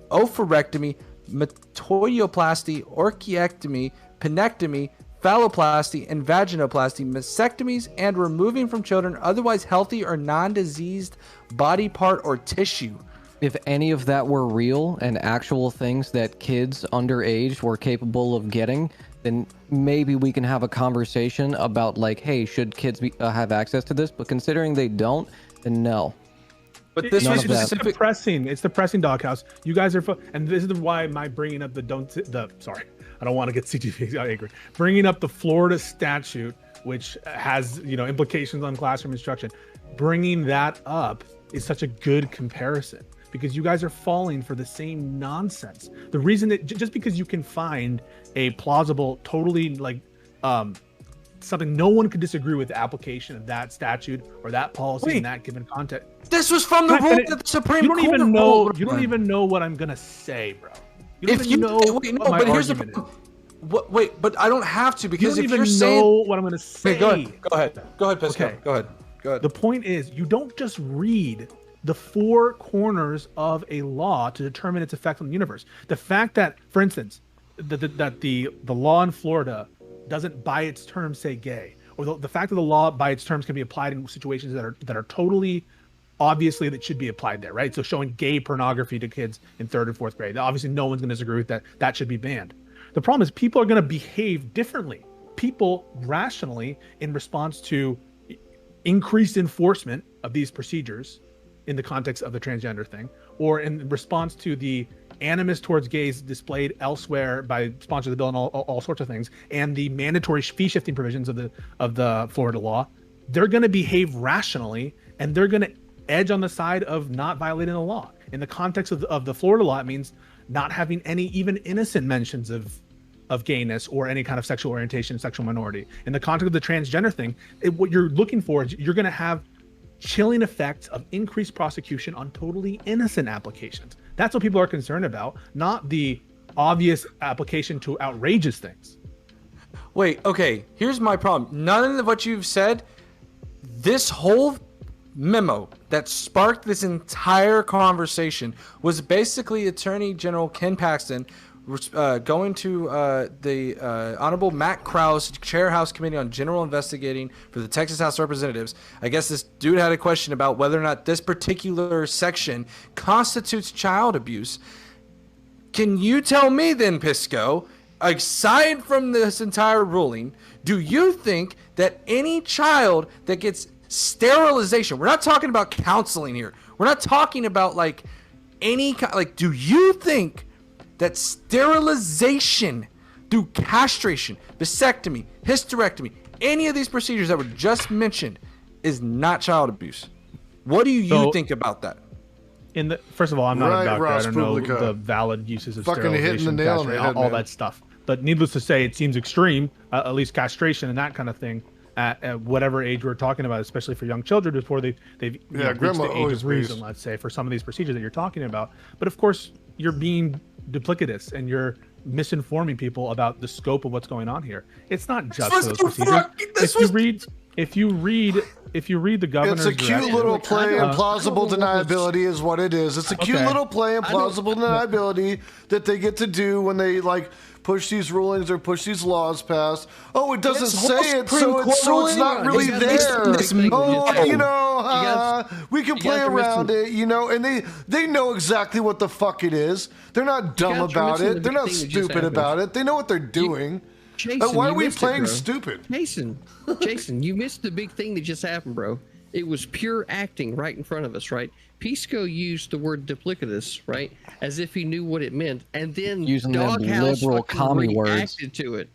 oophorectomy, metoidioplasty, orchiectomy, penectomy, phalloplasty, and vaginoplasty, mastectomies, and removing from children otherwise healthy or non-diseased body part or tissue.
If any of that were real and actual things that kids underage were capable of getting, then maybe we can have a conversation about, like, hey, should kids have access to this? But considering they don't, then no.
But this was
specific. It's depressing, Doghouse. You guys are, and this is why my bringing up sorry, I don't want to get CGP angry. Bringing up the Florida statute, which has implications on classroom instruction, bringing that up is such a good comparison because you guys are falling for the same nonsense. The reason that just because you can find a plausible, totally something no one could disagree with the application of that statute or that policy in that given context.
This was from the rule that the Supreme Court.
You don't even know what I'm gonna say, bro. You don't even know what my argument is.
Wait, but I don't have to because
you don't
if
even
you're saying
know what I'm gonna say.
Go ahead, Pisco.
Okay.
Go ahead.
The point is, you don't just read the four corners of a law to determine its effect on the universe. The fact that, for instance, that the law in Florida doesn't by its terms say gay, or the fact that the law by its terms can be applied in situations that are totally obviously that should be applied there, right? So showing gay pornography to kids in 3rd and 4th grade, obviously no one's going to disagree with that. That should be banned. The problem is people are going to behave differently. People rationally, in response to increased enforcement of these procedures in the context of the transgender thing, or in response to the animus towards gays displayed elsewhere by sponsors of the bill and all sorts of things, and the mandatory fee shifting provisions of the Florida law, they're going to behave rationally, and they're going to edge on the side of not violating the law. In the context of the Florida law, it means not having any even innocent mentions of gayness or any kind of sexual orientation, sexual minority. In the context of the transgender thing, what you're looking for is you're going to have chilling effects of increased prosecution on totally innocent applications. That's what people are concerned about, not the obvious application to outrageous things.
Wait, okay, here's my problem. None of what you've said, this whole memo that sparked this entire conversation was basically Attorney General Ken Paxton going to the Honorable Matt Krause, Chair House Committee on General Investigating for the Texas House of Representatives. I guess this dude had a question about whether or not this particular section constitutes child abuse. Can you tell me then, Pisco, aside from this entire ruling, do you think that any child that gets sterilization, we're not talking about counseling here, we're not talking about like any like, do you think that sterilization through castration, vasectomy, hysterectomy, any of these procedures that were just mentioned is not child abuse? What do you think about that?
First of all, I'm not a doctor.
Ross
I don't know
Publica.
the valid uses of
Fucking
sterilization,
hitting the nail on the head,
all
man.
that stuff. But needless to say, it seems extreme, at least castration and that kind of thing, at whatever age we're talking about, especially for young children before they've reached the age of reason, let's say, for some of these procedures that you're talking about. But of course, you're being duplicitous and you're misinforming people about the scope of what's going on here. It's not just for those procedures. If you read the governor's
it's a cute little play and plausible deniability is what it is. It's a cute little play and plausible deniability that they get to do when they like push these rulings or push these laws past. Oh, it doesn't say it, so it's not really there. We can play around it, and they know exactly what the fuck it is. They're not dumb about it. They're not stupid about it. They know what they're doing.
Jason,
why are we playing stupid?
Jason, you missed the big thing that just happened, bro. It was pure acting right in front of us, right? Pisco used the word duplicitous, right, as if he knew what it meant, and then
using
Doghouse
liberal commie
reacted
words
to it.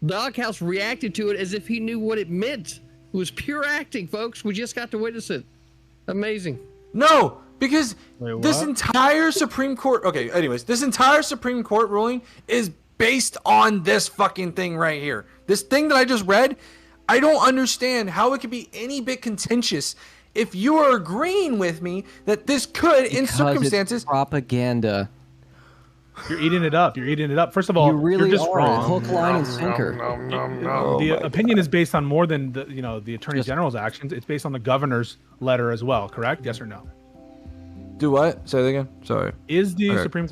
Doghouse reacted to it as if he knew what it meant. It was pure acting, folks. We just got to witness it. Amazing.
No, because this entire Supreme Court. Okay, anyways, this entire Supreme Court ruling is based on this fucking thing right here. This thing that I just read, I don't understand how it could be any bit contentious if you are agreeing with me that this could, in circumstances,
it's propaganda.
You're eating it up. You're eating it up. First of all,
You really
you're just
are.
wrong.
Hook, line, and sinker.
The opinion is based on more than the Attorney General's actions. It's based on the governor's letter as well. Correct? Yes or no?
Do what? Say that again. Sorry.
Is the
Okay.
Supreme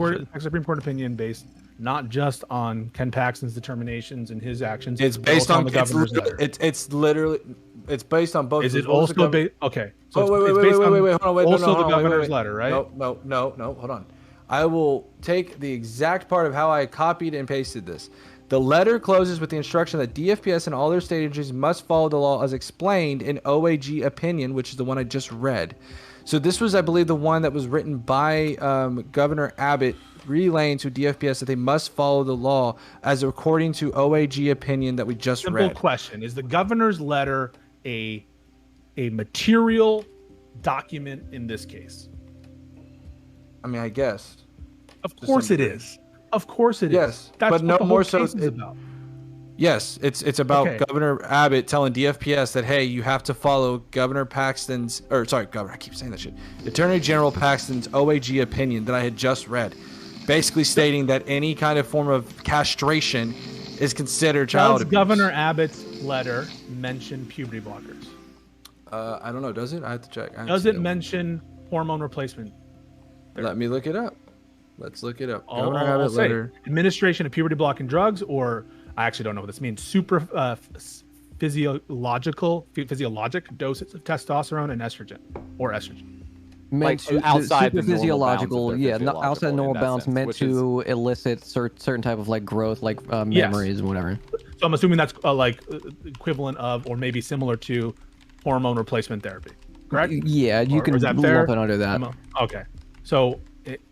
Court opinion based not just on Ken Paxton's determinations and his actions?
It's based
also
on
the governor's letter.
It's literally it's based on both.
Is it also based? Okay. So
Oh,
it's
wait,
based on
hold on, wait,
also
no,
the
hold on,
governor's
wait.
letter, right?
No, hold on. I will take the exact part of how I copied and pasted this. The letter closes with the instruction that DFPS and all their state agencies must follow the law as explained in OAG opinion, which is the one I just read. So this was, I believe, the one that was written by Governor Abbott relaying to DFPS that they must follow the law as according to OAG opinion that we just read.
Simple question: is the governor's letter a material document in this case?
I mean, I guess.
Of course it is. Of course it is.
Yes,
That's
but
what
no
the whole
more so.
case is about.
Yes, it's about
Okay.
Governor Abbott telling DFPS that, hey, you have to follow Governor Paxton's, or sorry, Governor, I keep saying that shit. Attorney General Paxton's OAG opinion that I had just read, basically stating that any kind of form of castration is considered child
Does
abuse.
Governor Abbott's letter mention puberty blockers?
I don't know, does it? I have to check.
Does it mention hormone replacement?
Let me look it up. Let's look it up.
I'll
Governor Abbott
say
letter.
administration of puberty blocking drugs, or I actually don't know what this means. Physiologic doses of testosterone and estrogen, or estrogen.
Like,
To
outside the
super
normal bounds of
physiological,
their
yeah,
physiological
outside normal
in that
bounds,
sense,
meant
which
to elicit certain type of like growth, like memories and whatever.
So I'm assuming that's equivalent of, or maybe similar to, hormone replacement therapy. Correct?
Yeah, you
Or
can
is that
lump
fair?
it under that.
Okay. So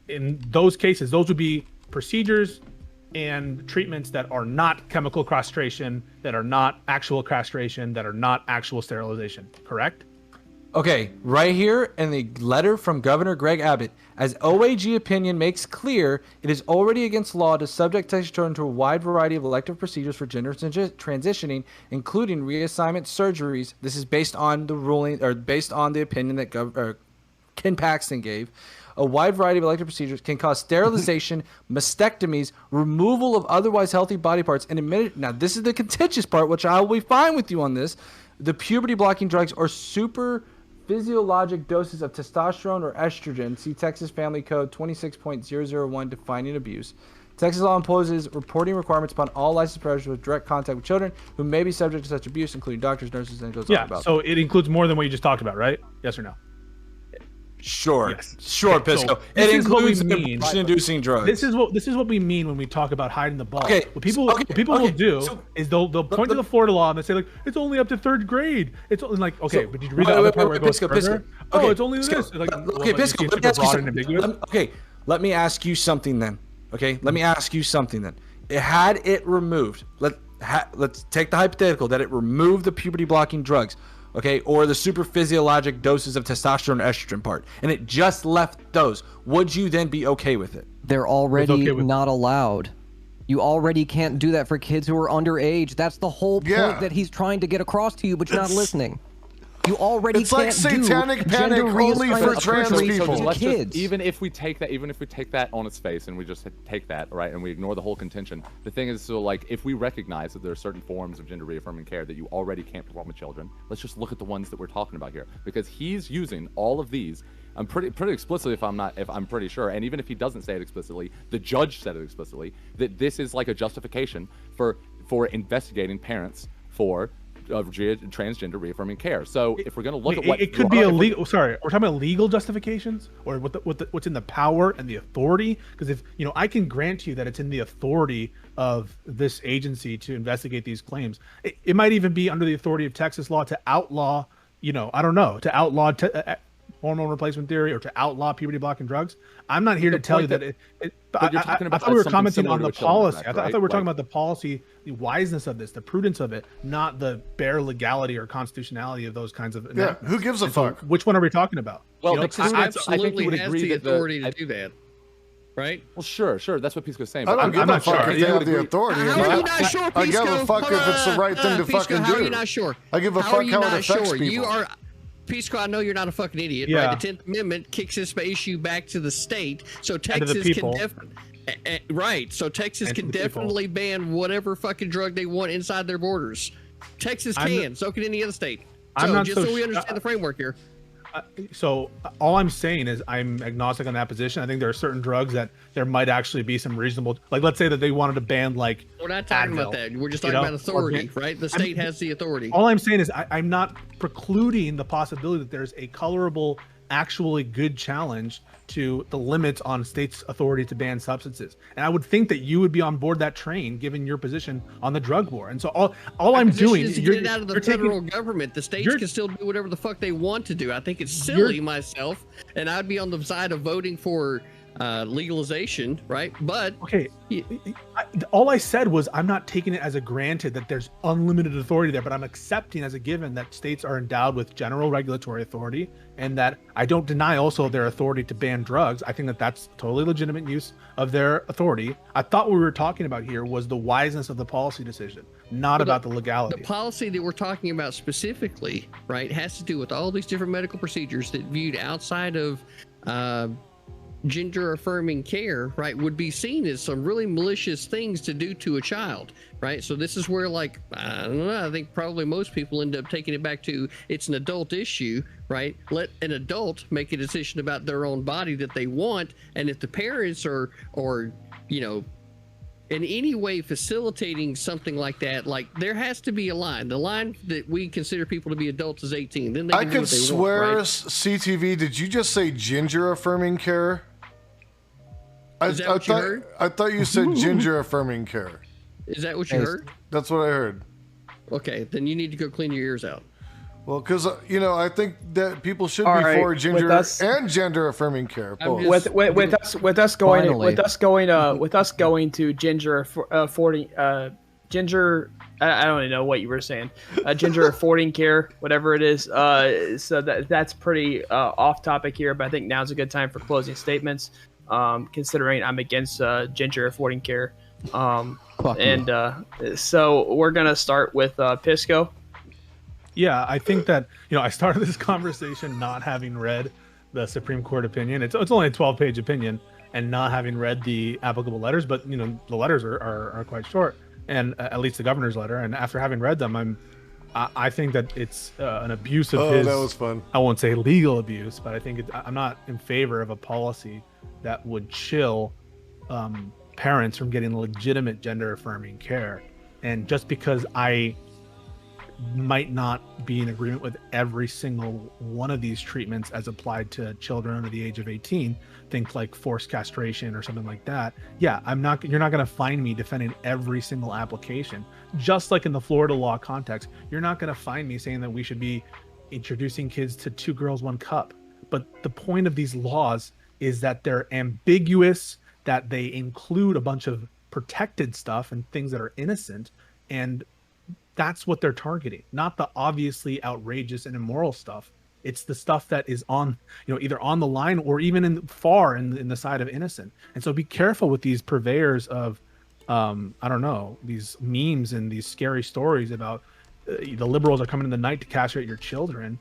in those cases, those would be procedures and treatments that are not chemical castration, that are not actual castration, that are not actual sterilization. Correct?
Okay, right here in the letter from Governor Greg Abbott, as OAG opinion makes clear, it is already against law to subject teenage children to a wide variety of elective procedures for gender transitioning, including reassignment surgeries. This is based on the ruling, or based on the opinion that Ken Paxton gave. A wide variety of elective procedures can cause sterilization, mastectomies, removal of otherwise healthy body parts, and now this is the contentious part, which I will be fine with you on this. The puberty blocking drugs are super physiologic doses of testosterone or estrogen. See Texas Family Code 26.001 defining abuse. Texas law imposes reporting requirements upon all licensed providers with direct contact with children who may be subject to such abuse, including doctors, nurses, and it goes on about.
So it includes more than what you just talked about, right? Yes or no?
Sure,
Yes.
sure,
Okay, so
Pisco.
this
It
is what we
includes
mean.
inducing drugs.
This is what we mean when we talk about hiding the ball.
Okay,
What people will do is they'll point to the Florida law and they say, like, it's only up to third grade. It's only like, okay, but did you read the other part where it goes further? Oh, it's only this. Like,
Okay, Pisco.
Let
Let me ask you something then. Okay, let me ask you something then. Had it removed, let's take the hypothetical that it removed the puberty blocking drugs, okay, or the super physiologic doses of testosterone and estrogen part, and it just left those, would you then be okay with it?
They're already not allowed. You already can't do that for kids who are underage. That's the whole point that he's trying to get across to you, but you're not listening. You already
It's
can't
like satanic panic only for trans people.
So let's
kids.
just, even if we take that on its face and we just take that, right, and we ignore the whole contention, the thing is, so like, if we recognize that there are certain forms of gender reaffirming care that you already can't perform with children, let's just look at the ones that we're talking about here, because he's using all of these. I'm pretty explicitly, if I'm pretty sure, and even if he doesn't say it explicitly, the judge said it explicitly, that this is like a justification for investigating parents for transgender reaffirming care. So if we're going to look at what
it could be illegal, sorry, we're talking about legal justifications, or what's in the power and the authority. Because if I can grant you that it's in the authority of this agency to investigate these claims, it might even be under the authority of Texas law to outlaw, I don't know, to outlaw hormone replacement theory, or to outlaw puberty blocking drugs. I'm not here to tell you that I thought we were commenting on the policy. I thought we were talking about the policy, the wiseness of this, the prudence of it, not the bare legality or constitutionality of those kinds of enactments.
Who gives a fuck?
Which one are we talking about?
Well,
Texas absolutely has the authority to do that. right?
Well, sure. That's what Pisco's saying.
I
But
don't give
I'm
a
not
fuck
sure.
if
Yeah,
they
I
have
would
the
agree.
authority.
How are you not sure,
I give a
Pisco?
fuck if it's the right thing to
Pisco,
fucking
how are you
do.
not sure?
I give a
How
fuck
are you
how it
not
affects
sure?
people.
You are, Pisco, I know you're not a fucking idiot,
Yeah.
right? The 10th Amendment kicks this issue back to the state, so
to the
Texas can
people.
right. So Texas
And to
can
the people.
definitely ban whatever fucking drug they want inside their borders. Texas can, so can any other state.
I'm
So
not
just
so
so we
sh-
understand the framework here.
So all I'm saying is I'm agnostic on that position. I think there are certain drugs that there might actually be some reasonable, like let's say that they wanted to ban like
We're not talking about
Advil,
that. We're just
you
talking
know,
about authority,
or-
right? The state has the authority.
all I'm saying is I'm not precluding the possibility that there's a colorable, actually good challenge to the limits on states' authority to ban substances. And I would think that you would be on board that train given your position on the drug war. And so all I'm
Position
doing
is to
you're-
get it out of the
you're taking-
federal government. The states
you're-
can still do whatever the fuck they want to do. I think it's silly myself, and I'd be on the side of voting for legalization, right? But
Okay, all I said was I'm not taking it as a granted that there's unlimited authority there, but I'm accepting as a given that states are endowed with general regulatory authority, and that I don't deny also their authority to ban drugs. I think that that's totally legitimate use of their authority. I thought what we were talking about here was the wiseness of the policy decision, not about the legality.
the policy that we're talking about specifically, right, has to do with all these different medical procedures that viewed outside of gender affirming care, right, would be seen as some really malicious things to do to a child, right? So this is where, like, I don't know, I think probably most people end up taking it back to it's an adult issue, right? Let an adult make a decision about their own body that they want, and if the parents are, you know, in any way facilitating something like that, like there has to be a line. The line that we consider people to be adults is 18. Then they
I
can do
could
what they
swear,
want, right?
CTV, did you just say ginger affirming care?
Is that what you heard?
I thought you said ginger affirming care.
Is that what you heard?
That's what I heard.
Okay, then you need to go clean your ears out.
Well, because I think that people should
All
be
right,
for
with
ginger
us-
and gender affirming care.
I'm
Both.
just-
With us going
Finally.
to ginger affording ginger. I don't even know what you were saying. Ginger affording care, whatever it is. So that's pretty off topic here, but I think now's a good time for closing statements. Considering I'm against ginger affording care.
Fuck you.
So we're gonna start with Pisco.
Yeah, I think that, I started this conversation not having read the Supreme Court opinion. It's only a 12-page opinion, and not having read the applicable letters, but the letters are quite short, and at least the governor's letter. And after having read them, I think that it's an abuse of his.
That was fun.
I won't say legal abuse, but I think I'm not in favor of a policy that would chill parents from getting legitimate gender affirming care. And just because I might not be in agreement with every single one of these treatments as applied to children under the age of 18, think like forced castration or something like that. Yeah, you're not going to find me defending every single application. Just like in the Florida law context, you're not going to find me saying that we should be introducing kids to 2 girls, 1 cup. But the point of these laws is that they're ambiguous, that they include a bunch of protected stuff and things that are innocent, and that's what they're targeting, not the obviously outrageous and immoral stuff. It's the stuff that is on, either on the line or even in the side of innocent. And so be careful with these purveyors of, these memes and these scary stories about the liberals are coming in the night to castrate your children,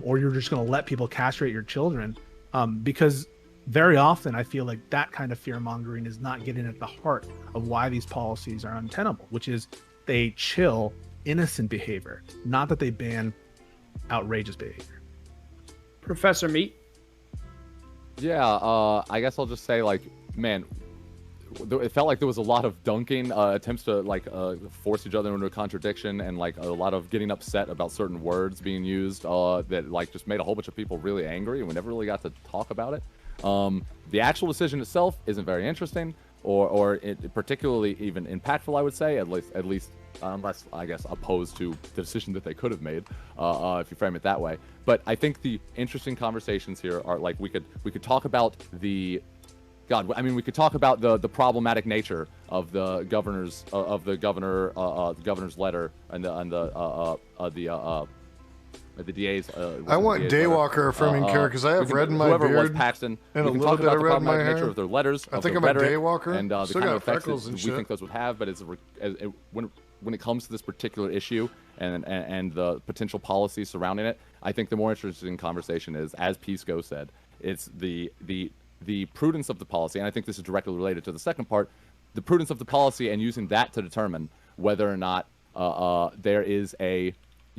or you're just going to let people castrate your children, because very often I feel like that kind of fear mongering is not getting at the heart of why these policies are untenable, which is they chill innocent behavior, not that they ban outrageous behavior.
Professor Meat.
Yeah, I guess I'll just say, man, it felt like there was a lot of dunking, attempts to force each other into a contradiction, and a lot of getting upset about certain words being used that just made a whole bunch of people really angry, and we never really got to talk about it. The actual decision itself isn't very interesting, or particularly even impactful, I would say, at least unless, I guess, opposed to the decision that they could have made, if you frame it that way. But I think the interesting conversations here are we could talk about the talk about the problematic nature of the governor's governor's letter and the The DA's.
I want Daywalker affirming care because I have red in my
whoever
beard
it was, Paxton,
and
we
a
can
little
talk
bit
about
of
the
red in my
problematic nature
hair.
of their letters.
I
of
think
their
I'm a
rhetoric,
Daywalker.
and the
Still
kind
got
of effects
freckles
that
and
we
shit.
think those would have. But when it comes to this particular issue and the potential policy surrounding it, I think the more interesting conversation is, as Pisco said, it's the prudence of the policy, and I think this is directly related to the second part, the prudence of the policy, and using that to determine whether or not there is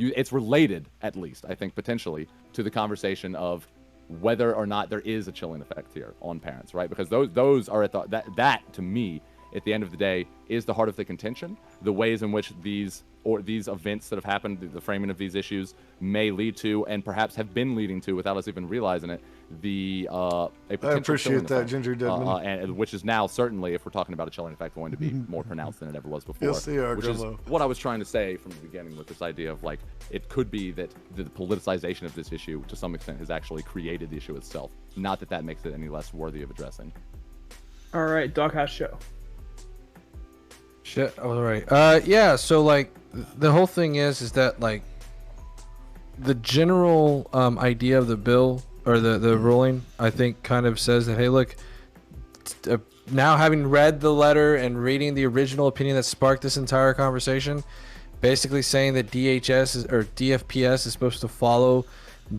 it's related, at least, I think, potentially, to the conversation of whether or not there is a chilling effect here on parents, right? Because those are that to me, at the end of the day, is the heart of the contention. The ways in which these events that have happened, the framing of these issues, may lead to, and perhaps have been leading to, without us even realizing it, a potential
I appreciate
chilling
that,
effect,
Ginger Deadman.
and which is now certainly, if we're talking about a chilling effect, going to be more pronounced than it ever was before.
Yes, they are,
which is
Gummo.
what I was trying to say from the beginning with this idea of, like, it could be that the politicization of this issue, to some extent, has actually created the issue itself. Not that makes it any less worthy of addressing.
All right, Doghouse Show.
Shit. All right. Yeah. So like, the whole thing is that like, the general idea of the bill or the ruling, I think, kind of says that, hey, look, now having read the letter and reading the original opinion that sparked this entire conversation, basically saying that DFPS is supposed to follow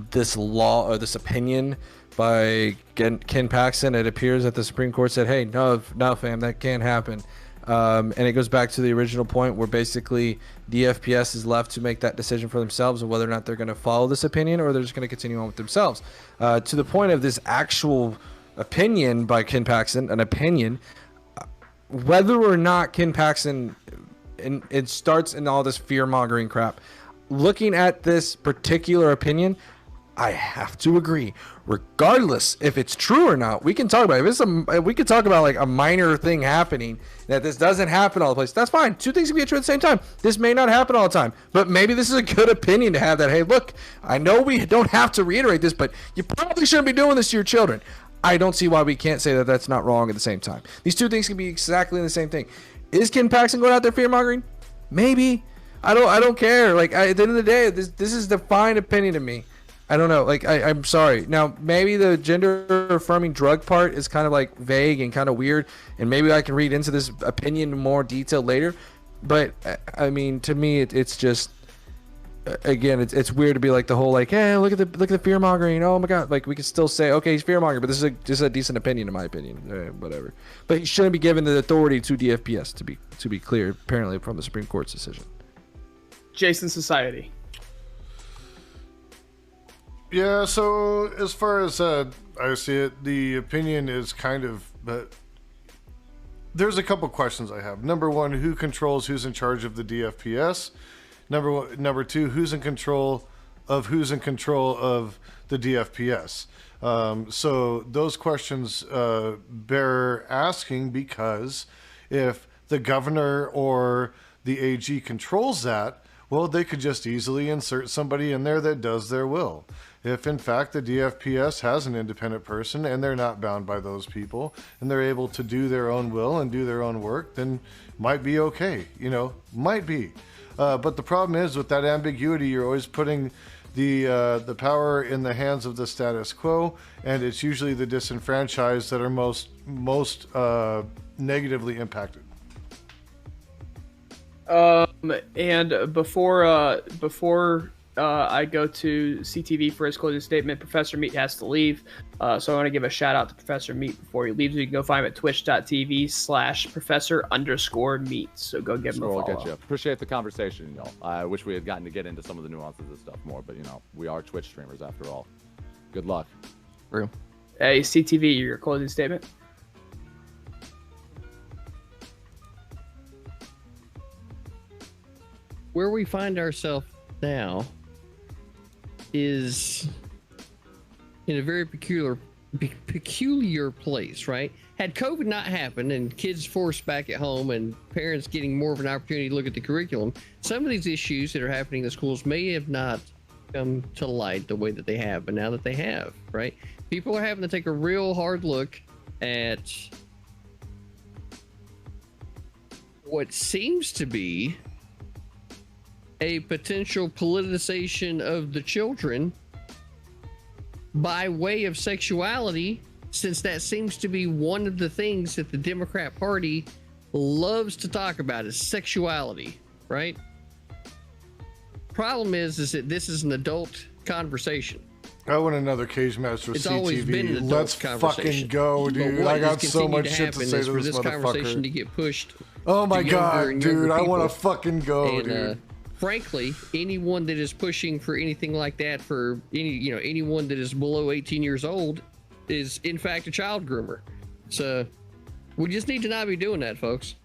this law or this opinion by Ken Paxton. It appears that the Supreme Court said, hey, no, fam, that can't happen. And it goes back to the original point where basically DFPS is left to make that decision for themselves of whether or not they're going to follow this opinion or they're just going to continue on with themselves. To the point of this actual opinion by Ken Paxton, an opinion, whether or not Ken Paxton, and it starts in all this fear-mongering crap. Looking at this particular opinion, I have to agree. Regardless if it's true or not, we can talk about it. We could talk about like a minor thing happening that this doesn't happen all the place. That's fine. Two things can be true at the same time. This may not happen all the time, but maybe this is a good opinion to have. That, hey, look, I know we don't have to reiterate this, but you probably shouldn't be doing this to your children. I don't see why we can't say that that's not wrong at the same time. These two things can be exactly the same thing. Is Ken Paxton going out there fear mongering? Maybe. I don't care. Like, at the end of the day, this is the fine opinion to me. I don't know. Like, I'm sorry. Now, maybe the gender affirming drug part is kind of like vague and kind of weird, and maybe I can read into this opinion in more detail later. But I mean, to me, it's just, again, it's weird to be like the whole like, hey, look at the fear mongering. Oh my god, like we can still say, okay, he's fear mongering, but this is a decent opinion in my opinion. Whatever. But he shouldn't be given the authority to DFPS to be clear. Apparently, from the Supreme Court's decision.
Jason Society.
Yeah, so as far as I see it, the opinion is kind of, but there's a couple questions I have. Number one, who's in charge of the DFPS? Number two, who's in control of the DFPS? So those questions bear asking, because if the governor or the AG controls that, well, they could just easily insert somebody in there that does their will. If, in fact, the DFPS has an independent person and they're not bound by those people and they're able to do their own will and do their own work, then might be okay, might be. But the problem is with that ambiguity, you're always putting the power in the hands of the status quo, and it's usually the disenfranchised that are most negatively impacted.
And before I go to CTV for his closing statement, Professor Meat has to leave. So I want to give a shout out to Professor Meat before he leaves. You can go find him at twitch.tv/professor_meat. So go give him a follow.
Get you. Appreciate the conversation, y'all. I wish we had gotten to get into some of the nuances of stuff more, but we are Twitch streamers after all. Good luck.
True.
Hey, CTV, your closing statement.
Where we find ourselves now is in a very peculiar place, right? Had COVID not happened and kids forced back at home and parents getting more of an opportunity to look at the curriculum, some of these issues that are happening in the schools may have not come to light the way that they have. But now that they have, right? People are having to take a real hard look at what seems to be a potential politicization of the children by way of sexuality, since that seems to be one of the things that the Democrat Party loves to talk about is sexuality, right? Problem is that this is an adult conversation.
I want another Cage Match for
It's
CTV.
always been an adult
Let's
conversation.
fucking go,
But
dude.
what
I got
has
so
continued
much shit to
happen
say
is
to
for
this
conversation
motherfucker.
to get pushed.
Oh my
to
god,
younger and younger
dude. I want to
people.
fucking go,
And
dude.
frankly, anyone that is pushing for anything like that for anyone that is below 18 years old is in fact a child groomer. So we just need to not be doing that, folks.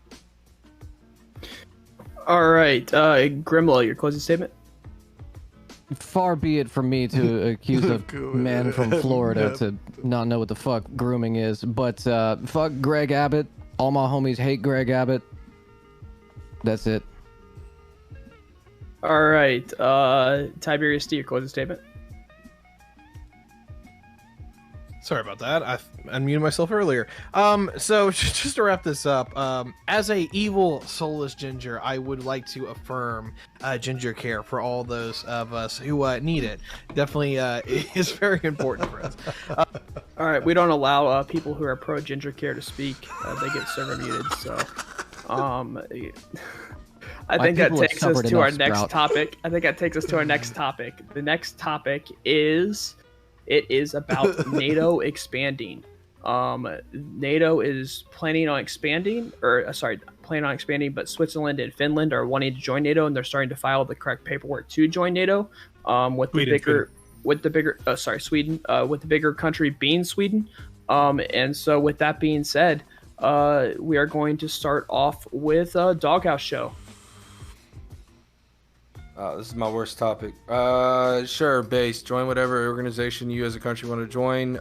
All right, Grimlow, your closing statement.
Far be it from me to accuse a man from Florida to not know what the fuck grooming is, but fuck Greg Abbott. All my homies hate Greg Abbott. That's it.
All right, Tiberius D, your closing statement.
Sorry about that. I unmuted myself earlier. So just to wrap this up, as a evil, soulless ginger, I would like to affirm ginger care for all those of us who need it. Definitely is very important for us.
All right, we don't allow people who are pro ginger care to speak. They get server muted. So, I think that takes us to our next topic. I think that takes us to our next topic. The next topic is. It is about NATO expanding. NATO is planning on expanding, but Switzerland and Finland are wanting to join NATO, and they're starting to file the correct paperwork to join NATO. Sweden, with the bigger country being Sweden. And so, with that being said, we are going to start off with a Doghouse Show.
This is my worst topic. Sure, base. Join whatever organization you as a country want to join.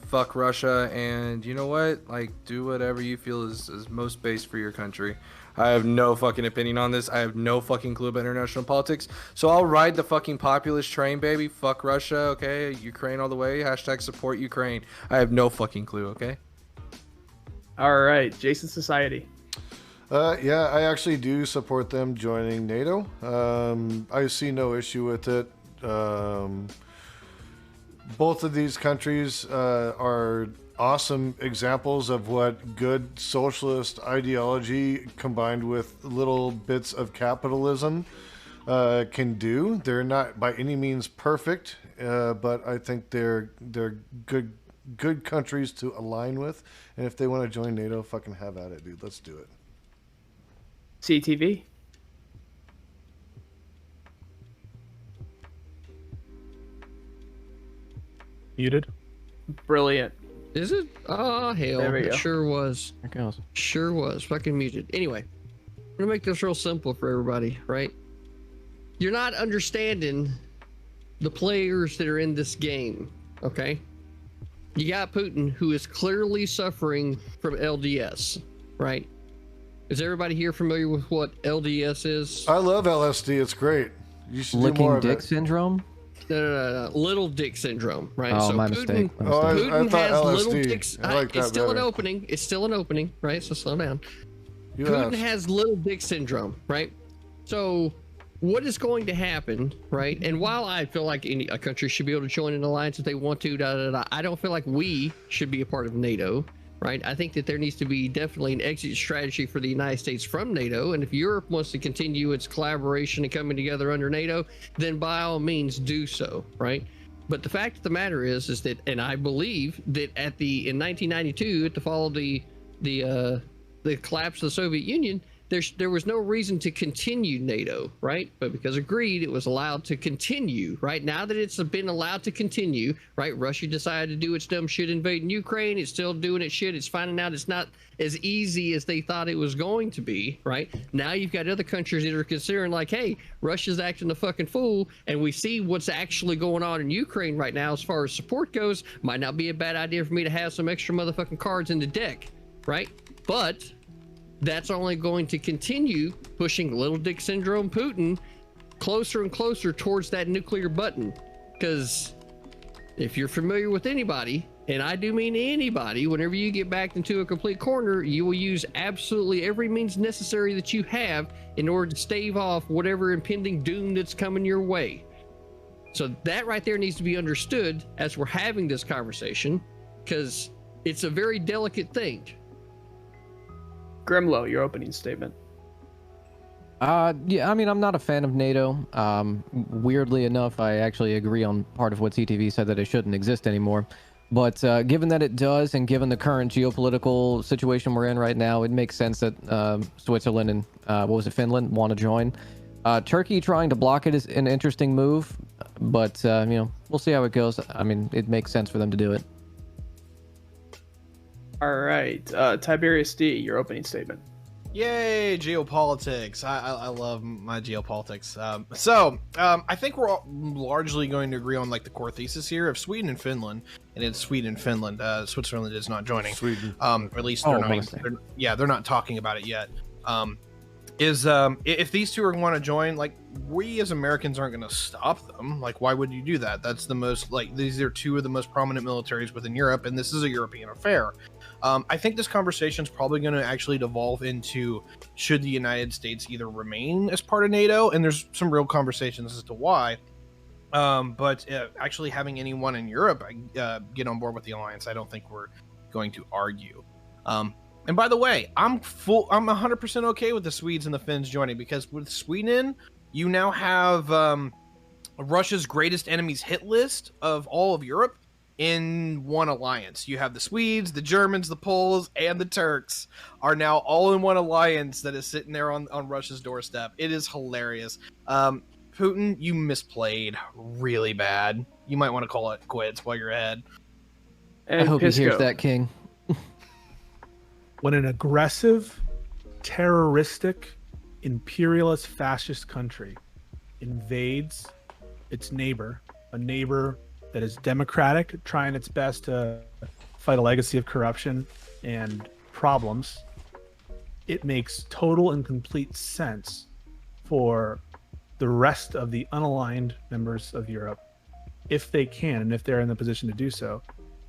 Fuck Russia, and you know what? Like, do whatever you feel is most base for your country. I have no fucking opinion on this. I have no fucking clue about international politics. So I'll ride the fucking populist train, baby. Fuck Russia, okay? Ukraine all the way. Hashtag support Ukraine. I have no fucking clue, okay?
All right, Jason Society.
Yeah, I actually do support them joining NATO. I see no issue with it. Both of these countries are awesome examples of what good socialist ideology combined with little bits of capitalism can do. They're not by any means perfect, but I think they're good countries to align with. And if they want to join NATO, fucking have at it, dude. Let's do it.
CTV.
Muted.
Brilliant.
Is it? Oh, hell.
There we go.
It sure was.
There it goes.
Sure was. Fucking muted. Anyway, I'm going to make this real simple for everybody, right? You're not understanding the players that are in this game, okay? You got Putin, who is clearly suffering from LDS, right? Is everybody here familiar with what LDS is?
I love LSD. It's great. You should do more
Licking
of
dick
it.
syndrome?
No. Little dick syndrome, right?
Oh,
so
my
Putin,
mistake. My
Oh,
mistake.
I
Putin
thought
has
LSD.
little dicks.
I like that
it's still
better.
an opening. It's still an opening, right? So slow down.
You
Putin
asked.
has little dick syndrome, right? So what is going to happen, right? And while I feel like a country should be able to join an alliance if they want to, I don't feel like we should be a part of NATO, right? I think that there needs to be definitely an exit strategy for the United States from NATO. And if Europe wants to continue its collaboration and coming together under NATO, then by all means do so, right? But the fact of the matter is that, and I believe that in 1992, at the fall of the collapse of the Soviet Union, there was no reason to continue NATO, right? But because of greed, it was allowed to continue, right? Now that it's been allowed to continue, right? Russia decided to do its dumb shit invading Ukraine. It's still doing its shit. It's finding out it's not as easy as they thought it was going to be, right? Now you've got other countries that are considering like, hey, Russia's acting a fucking fool, and we see what's actually going on in Ukraine right now as far as support goes. Might not be a bad idea for me to have some extra motherfucking cards in the deck, right? But that's only going to continue pushing little dick syndrome Putin closer and closer towards that nuclear button, because if you're familiar with anybody, and I do mean anybody, whenever you get backed into a complete corner, you will use absolutely every means necessary that you have in order to stave off whatever impending doom that's coming your way. So that right there needs to be understood as we're having this conversation, because it's a very delicate thing.
Grimlow, your opening statement.
Yeah, I mean, I'm not a fan of NATO. Weirdly enough, I actually agree on part of what CTV said, that it shouldn't exist anymore. But given that it does, and given the current geopolitical situation we're in right now, it makes sense that Switzerland and Finland want to join. Turkey trying to block it is an interesting move, but we'll see how it goes. I mean, it makes sense for them to do it.
All right, Tiberius D, your opening statement.
Yay, geopolitics. I love my geopolitics. I think we're all largely going to agree on like the core thesis here of Sweden and Finland, and it's Sweden and Finland. Switzerland is not joining.
Sweden.
Or at least they're not talking about it yet. If these two are going to join, like, we as Americans aren't going to stop them. Like, why would you do that? That's the most, like, these are two of the most prominent militaries within Europe, and this is a European affair. I think this conversation is probably going to actually devolve into, should the United States either remain as part of NATO, and there's some real conversations as to why, but actually having anyone in Europe get on board with the alliance, I don't think we're going to argue. And by the way, I'm 100% okay with the Swedes and the Finns joining, because with Sweden, you now have Russia's greatest enemies hit list of all of Europe in one alliance. You have the Swedes, the Germans, the Poles, and the Turks are now all in one alliance that is sitting there on Russia's doorstep. It is hilarious. Putin, you misplayed really bad. You might want to call it quits while you're ahead.
And
I hope
Pisco.
he hears that, King.
When an aggressive, terroristic, imperialist, fascist country invades its neighbor, a neighbor that is democratic, trying its best to fight a legacy of corruption and problems, it makes total and complete sense for the rest of the unaligned members of Europe, if they can, and if they're in the position to do so,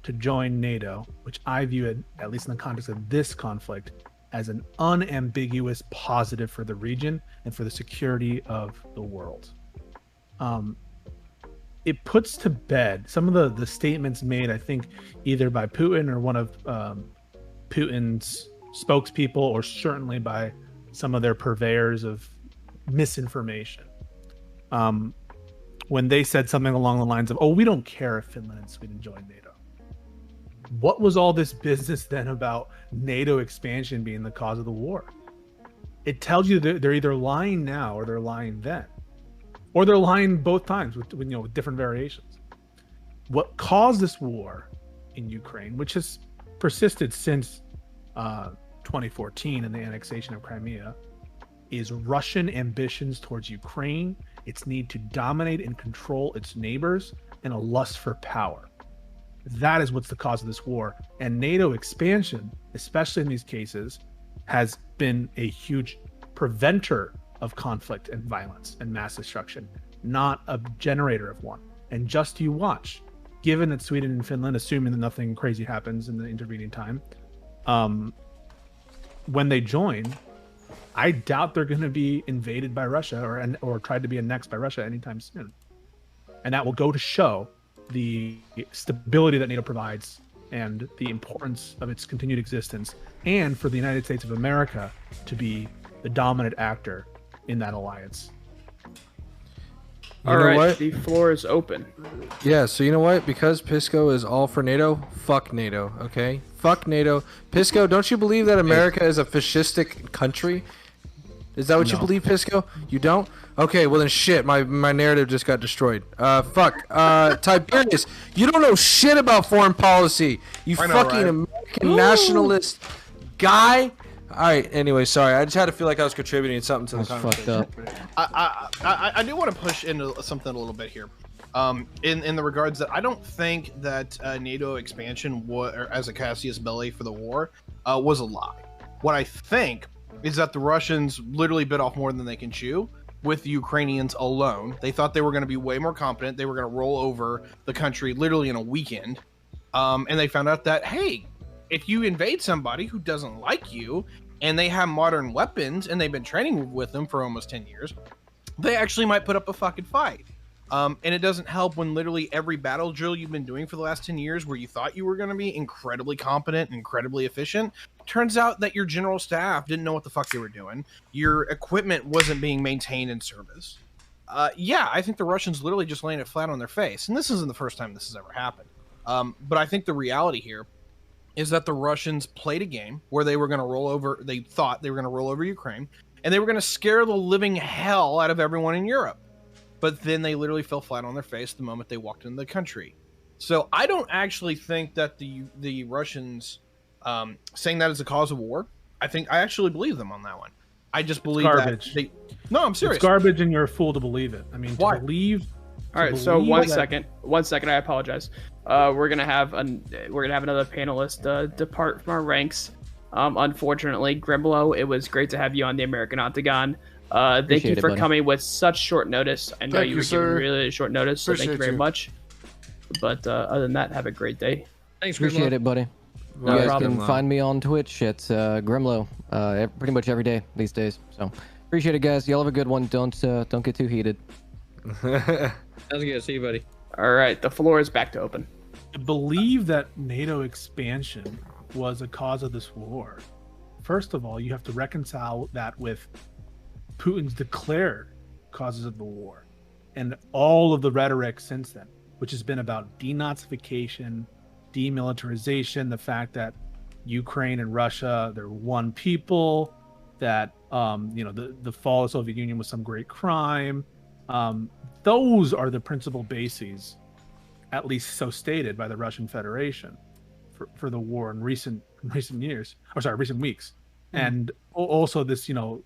to join NATO, which I view it, at least in the context of this conflict, as an unambiguous positive for the region and for the security of the world. It puts to bed some of the statements made, I think, either by Putin or one of Putin's spokespeople, or certainly by some of their purveyors of misinformation. When they said something along the lines of, "Oh, we don't care if Finland and Sweden join NATO." What was all this business then about NATO expansion being the cause of the war? It tells you that they're either lying now or they're lying then, or they're lying both times with different variations. What caused this war in Ukraine, which has persisted since 2014 and the annexation of Crimea, is Russian ambitions towards Ukraine, its need to dominate and control its neighbors, and a lust for power. That is what's the cause of this war. And NATO expansion, especially in these cases, has been a huge preventer of conflict and violence and mass destruction, not a generator of one. And just you watch, given that Sweden and Finland, assuming that nothing crazy happens in the intervening time, when they join, I doubt they're going to be invaded by Russia or tried to be annexed by Russia anytime soon. And that will go to show the stability that NATO provides and the importance of its continued existence, and for the United States of America to be the dominant actor in that alliance.
All right, the floor is open.
Yeah, so you know what? Because Pisco is all for NATO, fuck NATO, okay? Fuck NATO. Pisco, don't you believe that America is a fascistic country? Is that what you believe, Pisco? You don't? Okay, well then shit, my narrative just got destroyed. Fuck. Tiberius, you don't know shit about foreign policy. You fucking American nationalist guy. Alright, anyway, sorry. I just had to feel like I was contributing something to the conversation.
I do want to push into something a little bit here. In the regards that I don't think that NATO expansion as a casus belli for the war was a lie. What I think is that the Russians literally bit off more than they can chew, with the Ukrainians alone. They thought they were going to be way more competent. They were going to roll over the country literally in a weekend. And they found out that, hey, if you invade somebody who doesn't like you and they have modern weapons and they've been training with them for almost 10 years, they actually might put up a fucking fight. And it doesn't help when literally every battle drill you've been doing for the last 10 years where you thought you were going to be incredibly competent and incredibly efficient, turns out that your general staff didn't know what the fuck they were doing. Your equipment wasn't being maintained in service. Yeah, I think the Russians literally just laying it flat on their face. And this isn't the first time this has ever happened. But I think the reality here is that the Russians played a game where they were going to roll over, they thought they were going to roll over Ukraine, and they were going to scare the living hell out of everyone in Europe. But then they literally fell flat on their face the moment they walked into the country. So I don't actually think that the Russians saying that is the cause of war. I actually believe them on that one. I just believe
garbage.
that no, I'm serious.
It's garbage, and you're a fool to believe it. I mean,
why?
To believe.
All right, so one second. I apologize. We're gonna have another panelist depart from our ranks. Unfortunately, Grimlow, it was great to have you on the American Octagon. Thank you for coming with such short notice. I know you were given really short notice, so thank you very much. But other than that, have a great day.
Thanks,
Appreciate it, buddy. You guys can find me on Twitch at Grimlow pretty much every day these days. So appreciate it, guys. Y'all have a good one. Don't get too heated.
Sounds good. See you, buddy.
All right, the floor is back to open.
I believe that NATO expansion was a cause of this war. First of all, you have to reconcile that with Putin's declared causes of the war and all of the rhetoric since then, which has been about denazification, demilitarization, the fact that Ukraine and Russia, they're one people, that the fall of the Soviet Union was some great crime. Those are the principal bases, at least so stated by the Russian Federation, for the war in recent weeks. And also this, you're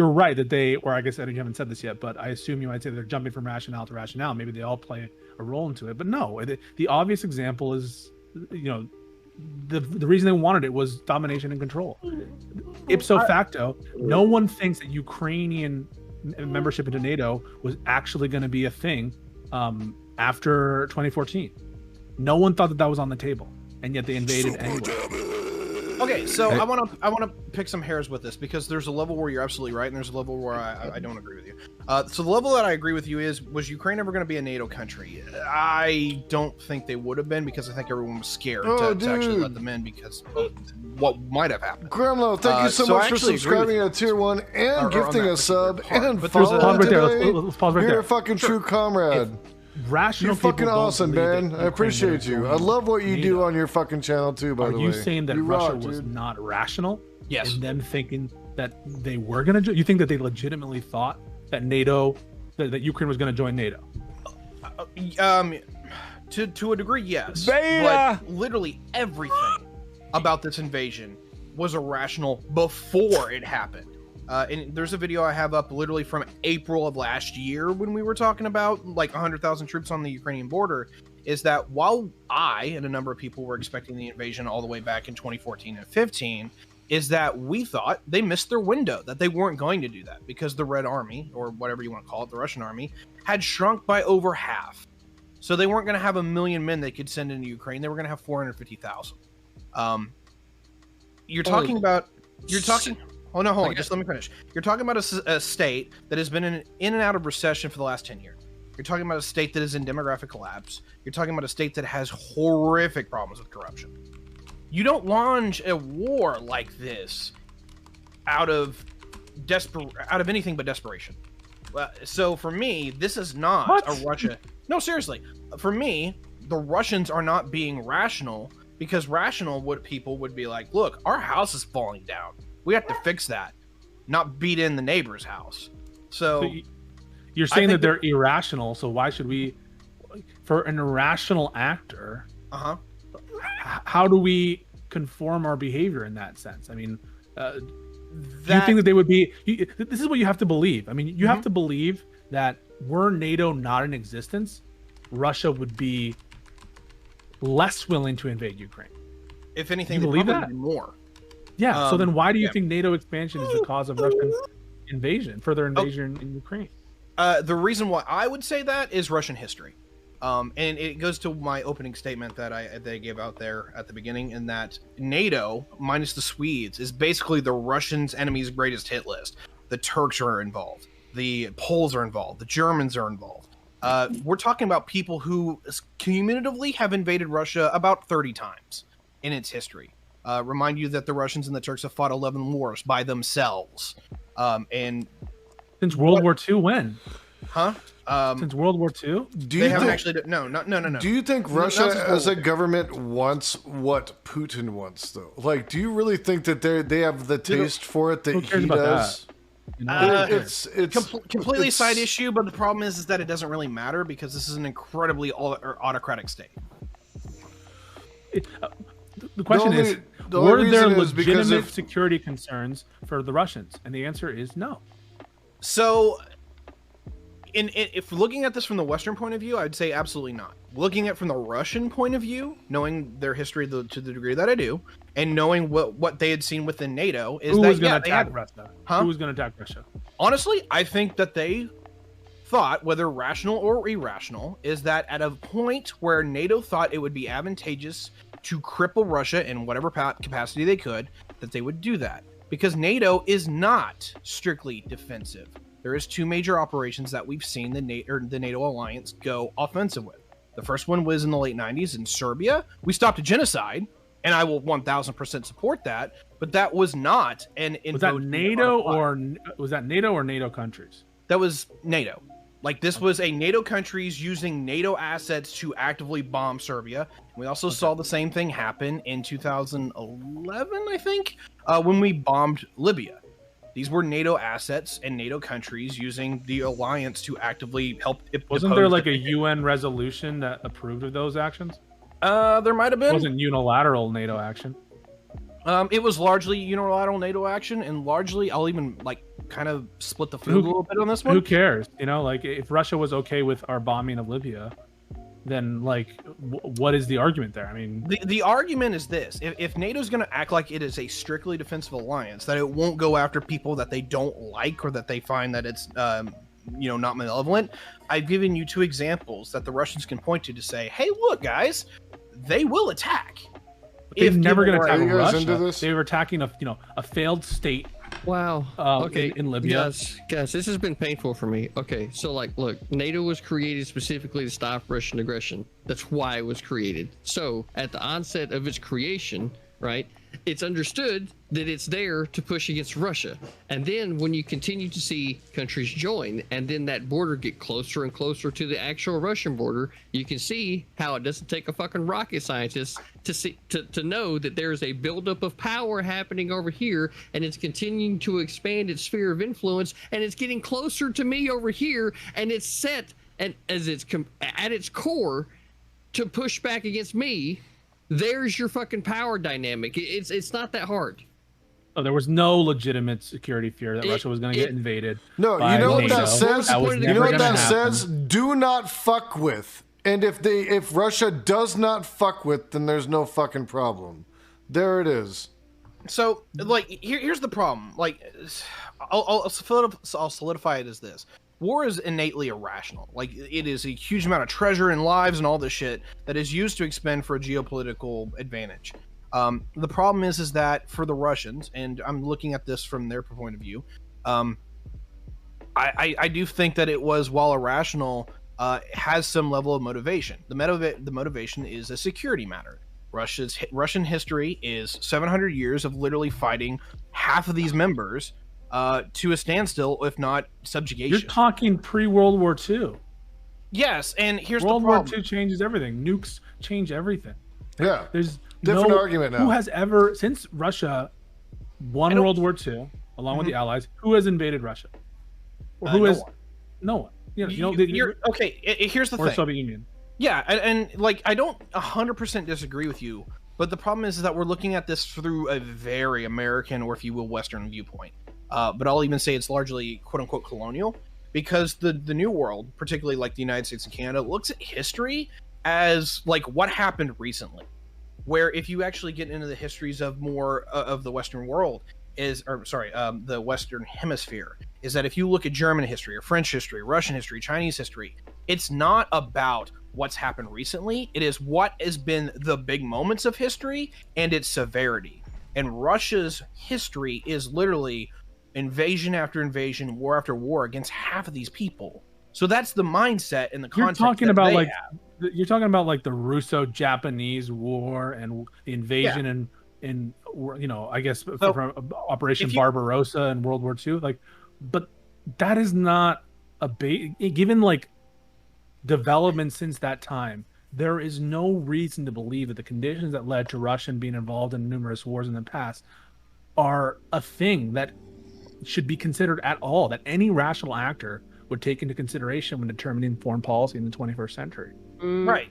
right that they, or I guess you haven't said this yet, but I assume you might say they're jumping from rationale to rationale. Maybe they all play a role into it, but no, the obvious example is, the reason they wanted it was domination and control. Ipso facto, no one thinks that Ukrainian membership into NATO was actually going to be a thing after 2014. No one thought that was on the table, and yet they invaded anyway.
Okay, so I want to pick some hairs with this, because there's a level where you're absolutely right, and there's a level where I don't agree with you. So the level that I agree with you was Ukraine ever going to be a NATO country? I don't think they would have been, because I think everyone was scared to actually let them in because of what might have happened.
Grimlow, thank you so much for subscribing at Tier 1 and gifting a sub and following today.
Let's pause right there.
You're a fucking true comrade.
Rational
You're fucking awesome, man. I appreciate you. I love what you do on your fucking channel too, by the way.
Are you saying that Russia was not rational?
Yes.
And them thinking that they were going to... You think that they legitimately thought that NATO... that Ukraine was going to join NATO?
To a degree, yes.
Beta!
But literally everything about this invasion was irrational before it happened. And there's a video I have up literally from April of last year when we were talking about like 100,000 troops on the Ukrainian border, is that while I and a number of people were expecting the invasion all the way back in 2014 and 15, is that we thought they missed their window, that they weren't going to do that because the Red Army, or whatever you want to call it, the Russian army, had shrunk by over half. So they weren't going to have 1 million men they could send into Ukraine. They were going to have 450,000. You're talking... Oh, no, hold on. Just let me finish. You're talking about a state that has been in and out of recession for the last 10 years. You're talking about a state that is in demographic collapse. You're talking about a state that has horrific problems with corruption. You don't launch a war like this out of anything but desperation. So for me, this is not a Russia. No, seriously. For me, the Russians are not being rational, because people would be like, look, our house is falling down. We have to fix that, not beat in the neighbor's house. So
you're saying that they're irrational. So why should we, for an irrational actor, how do we conform our behavior in that sense? I mean, do you think that they would be, this is what you have to believe. I mean, you have to believe that were NATO not in existence, Russia would be less willing to invade Ukraine.
If anything,
you believe that?
More.
Yeah, so then why do you think NATO expansion is the cause of Russian further invasion in Ukraine.
The reason why I would say that is Russian history. And it goes to my opening statement that I gave out there at the beginning, in that NATO, minus the Swedes, is basically the Russians' enemy's greatest hit list. The Turks are involved. The Poles are involved. The Germans are involved. We're talking about people who cumulatively have invaded Russia about 30 times in its history. Remind you that the Russians and the Turks have fought 11 wars by themselves. And
since World War II, when?
Huh?
Since World War II?
They haven't actually. No.
Do you think Russia as a government wants what Putin wants, though? Like, do you really think that they have the taste for it that he does?
It's completely side issue, but the problem is that it doesn't really matter because this is an incredibly autocratic state.
The question is, were there legitimate security concerns for the Russians? And the answer is no.
So, if looking at this from the Western point of view, I'd say absolutely not. Looking at it from the Russian point of view, knowing their history to the degree that I do, and knowing what they had seen within NATO, is
who
that
was going to attack Russia?
Huh?
Who was going to attack Russia?
Honestly, I think that they thought, whether rational or irrational, is that at a point where NATO thought it would be advantageous to cripple Russia in whatever capacity they could, that they would do that. Because NATO is not strictly defensive. There is two major operations that we've seen the NATO alliance go offensive with. The first one was in the late 90s in Serbia. We stopped a genocide, and I will 1000% support that. But that was not an
was that NATO or NATO countries?
That was NATO. Like, this was a NATO countries using NATO assets to actively bomb Serbia. We also saw the same thing happen in 2011, I think, when we bombed Libya. These were NATO assets and NATO countries using the alliance to actively help.
Wasn't there like a UN resolution that approved of those actions?
There might have been.
It wasn't unilateral NATO action.
It was largely unilateral NATO action, and largely, I'll even kind of split the field a little bit on this one.
Who cares? Like, if Russia was okay with our bombing of Libya, then what is the argument there? I mean,
the argument is this: if NATO's going to act like it is a strictly defensive alliance, that it won't go after people that they don't like or that they find that it's not malevolent. I've given you two examples that the Russians can point to say, "Hey, look, guys, they will attack."
They're never going to attack Russia. They were attacking a failed state.
Wow. Okay.
In Libya.
Guys, this has been painful for me. Okay, so look, NATO was created specifically to stop Russian aggression. That's why it was created. So at the onset of its creation, right, it's understood that it's there to push against Russia. And then when you continue to see countries join, and then that border get closer and closer to the actual Russian border, you can see how it doesn't take a fucking rocket scientist to know that there's a buildup of power happening over here, and it's continuing to expand its sphere of influence, and it's getting closer to me over here, and it's set at its core to push back against me. There's your fucking power dynamic. It's not that hard.
Oh, there was no legitimate security fear that Russia was going to get invaded.
No, you know what that says? You know what that says? Do not fuck with. And if Russia does not fuck with, then there's no fucking problem. There it is.
So, here's the problem. I'll solidify it as this. War is innately irrational. It is a huge amount of treasure and lives and all this shit that is used to expend for a geopolitical advantage. The problem is that for the Russians, and I'm looking at this from their point of view, I do think that it was, while irrational, has some level of motivation. The motivation is a security matter. Russian history is 700 years of literally fighting half of these members to a standstill, if not subjugation.
You're talking pre-World War II.
Yes, and here's
World
the problem.
War II changes everything. Nukes change everything.
Yeah,
there's
different argument now.
Who has ever, since Russia won World War II, along with the Allies, who has invaded Russia? Or who has? No one.
Here's the thing.
Or Soviet Union.
Yeah, and I don't 100% disagree with you, but the problem is that we're looking at this through a very American, or if you will, Western viewpoint. But I'll even say it's largely quote-unquote colonial, because the New World, particularly the United States and Canada, looks at history as what happened recently. Where if you actually get into the histories of more of the Western world, the Western Hemisphere, is that if you look at German history or French history, Russian history, Chinese history, it's not about what's happened recently. It is what has been the big moments of history and its severity. And Russia's history is literally invasion after invasion, war after war against half of these people. So that's the mindset and the context.
You're talking about like the Russo-Japanese War and the invasion in I guess from Operation Barbarossa and World War II. Like, but that is not given like development since that time. There is no reason to believe that the conditions that led to Russia being involved in numerous wars in the past are a thing that should be considered at all, that any rational actor would take into consideration when determining foreign policy in the 21st century.
Right.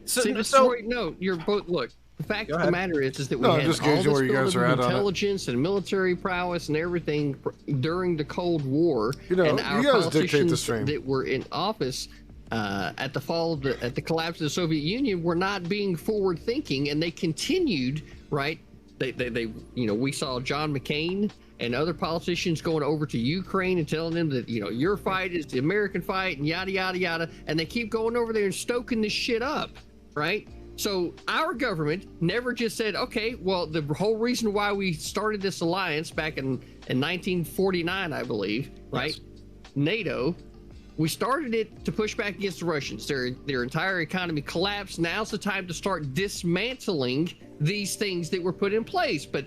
No, you're both. Look, the fact of the matter is that we had all this buildup of intelligence and military prowess and everything during the Cold War, and our politicians that were in office at the collapse of the Soviet Union were not being forward thinking, and they continued. Right. They we saw John McCain and other politicians going over to Ukraine and telling them that, your fight is the American fight and yada, yada, yada. And they keep going over there and stoking this shit up, right? So our government never just said, okay, well, the whole reason why we started this alliance back in 1949, I believe, right? Yes. NATO, we started it to push back against the Russians. Their entire economy collapsed. Now's the time to start dismantling these things that were put in place. But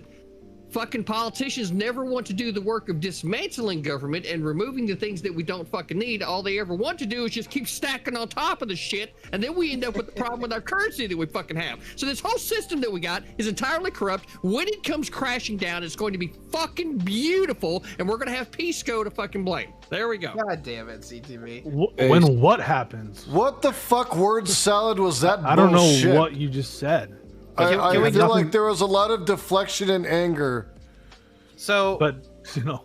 fucking politicians never want to do the work of dismantling government and removing the things that we don't fucking need. All they ever want to do is just keep stacking on top of the shit, and then we end up with the problem with our currency that we fucking have. So this whole system that we got is entirely corrupt. When it comes crashing down, it's going to be fucking beautiful, and we're going to have PSCO to fucking blame. There we go.
God damn it, CTV.
When what happens?
What the fuck word salad was that?
I don't know what you just said.
I feel like there was a lot of deflection and anger.
So,
but not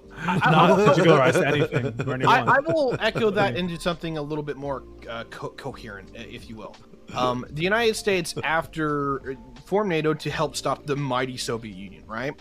particularize anything.
I will echo that into something a little bit more coherent, if you will. The United States formed NATO to help stop the mighty Soviet Union, right?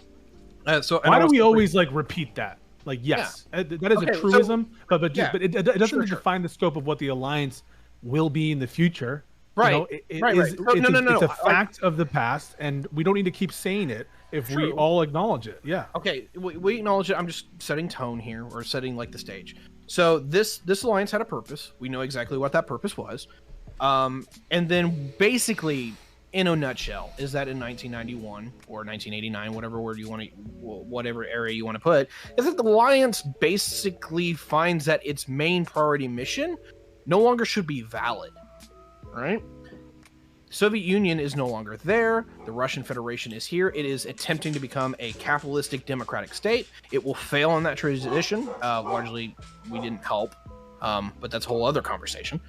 Why do we always repeat that? Yes, that is a truism, but it doesn't define the scope of what the alliance will be in the future.
Right.
It's a fact of the past, and we don't need to keep saying it if we all acknowledge it. Yeah.
Okay, we acknowledge it. I'm just setting tone here, or setting the stage. So this alliance had a purpose. We know exactly what that purpose was. And then basically, in a nutshell, is that in 1991 or 1989, whatever area you want to put, is that the alliance basically finds that its main priority mission no longer should be valid. Right? Soviet Union is no longer there. The Russian Federation is here. It is attempting to become a capitalistic democratic state. It will fail in that transition. Largely, we didn't help, but that's a whole other conversation.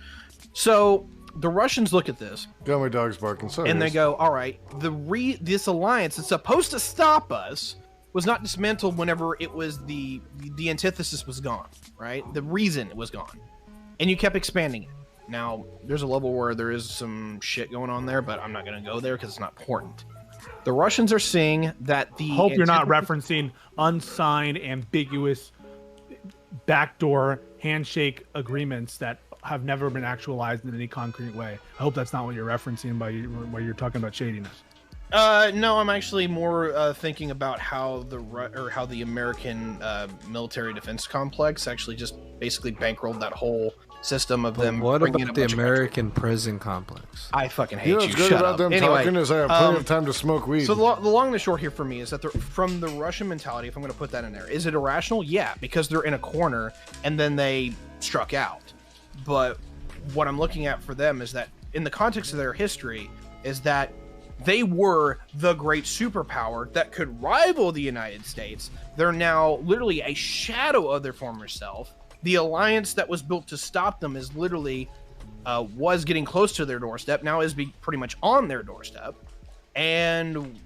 So the Russians look at this.
Got my dog's barking. Sorry.
And they go, all right, this alliance that's supposed to stop us was not dismantled whenever it was the antithesis was gone, right? The reason it was gone. And you kept expanding it. Now, there's a level where there is some shit going on there, but I'm not going to go there because it's not important. The Russians are seeing that the...
Hope you're not referencing unsigned, ambiguous, backdoor handshake agreements that have never been actualized in any concrete way. I hope that's not what you're referencing by you're talking about shadiness.
No, I'm actually more thinking about how the American military defense complex actually just basically bankrolled that whole system of them.
What about the American prison complex?
I fucking hate you.
What's good about them talking is I have plenty of time to smoke weed.
So the long and the short here for me is that from the Russian mentality, if I'm going to put that in there, is it irrational? Yeah, because they're in a corner and then they struck out. But what I'm looking at for them is that in the context of their history is that they were the great superpower that could rival the United States. They're now literally a shadow of their former self. The alliance that was built to stop them is literally was getting close to their doorstep. Now is pretty much on their doorstep. And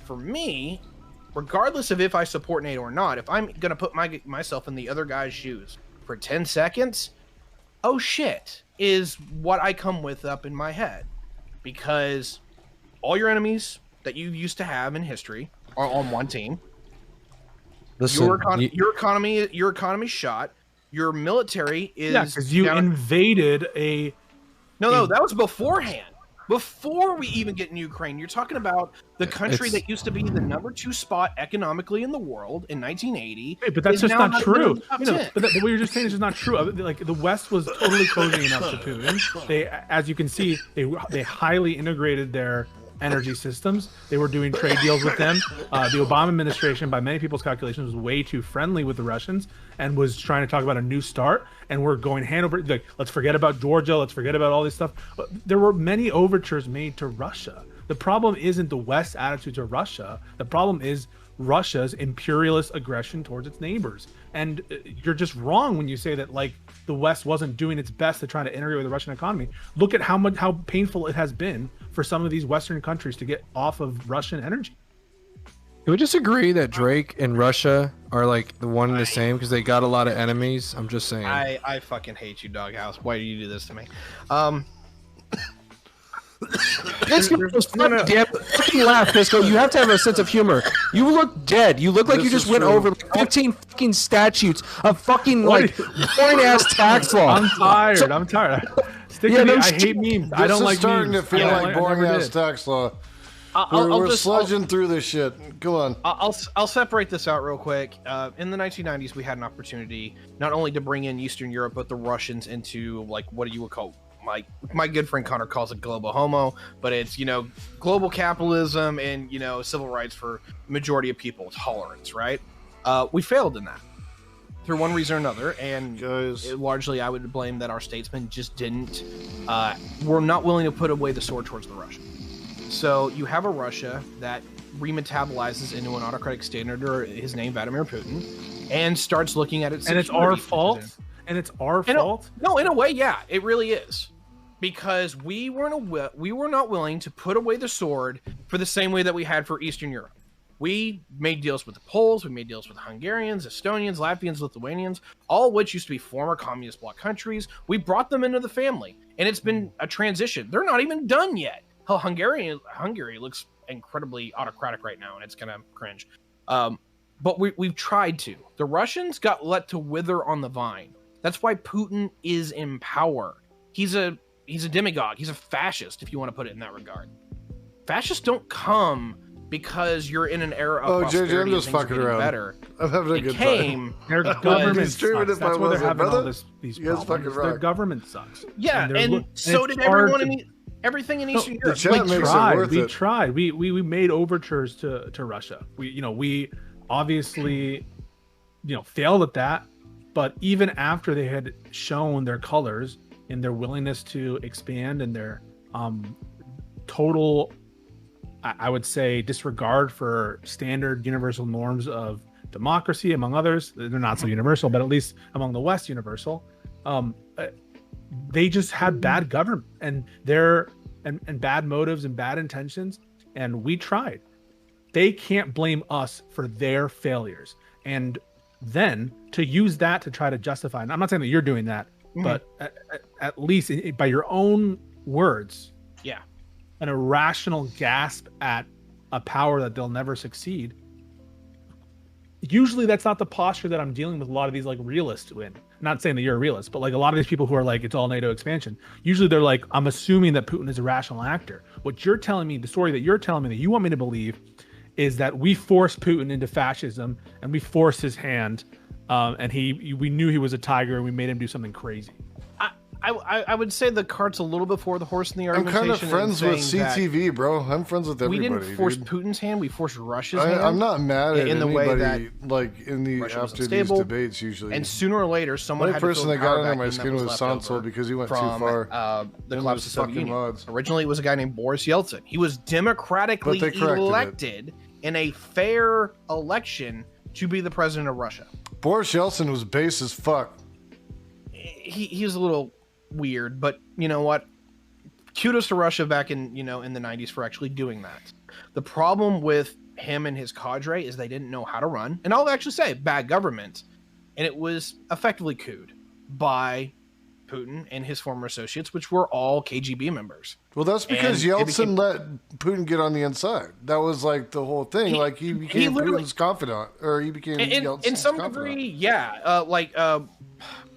for me, regardless of if I support NATO or not, if I'm going to put myself in the other guy's shoes for 10 seconds, oh shit, is what I come with up in my head. Because all your enemies that you used to have in history are on one team.
Listen,
your economy shot. Your military is
because you invaded a.
No, that was beforehand. Before we even get in Ukraine, you're talking about the country that used to be the number 2 spot economically in the world in 1980.
But that's just not true. But what you're just saying is just not true. Like the West was totally cozying up to Putin. They, as you can see, they highly integrated their energy systems. They were doing trade deals with them. The Obama administration, by many people's calculations, was way too friendly with the Russians and was trying to talk about a new start. And we're going hand over, like, let's forget about Georgia. Let's forget about all this stuff. There were many overtures made to Russia. The problem isn't the West's attitude to Russia. The problem is Russia's imperialist aggression towards its neighbors. And you're just wrong when you say that, like, the West wasn't doing its best to try to integrate with the Russian economy. Look at how painful it has been for some of these Western countries to get off of Russian energy.
Can we just agree that Drake and Russia are like the one and the same because they got a lot of enemies? I'm just saying.
I fucking hate you, Doghouse. Why do you do this to me?
Fucking laugh, Fisco. You have to have a sense of humor. You look dead. You look like you just went over like 15 fucking statutes of fucking like boring ass tax law.
I'm tired. I'm tired. I hate memes. I don't like
starting
memes.
to feel like boring ass tax law. We're sludging through this shit. Go on.
I'll separate this out real quick. In the 1990s, we had an opportunity not only to bring in Eastern Europe, but the Russians into, like, what you would call, my good friend Connor calls it global homo, but it's, global capitalism and, civil rights for majority of people, tolerance, right? We failed in that through one reason or another, and largely I would blame that our statesmen just were not willing to put away the sword towards the Russians. So you have a Russia that remetabolizes into an autocratic state under his name, Vladimir Putin, and starts looking at its.
And it's our fault. And it's our fault.
No, in a way, yeah, it really is, because we were not willing to put away the sword for the same way that we had for Eastern Europe. We made deals with the Poles, we made deals with the Hungarians, Estonians, Latvians, Lithuanians, all of which used to be former communist bloc countries. We brought them into the family, and it's been a transition. They're not even done yet. Hell, Hungary looks incredibly autocratic right now, and it's kind of cringe. But we've tried to. The Russians got let to wither on the vine. That's why Putin is in power. He's a demagogue. He's a fascist, if you want to put it in that regard. Fascists don't come because you're in an era of prosperity.
JJ, I'm just fucking around.
Better.
I'm having a good time.
Their government sucks.
That's
why they're having all these problems. Their government sucks.
Yeah, and so did everyone in everything in Eastern Europe.
We tried. We made overtures to Russia. We obviously failed at that. But even after they had shown their colors and their willingness to expand and their total, I would say, disregard for standard universal norms of democracy, among others, they're not so universal, but at least among the West, universal. They just had bad government and bad motives and bad intentions, and we tried. They can't blame us for their failures, and then to use that to try to justify. And I'm not saying that you're doing that, but at least by your own words, an irrational gasp at a power that they'll never succeed. Usually that's not the posture that I'm dealing with a lot of these like realists in. Not saying that you're a realist, but like a lot of these people who are like, it's all NATO expansion. Usually they're like, I'm assuming that Putin is a rational actor. What you're telling me, the story that you're telling me that you want me to believe, is that we forced Putin into fascism and we forced his hand, and we knew he was a tiger and we made him do something crazy.
I would say the cart's a little before the horse in the argumentation.
I'm kind of friends with CTV, bro. I'm friends with everybody.
We didn't force Putin's hand. We forced Russia's hand.
I'm not mad at
in the
anybody,
way that
like in the after these debates usually.
And sooner or later, someone had to
person that got under my skin was Sansel because he went too far.
The collapse of the Soviet Union. Originally, it was a guy named Boris Yeltsin. He was democratically elected in a fair election to be the president of Russia.
Boris Yeltsin was base as fuck.
He was a little weird, but you know what? Kudos to Russia back in in the 90s for actually doing that. The problem with him and his cadre is they didn't know how to run, and I'll actually say bad government, and it was effectively cooed by Putin and his former associates, which were all KGB members.
Well, that's because
And it
Yeltsin let Putin get on the inside. That was like the whole thing. Like he became Putin's confidant, or he became Yeltsin's
in some
confidant.
degree, yeah.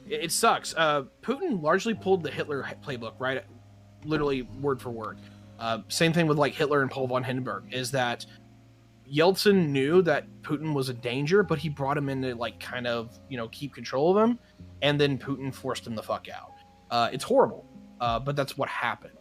It sucks. Putin largely pulled the Hitler playbook, right? Literally word for word. Same thing with like Hitler and Paul von Hindenburg. Is that Yeltsin knew that Putin was a danger, but he brought him in to like kind of keep control of him, and then Putin forced him the fuck out. It's horrible, but that's what happened.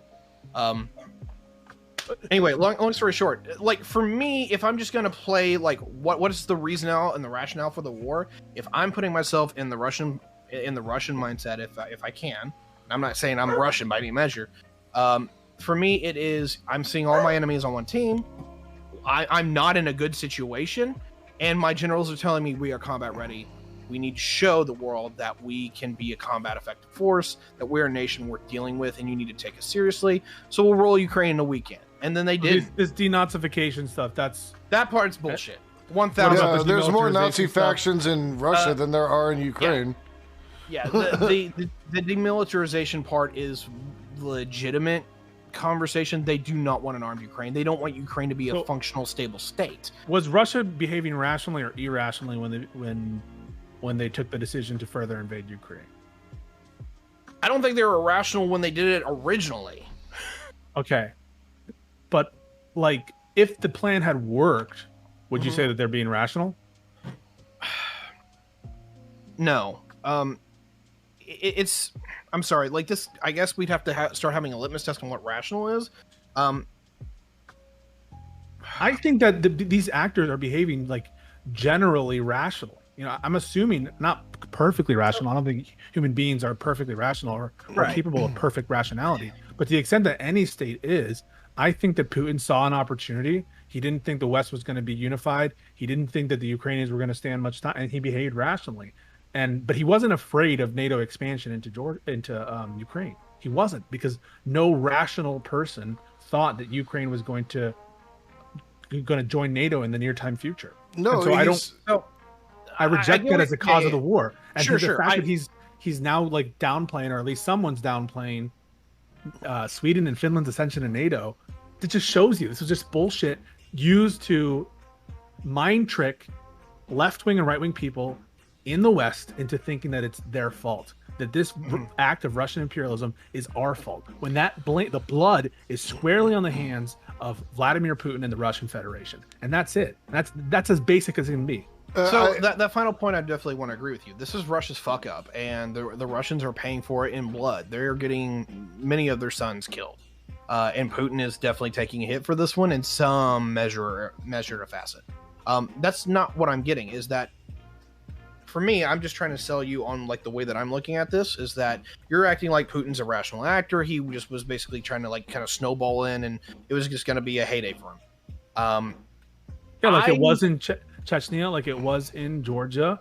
Anyway, long story short, like for me, if I'm just gonna play like what is the reason and the rationale for the war, if I'm putting myself in the Russian mindset, if I can, I'm not saying I'm Russian by any measure. For me, it is I'm seeing all my enemies on one team. I'm not in a good situation, and my generals are telling me we are combat ready. We need to show the world that we can be a combat effective force, that we're a nation worth dealing with, and you need to take us seriously. So we'll roll Ukraine in a weekend. And then they did.
This denazification stuff, that
part's bullshit. 1,000.
Yeah, there's more Nazi factions in Russia than there are in Ukraine.
Yeah, the demilitarization part is legitimate conversation. They do not want an armed Ukraine. They don't want Ukraine to be a functional, stable state.
Was Russia behaving rationally or irrationally when they took the decision to further invade Ukraine?
I don't think they were irrational when they did it originally.
Okay. But, like, if the plan had worked, would you say that they're being rational?
No. It's... I'm sorry. Like, this... I guess we'd have to start having a litmus test on what rational is.
I think that these actors are behaving, like, generally rational. I'm assuming not perfectly rational. I don't think human beings are perfectly rational or capable of perfect rationality. But to the extent that any state is, I think that Putin saw an opportunity. He didn't think the West was going to be unified. He didn't think that the Ukrainians were going to stand much time, and he behaved rationally. But he wasn't afraid of NATO expansion into Ukraine. He wasn't, because no rational person thought that Ukraine was going to join NATO in the near time future.
No,
so I reject that as the cause of the war. And
sure,
the fact that he's now like downplaying, or at least someone's downplaying, Sweden and Finland's ascension to NATO, it just shows you this is just bullshit used to mind trick left-wing and right-wing people in the West into thinking that it's their fault, that this act of Russian imperialism is our fault, when the blood is squarely on the hands of Vladimir Putin and the Russian Federation. And that's it. That's as basic as it can be.
That final point, I definitely want to agree with you. This is Russia's fuck up, and the Russians are paying for it in blood. They're getting many of their sons killed, and Putin is definitely taking a hit for this one in some measure to facet. That's not what I'm getting. Is that for me? I'm just trying to sell you on like the way that I'm looking at this. Is that you're acting like Putin's a rational actor? He just was basically trying to like kind of snowball in, and it was just going to be a heyday for him.
It was in Chechnya, like it was in Georgia,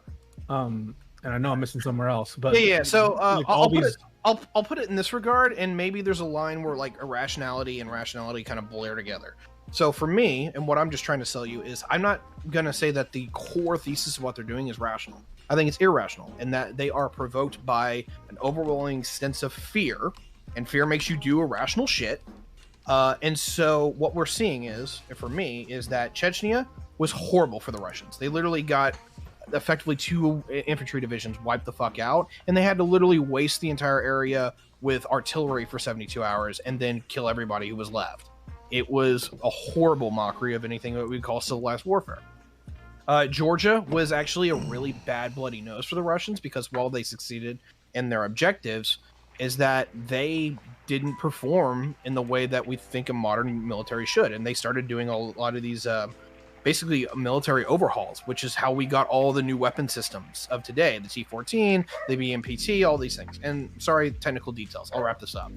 and I know I'm missing somewhere else, but
yeah. So I'll put it in this regard, and maybe there's a line where like irrationality and rationality kind of blur together. So for me, and what I'm just trying to sell you is, I'm not gonna say that the core thesis of what they're doing is rational. I think it's irrational, and that they are provoked by an overwhelming sense of fear, and fear makes you do irrational shit. And so what we're seeing is, for me, is that Chechnya was horrible for the Russians. They literally got effectively 2 infantry divisions wiped the fuck out, and they had to literally waste the entire area with artillery for 72 hours and then kill everybody who was left. It was a horrible mockery of anything that we call civilized warfare. Georgia was actually a really bad bloody nose for the Russians, because while they succeeded in their objectives, is that they didn't perform in the way that we think a modern military should, and they started doing a lot of these basically military overhauls, which is how we got all the new weapon systems of today, the T-14, the BMPT, all these things. And sorry, technical details, I'll wrap this up.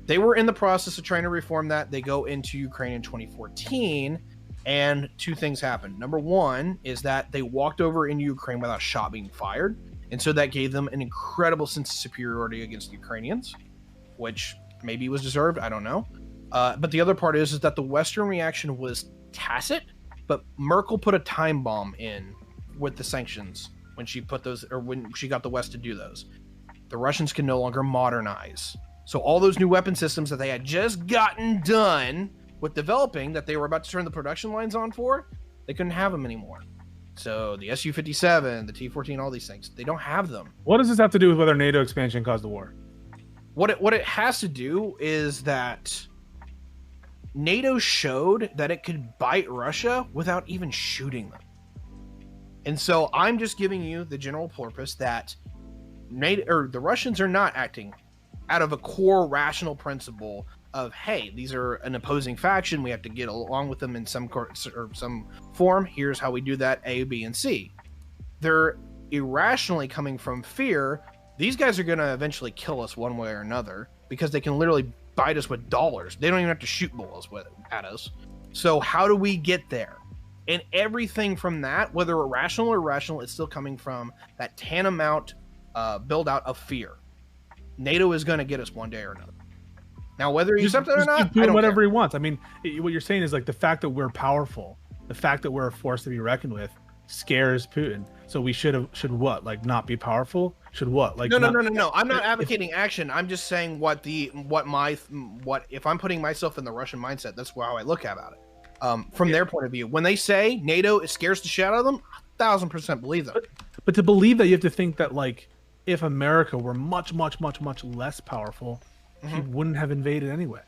They were in the process of trying to reform that. They go into Ukraine in 2014, and 2 things happened. Number 1 is that they walked over into Ukraine without a shot being fired, and so that gave them an incredible sense of superiority against the Ukrainians, which maybe was deserved, I don't know. But the other part is that the Western reaction was tacit, but Merkel put a time bomb in with the sanctions when she put those, or when she got the West to do those. the Russians can no longer modernize. So all those new weapon systems that they had just gotten done with developing, that they were about to turn the production lines on for, they couldn't have them anymore. So the Su-57, the T-14, all these things, they don't have them.
What does this have to do with whether NATO expansion caused the war?
What it has to do is that NATO showed that it could bite Russia without even shooting them. And so I'm just giving you the general purpose that NATO, or the Russians are not acting out of a core rational principle of, hey, these are an opposing faction, we have to get along with them in some form. Here's how we do that, A, B, and C. They're irrationally coming from fear. These guys are going to eventually kill us one way or another because they can literally bite us with dollars. They don't even have to shoot bullets at us. So how do we get there? And everything from that, whether rational or irrational, it's still coming from that tantamount build out of fear. NATO is going to get us one day or another. Now, whether you accept it or not,
do whatever he wants. I mean, what you're saying is like the fact that we're powerful, the fact that we're a force to be reckoned with, scares Putin. So we should what? Like not be powerful? Should what? Like
no. I'm not advocating action. I'm just saying what if I'm putting myself in the Russian mindset, that's how I look about it. From their point of view, when they say NATO scares the shit out of them, 1,000% believe them.
But to believe that, you have to think that like if America were much less powerful, he wouldn't have invaded anyway.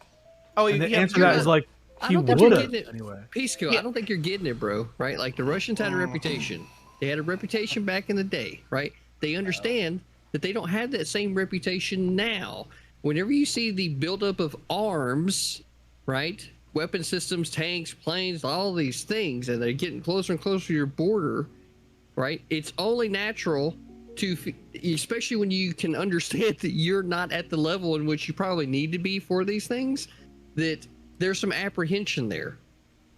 Oh, and the answer to that is like he would have anyway.
Peaceco, I don't think you're getting it, bro. Right? Like the Russians had a reputation. They had a reputation back in the day, right? They understand that they don't have that same reputation now. Whenever you see the buildup of arms, right? Weapon systems, tanks, planes, all these things, and they're getting closer and closer to your border, right? It's only natural to, especially when you can understand that you're not at the level in which you probably need to be for these things, that there's some apprehension there.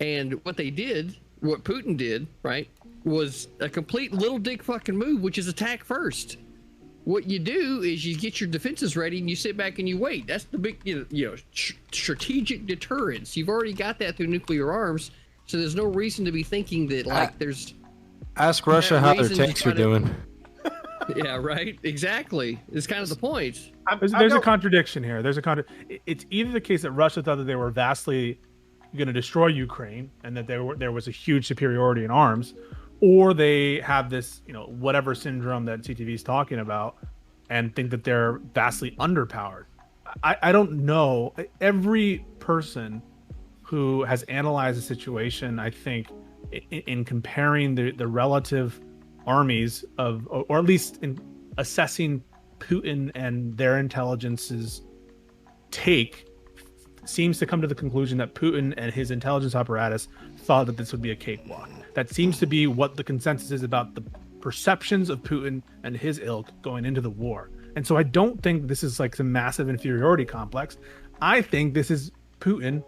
And what Putin did, right, was a complete little dick fucking move, which is attack first. What you do is you get your defenses ready and you sit back and you wait. That's the big, strategic deterrence. You've already got that through nuclear arms, so there's no reason to be thinking that like there's.
Ask Russia how their tanks are doing.
Yeah, right. Exactly. It's kind of the point.
There's a contradiction here. It's either the case that Russia thought that they were vastly going to destroy Ukraine and that there was a huge superiority in arms, or they have this, whatever syndrome that CTV is talking about and think that they're vastly underpowered. I don't know. Every person who has analyzed the situation, I think, in comparing the relative armies of, or at least in assessing Putin and their intelligence's take, seems to come to the conclusion that Putin and his intelligence apparatus thought that this would be a cakewalk. That seems to be what the consensus is about the perceptions of Putin and his ilk going into the war. And so I don't think this is like some massive inferiority complex. I think this is Putin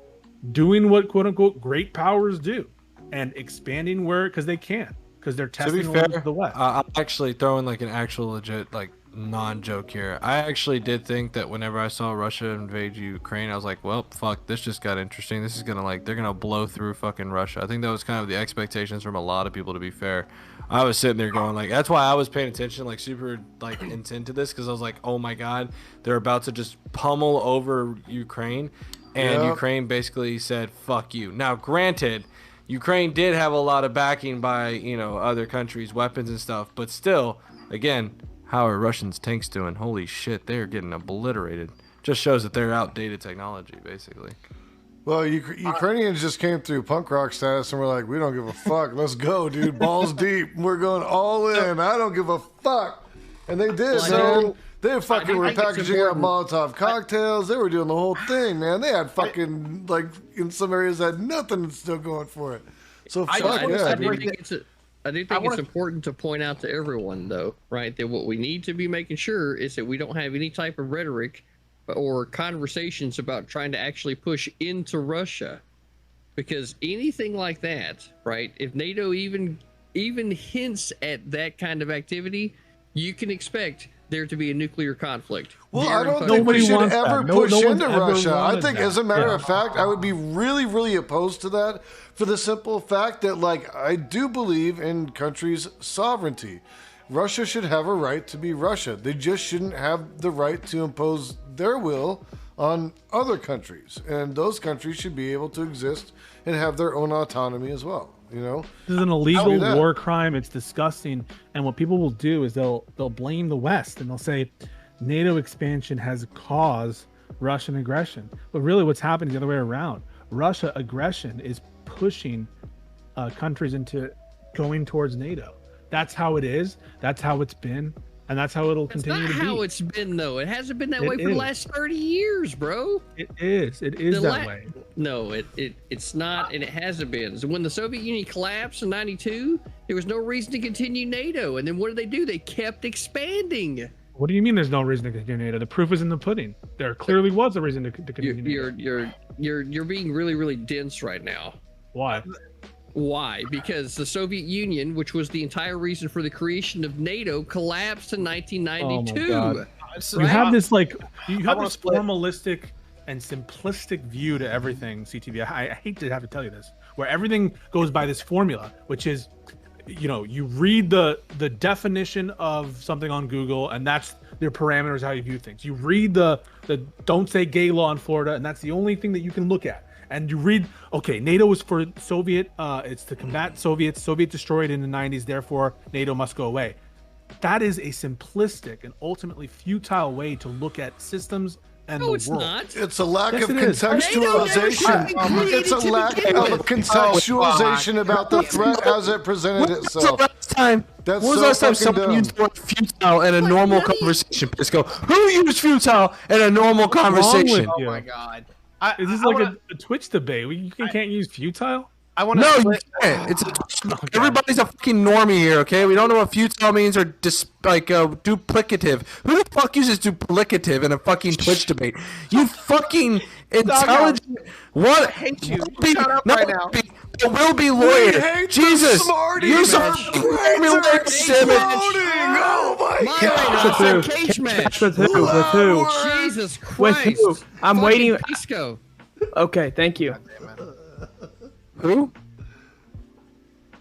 doing what quote unquote great powers do and expanding because they can, because they're testing the West.
I'm actually throwing like an actual legit like non-joke here. I actually did think that whenever I saw Russia invade Ukraine, I was like, well, fuck, this just got interesting. This is gonna they're gonna blow through fucking Russia. I think that was kind of the expectations from a lot of people, to be fair. I was sitting there going like, that's why I was paying attention, like super like intent to this, because I was like, oh my god, they're about to just pummel over Ukraine. And Ukraine basically said, fuck you. Now granted, Ukraine did have a lot of backing by, other countries, weapons and stuff, but still, again, how are Russians' tanks doing? Holy shit, they're getting obliterated. Just shows that they're outdated technology, basically.
Well, Ukrainians just came through punk rock status and were like, we don't give a fuck. Let's go, dude. Balls deep. We're going all in. I don't give a fuck. And they did, man. They fucking were packaging up Molotov cocktails. They were doing the whole thing, man. They had fucking, in some areas, had nothing still going for it. So, fuck yeah.
I do think it's important to point out to everyone, though, right, that what we need to be making sure is that we don't have any type of rhetoric or conversations about trying to actually push into Russia, because anything like that, right, if NATO even hints at that kind of activity, you can expect there to be a nuclear conflict.
Well, I don't think we should ever push into Russia. I think, as a matter of fact, I would be really, really opposed to that for the simple fact that, I do believe in countries' sovereignty. Russia should have a right to be Russia. They just shouldn't have the right to impose their will on other countries. And those countries should be able to exist and have their own autonomy as well. You know,
this is an illegal war crime. It's disgusting. And what people will do is they'll blame the West and they'll say NATO expansion has caused Russian aggression. But really what's happening is the other way around. Russia aggression is pushing countries into going towards NATO. That's how it is. That's how it's been. And that's how it'll continue to be.
That's not how it's been, though. It hasn't been that way for the last 30 years, bro.
It is. It is that way.
No, it's not, and it hasn't been. So when the Soviet Union collapsed in '92, there was no reason to continue NATO. And then what did they do? They kept expanding.
What do you mean there's no reason to continue NATO? The proof is in the pudding. There clearly was a reason to continue NATO.
You're being really, really dense right now.
Why?
Why? Because the Soviet Union, which was the entire reason for the creation of NATO, collapsed in 1992.
Oh my God. You have this formalistic and simplistic view to everything, CTV. I hate to have to tell you this, where everything goes by this formula, which is, you know, you read the definition of something on Google, and that's their parameters how you view things. You read the don't say gay law in Florida, and that's the only thing that you can look at. And you read, okay, NATO is for Soviet, it's to combat Soviets. Soviet destroyed in the 90s, therefore NATO must go away. That is a simplistic and ultimately futile way to look at systems and the world.
It's not.
It's a lack of contextualization. It's a lack of contextualization about the threat as it presented itself.
When was the last time someone used the word futile in a normal conversation? Pisco, who used futile in a normal conversation?
Oh my God.
Is this like a Twitch debate? You can't use futile?
No, you can't. It's everybody's a fucking normie here, okay? We don't know what futile means or duplicative. Who the fuck uses duplicative in a fucking Twitch debate? You fucking intelligent. What?
I hate you.
Shut up right now. There will be lawyer. Jesus, use some
Oh my God!
Cage match.
With who?
Jesus Christ!
With who? I'm waiting.
Pisco.
Okay, thank you.
Who?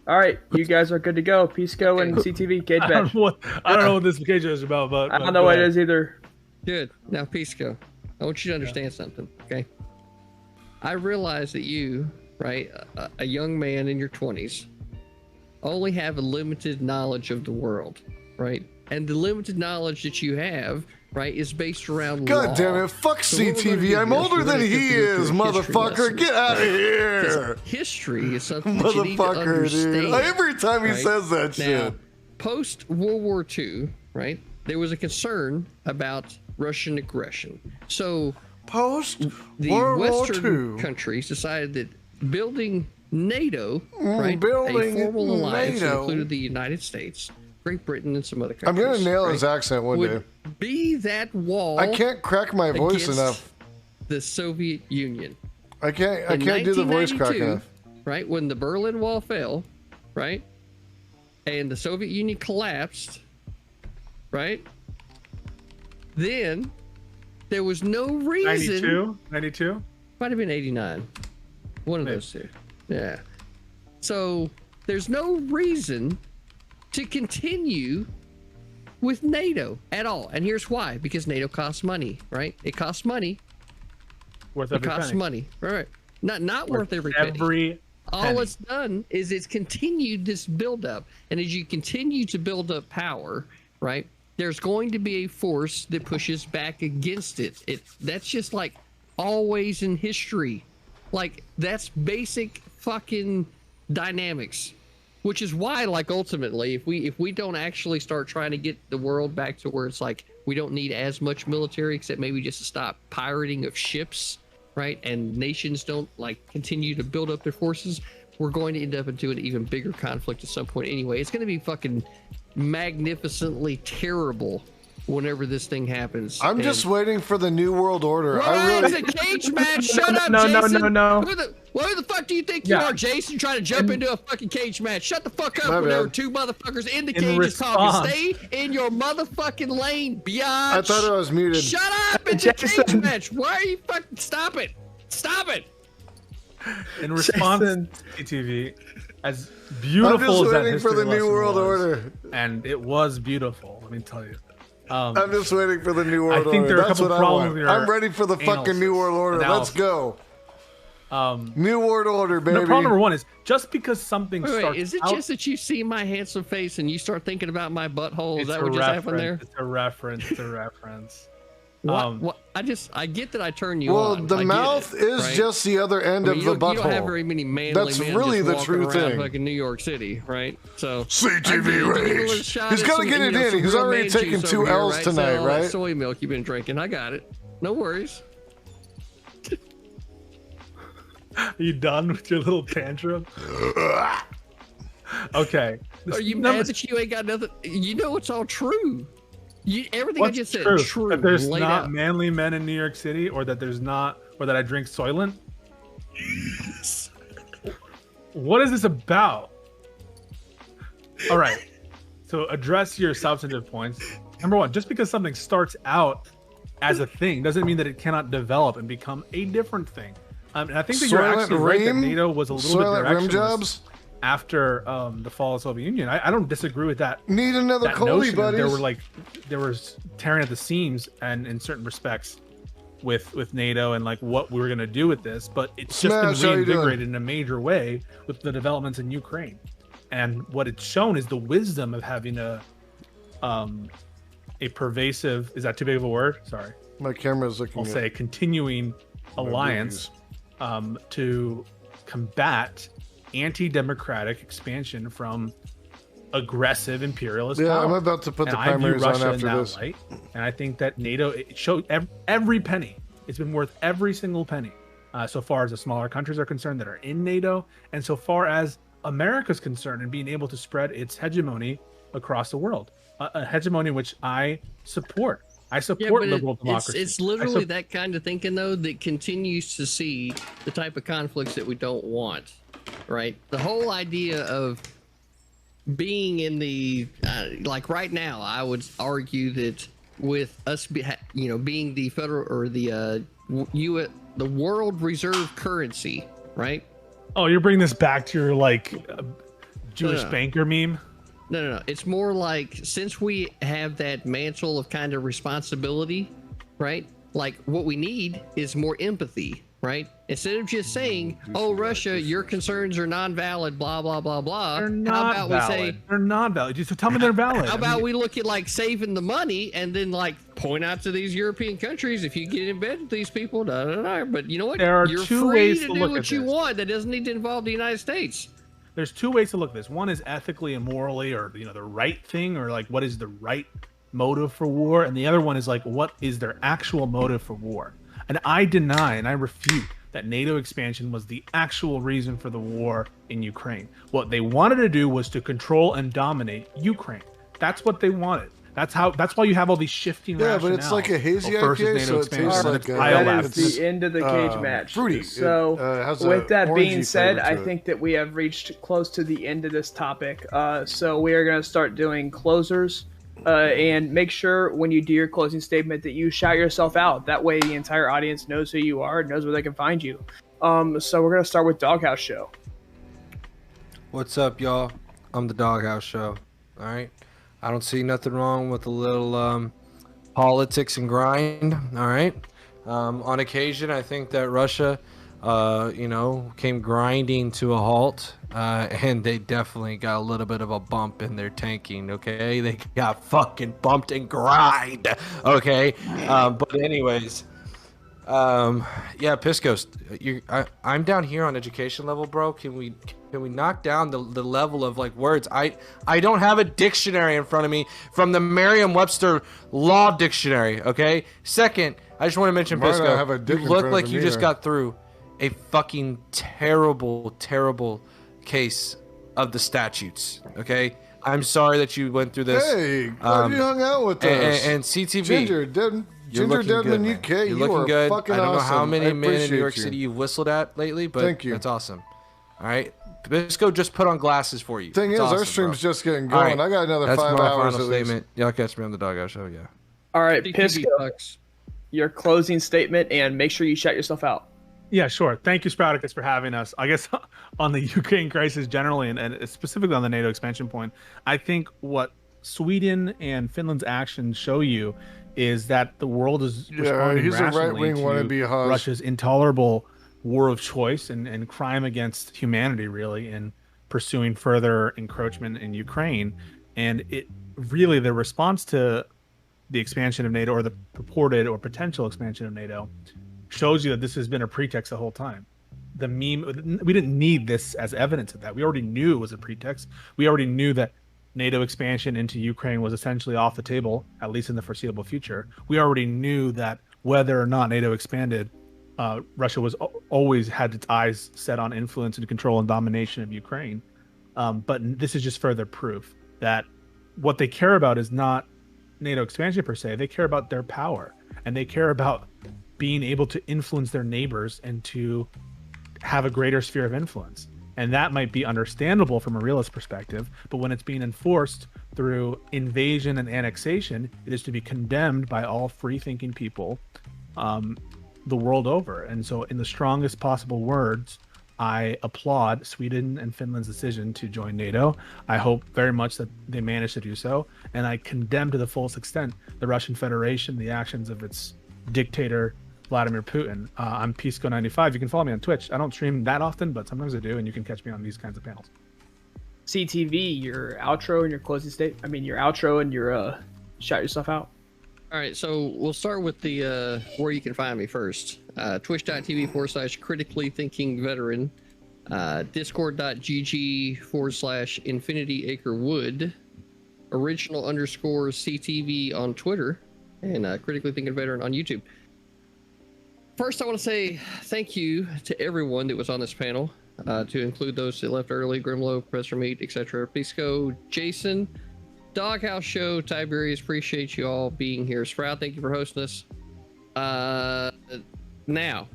All right, you guys are good to go. Pisco and CTV cage
I
match.
don't know what this cage is about, but
I don't know what it is either.
Good. Now, Pisco, I want you to understand something, okay? I realize that you, right, a young man in your 20s, only have a limited knowledge of the world, right? And the limited knowledge that you have, right, is based around law.
God damn it, fuck CTV. I'm older than he is, motherfucker. Get out of here.
History is something that you need to understand.
Dude. Every time he says that
now,
shit.
Post World War II, right, there was a concern about Russian aggression. So the Western countries decided that building NATO, right, a formal alliance that included the United States, Great Britain, and some other countries.
I'm gonna nail his accent one day.
Be that wall.
I can't crack my voice enough.
The Soviet Union.
I can't do the voice crack enough.
Right, when the Berlin Wall fell, right, and the Soviet Union collapsed, right, then there was no reason.
92?
Might have been 89. One of those two. Yeah. So there's no reason to continue with NATO at all. And here's why. Because NATO costs money, right? It costs money.
Worth every penny.
It costs money. Right. Not worth every penny. All it's done is it's continued this buildup. And as you continue to build up power, right, there's going to be a force that pushes back against it. That's just like always in history. Like, that's basic fucking dynamics. Which is why, like, ultimately, if we don't actually start trying to get the world back to where it's like we don't need as much military, except maybe just to stop pirating of ships, right? And nations don't like continue to build up their forces, we're going to end up into an even bigger conflict at some point anyway. It's going to be fucking magnificently terrible whenever this thing happens.
I'm just waiting for the New World Order.
It's a cage match. Shut up, Jason.
No.
Who the fuck do you think you are, Jason, trying to jump into a fucking cage match? Shut the fuck up when there were two motherfuckers in the cages talking. Stay in your motherfucking lane, biatch.
I thought I was muted.
Shut up. It's a cage match. Why are you fucking... Stop it. Stop it.
In response to TV, as beautiful
I'm just
as that
waiting for
history
the New
lesson
World
was,
Order.
and it was beautiful. Let me tell you.
I'm just waiting for the New World
I think
Order.
there are a
That's
couple
what I
problems
want.
with your
I'm ready for the fucking New World Order.
analysis.
Let's go. New World Order, baby.
No, problem number one is just because something
Wait,
starts
is it
out,
just that you see my handsome face and you start thinking about my butthole? Is
it's
that
a
what just happened there?
reference. It's a reference. It's a reference.
What? I get that I turn you
Well,
on.
the
I get
mouth
it,
is
right?
just the other end
I mean,
of
you
the
don't- You don't have
butthole.
very many manly
That's
men
really
just
the
walking
true
around
thing.
fucking New York City, right? So
CTV
I get it. Give a little
rage.
shot
He's
at
got to
some,
get it
some
in. He's
real
already
man
taken
juice
2
over here,
L's
right?
tonight,
all that
right?
soy milk you've been drinking. I got it. No worries.
Are you done with your little tantrum? Okay.
Are you
Number-
mad that you ain't got nothing? You know it's all true. Everything
What's
I just said,
true?
true.
That there's
laid
not
out.
manly men in New York City, or that there's not, or that I drink Soylent. What is this about? All right. So address your substantive points. Number one, just because something starts out as a thing doesn't mean that it cannot develop and become a different thing. And I think that you're
Soylent
actually right that
rim?
NATO was a little bit
Soylent rim
directionless
jobs?
after the fall of the Soviet Union. I don't disagree with that.
Need another
That
Coley,
notion that
buddies.
there was tearing at the seams, and in certain respects, with NATO and like what we were gonna do with this, but it's just
Smash, how
been
you doing?
reinvigorated in a major way with the developments in Ukraine, and what it's shown is the wisdom of having a pervasive, is that too big of a word? Sorry,
My camera's looking
I'll
at
say continuing alliance to combat anti-democratic expansion from aggressive imperialist
Yeah,
power.
I'm about to put
And
the
I view
primaries on
Russia in
after
that
this.
light, and I think that NATO, it showed every penny. It's been worth every single penny, so far as the smaller countries are concerned that are in NATO, and so far as America's concerned in being able to spread its hegemony across the world, a hegemony which I support. I support liberal democracy.
It's literally that kind of thinking, though, that continues to see the type of conflicts that we don't want, right? The whole idea of being in the, like right now, I would argue that with us, being the federal or the the world reserve currency, right?
Oh, you're bringing this back to your like Jewish
No.
banker meme?
No. It's more like, since we have that mantle of kind of responsibility, right? Like what we need is more empathy, right? Instead of just saying, "Oh, Russia, your concerns are non-valid," blah blah blah blah.
They're not
how about
valid.
we say?
They're not valid. So tell me they're valid.
How about we look at like saving the money and then like point out to these European countries, if you get in bed with these people, da da da. But you know what?
There are
You're
two
free
ways
to
to
do
look
what
at
you
this.
want. That doesn't need to involve the United States.
There's two ways to look at this. One is ethically and morally, or the right thing, or like what is the right motive for war, and the other one is like what is their actual motive for war. And I deny and I refute that NATO expansion was the actual reason for the war in Ukraine. What they wanted to do was to control and dominate Ukraine. That's what they wanted. That's why you have all these shifting
Yeah, but it's
rationales.
like a hazy
versus
IPA,
NATO
so it
expansion.
tastes
And
like
it's
a-
biolab.
That is the end of the cage match.
fruity. It,
So,
has a
with that
orangey
being said,
flavor
I
to it.
think that we have reached close to the end of this topic. So we are going to start doing closers. And make sure when you do your closing statement that you shout yourself out. That way the entire audience knows who you are and knows where they can find you. So we're going to start with Doghouse Show.
What's up, y'all? I'm the Doghouse Show. All right. I don't see nothing wrong with a little politics and grind. All right. On occasion, I think that Russia, came grinding to a halt, and they definitely got a little bit of a bump in their tanking. Okay, they got fucking bumped and grind. Okay, but anyways. Yeah, Piscos, I'm down here on education level, bro. Can we knock down the level of like words? I don't have a dictionary in front of me from the Merriam-Webster Law Dictionary. Okay. Second, I just want to mention,
Might not
Pisco,
have a dick
you
in
look
front of
like
him
you just
either.
got through a fucking terrible case of the statutes. Okay. I'm sorry that you went through this.
Hey, glad you hung out with us.
And CTV.
Ginger
You're looking
Deadman
good,
UK,
man. You're
you
looking
are
good.
fucking
I don't know how
awesome.
many
I
men in New
appreciate
York
you.
City you've whistled at lately, but
Thank you.
that's awesome. All right, Bisco just put on glasses for you.
Thing
It's
is, our
awesome,
stream's
bro.
just getting
All
going.
right,
I got another
that's
5
my
hours
final
at least.
statement. Y'all catch me on the Doghouse Show, yeah.
All right,
CTV
Pisco,
sucks.
your closing statement, and make sure you shout yourself out.
Yeah, sure. Thank you, Sprouticus, for having us. I guess on the Ukraine crisis generally, and specifically on the NATO expansion point, I think what Sweden and Finland's actions show you is that the world is responding
he's a
rationally
right-wing
to
wannabe Haas.
Russia's intolerable war of choice and crime against humanity, really, in pursuing further encroachment in Ukraine. And it really, the response to the expansion of NATO, or the purported or potential expansion of NATO, shows you that this has been a pretext the whole time. The meme, we didn't need this as evidence of that. We already knew it was a pretext. We already knew that NATO expansion into Ukraine was essentially off the table, at least in the foreseeable future. We already knew that whether or not NATO expanded, Russia was always had its eyes set on influence and control and domination of Ukraine. But this is just further proof that what they care about is not NATO expansion per se. They care about their power, and they care about being able to influence their neighbors and to have a greater sphere of influence. And that might be understandable from a realist perspective, but when it's being enforced through invasion and annexation, it is to be condemned by all free-thinking people the world over. And so in the strongest possible words, I applaud Sweden and Finland's decision to join NATO. I hope very much that they manage to do so. And I condemn to the fullest extent the Russian Federation, the actions of its dictator, Vladimir Putin. I'm Pisco95. You can follow me on Twitch. I don't stream that often, but sometimes I do, and you can catch me on these kinds of panels.
CTV, your outro and your closing state. I mean, your outro and your shout yourself out.
All right, so we'll start with the where you can find me first. Twitch.tv/critically thinking veteran, discord.gg/infinity acre wood, original_CTV on Twitter, and critically thinking veteran on YouTube. First, I want to say thank you to everyone that was on this panel, to include those that left early: Grimlow, Professor Meat, etc. Pisco, Jason, Doghouse Show, Tiberius. Appreciate you all being here. Sprout, thank you for hosting us. Now,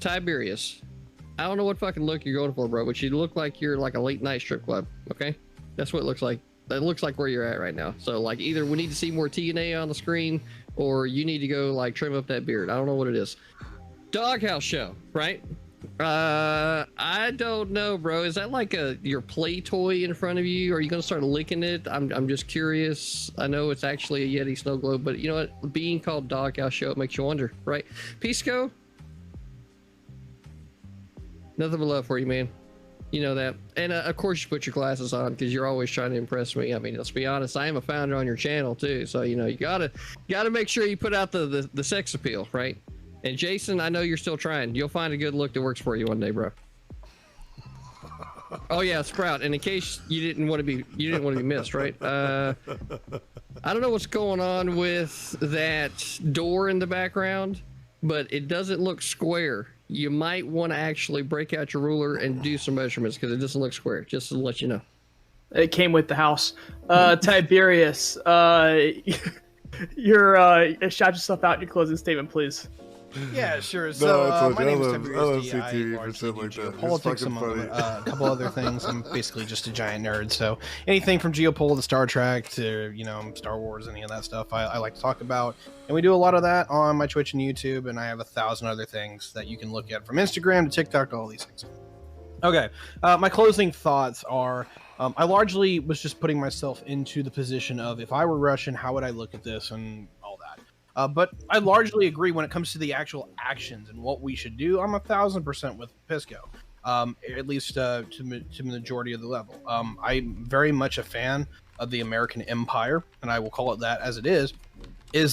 Tiberius, I don't know what fucking look you're going for, bro, but you look like you're like a late night strip club. Okay, that's what it looks like. That looks like where you're at right now. So like, either we need to see more TNA on the screen, or you need to go like trim up that beard. I don't know what it is. Doghouse Show, right? I don't know, bro. Is that like your play toy in front of you? Are you gonna start licking it? I'm just curious. I know it's actually a Yeti snow globe, but you know what? Being called Doghouse Show, it makes you wonder, right? Pisco, nothing but love for you, man. You know that. And of course you put your glasses on because you're always trying to impress me. I mean, let's be honest, I am a founder on your channel too, so you know you gotta make sure you put out the sex appeal, right? And Jason, I know you're still trying. You'll find a good look that works for you one day, bro. Oh yeah, Sprout. And in case you didn't want to be missed, right? I don't know what's going on with that door in the background, but it doesn't look square. You might want to actually break out your ruler and do some measurements because it doesn't look square. Just to let you know.
It came with the house. Tiberius, shout yourself out in your closing statement, please.
Yeah, sure. So my name is Tiberius D. I
CTV for
largely
stuff
do
like that. It's
geopolitics,
fucking
among
funny.
a couple other things. I'm basically just a giant nerd. So anything from geopol to Star Trek to Star Wars, any of that stuff, I like to talk about. And we do a lot of that on my Twitch and YouTube. And I have 1,000 other things that you can look at, from Instagram to TikTok to all these things. Okay, my closing thoughts are. I largely was just putting myself into the position of, if I were Russian, how would I look at this and all that. But I largely agree when it comes to the actual actions and what we should do. I'm 1,000% with Pisco, at least to the majority of the level. I'm very much a fan of the American Empire, and I will call it that as it is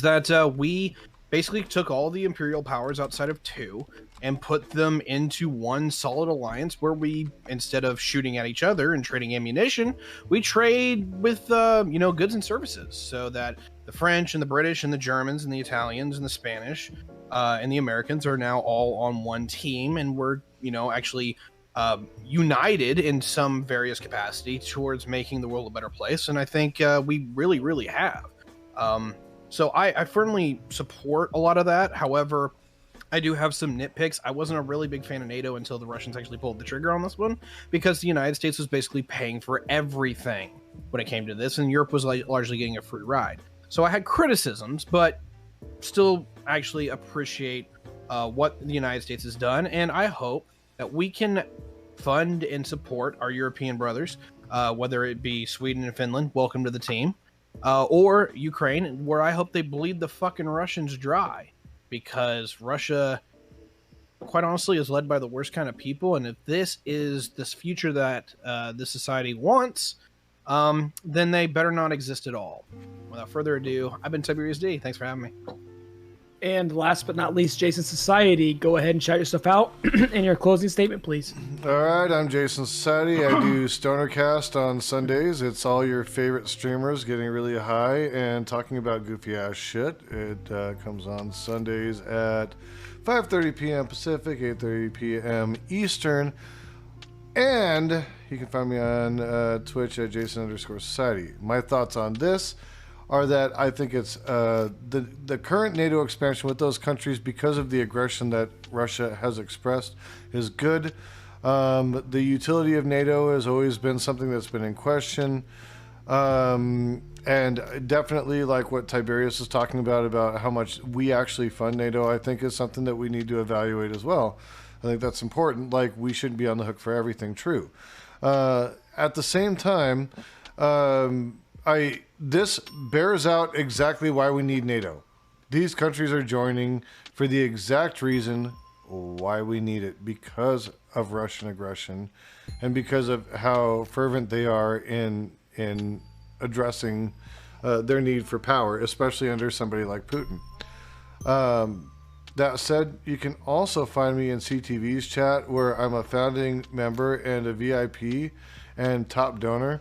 that we basically took all the imperial powers outside of two and put them into one solid alliance where we, instead of shooting at each other and trading ammunition, we trade with goods and services, so that the French and the British and the Germans and the Italians and the Spanish and the Americans are now all on one team, and we're actually united in some various capacity towards making the world a better place. And I think we really, really have. So I firmly support a lot of that. However, I do have some nitpicks. I wasn't a really big fan of NATO until the Russians actually pulled the trigger on this one, because the United States was basically paying for everything when it came to this, and Europe was largely getting a free ride. So I had criticisms, but still actually appreciate what the United States has done, and I hope that we can fund and support our European brothers, whether it be Sweden and Finland, welcome to the team, or Ukraine, where I hope they bleed the fucking Russians dry, because Russia, quite honestly, is led by the worst kind of people, and if this is this future that this society wants, then they better not exist at all. Without further ado, I've been Tiberius D. Thanks for having me.
And last but not least, Jason Society, go ahead and shout yourself out in your closing statement, please.
All right, I'm Jason Society. I do Stonercast on Sundays. It's all your favorite streamers getting really high and talking about goofy ass shit. It comes on Sundays at 5:30 p.m. Pacific, 8:30 p.m. Eastern. And you can find me on Twitch at Jason_Society. My thoughts on this are that I think it's the current NATO expansion with those countries, because of the aggression that Russia has expressed, is good. The utility of NATO has always been something that's been in question. And definitely, like what Tiberius is talking about how much we actually fund NATO, I think is something that we need to evaluate as well. I think that's important. Like, we shouldn't be on the hook for everything, true. At the same time, this bears out exactly why we need NATO. These countries are joining for the exact reason why we need it, because of Russian aggression and because of how fervent they are in addressing their need for power, especially under somebody like Putin. That said, you can also find me in CTV's chat, where I'm a founding member and a VIP and top donor,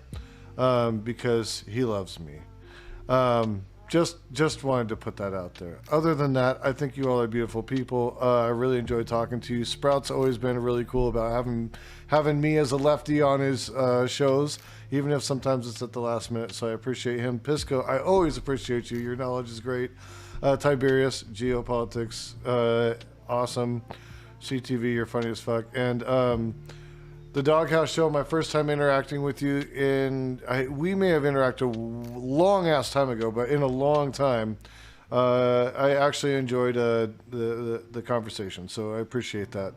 because he loves me. Just wanted to put that out there. Other than that, I think you all are beautiful people. I really enjoy talking to you. Sprout's always been really cool about having me as a lefty on his shows, even if sometimes it's at the last minute, so I appreciate him. Pisco, I always appreciate you. Your knowledge is great. Tiberius, geopolitics, awesome. CTV, you're funny as fuck. And the Doghouse Show, my first time interacting with you we may have interacted a long ass time ago, but in a long time. I actually enjoyed the conversation, so I appreciate that.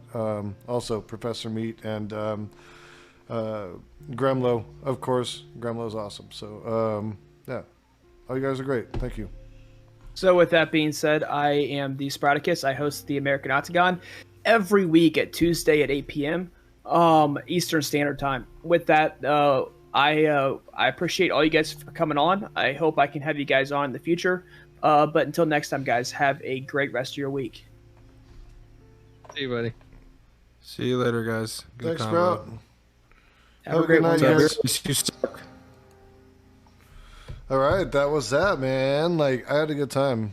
Also, Professor Meat and Gremlo, of course. Gremlo's awesome. So, yeah. Oh, you guys are great. Thank you.
So with that being said, I am the Sproutacus. I host the American Octagon every week at Tuesday at 8 p.m. Eastern Standard Time. With that, I appreciate all you guys for coming on. I hope I can have you guys on in the future. But until next time, guys, have a great rest of your week.
See you, buddy.
See you later, guys. Good
Thanks,
combo.
Sprout.
Have a great
night,
one,
guys.
You suck.
All right, that was that, man. Like, I had a good time.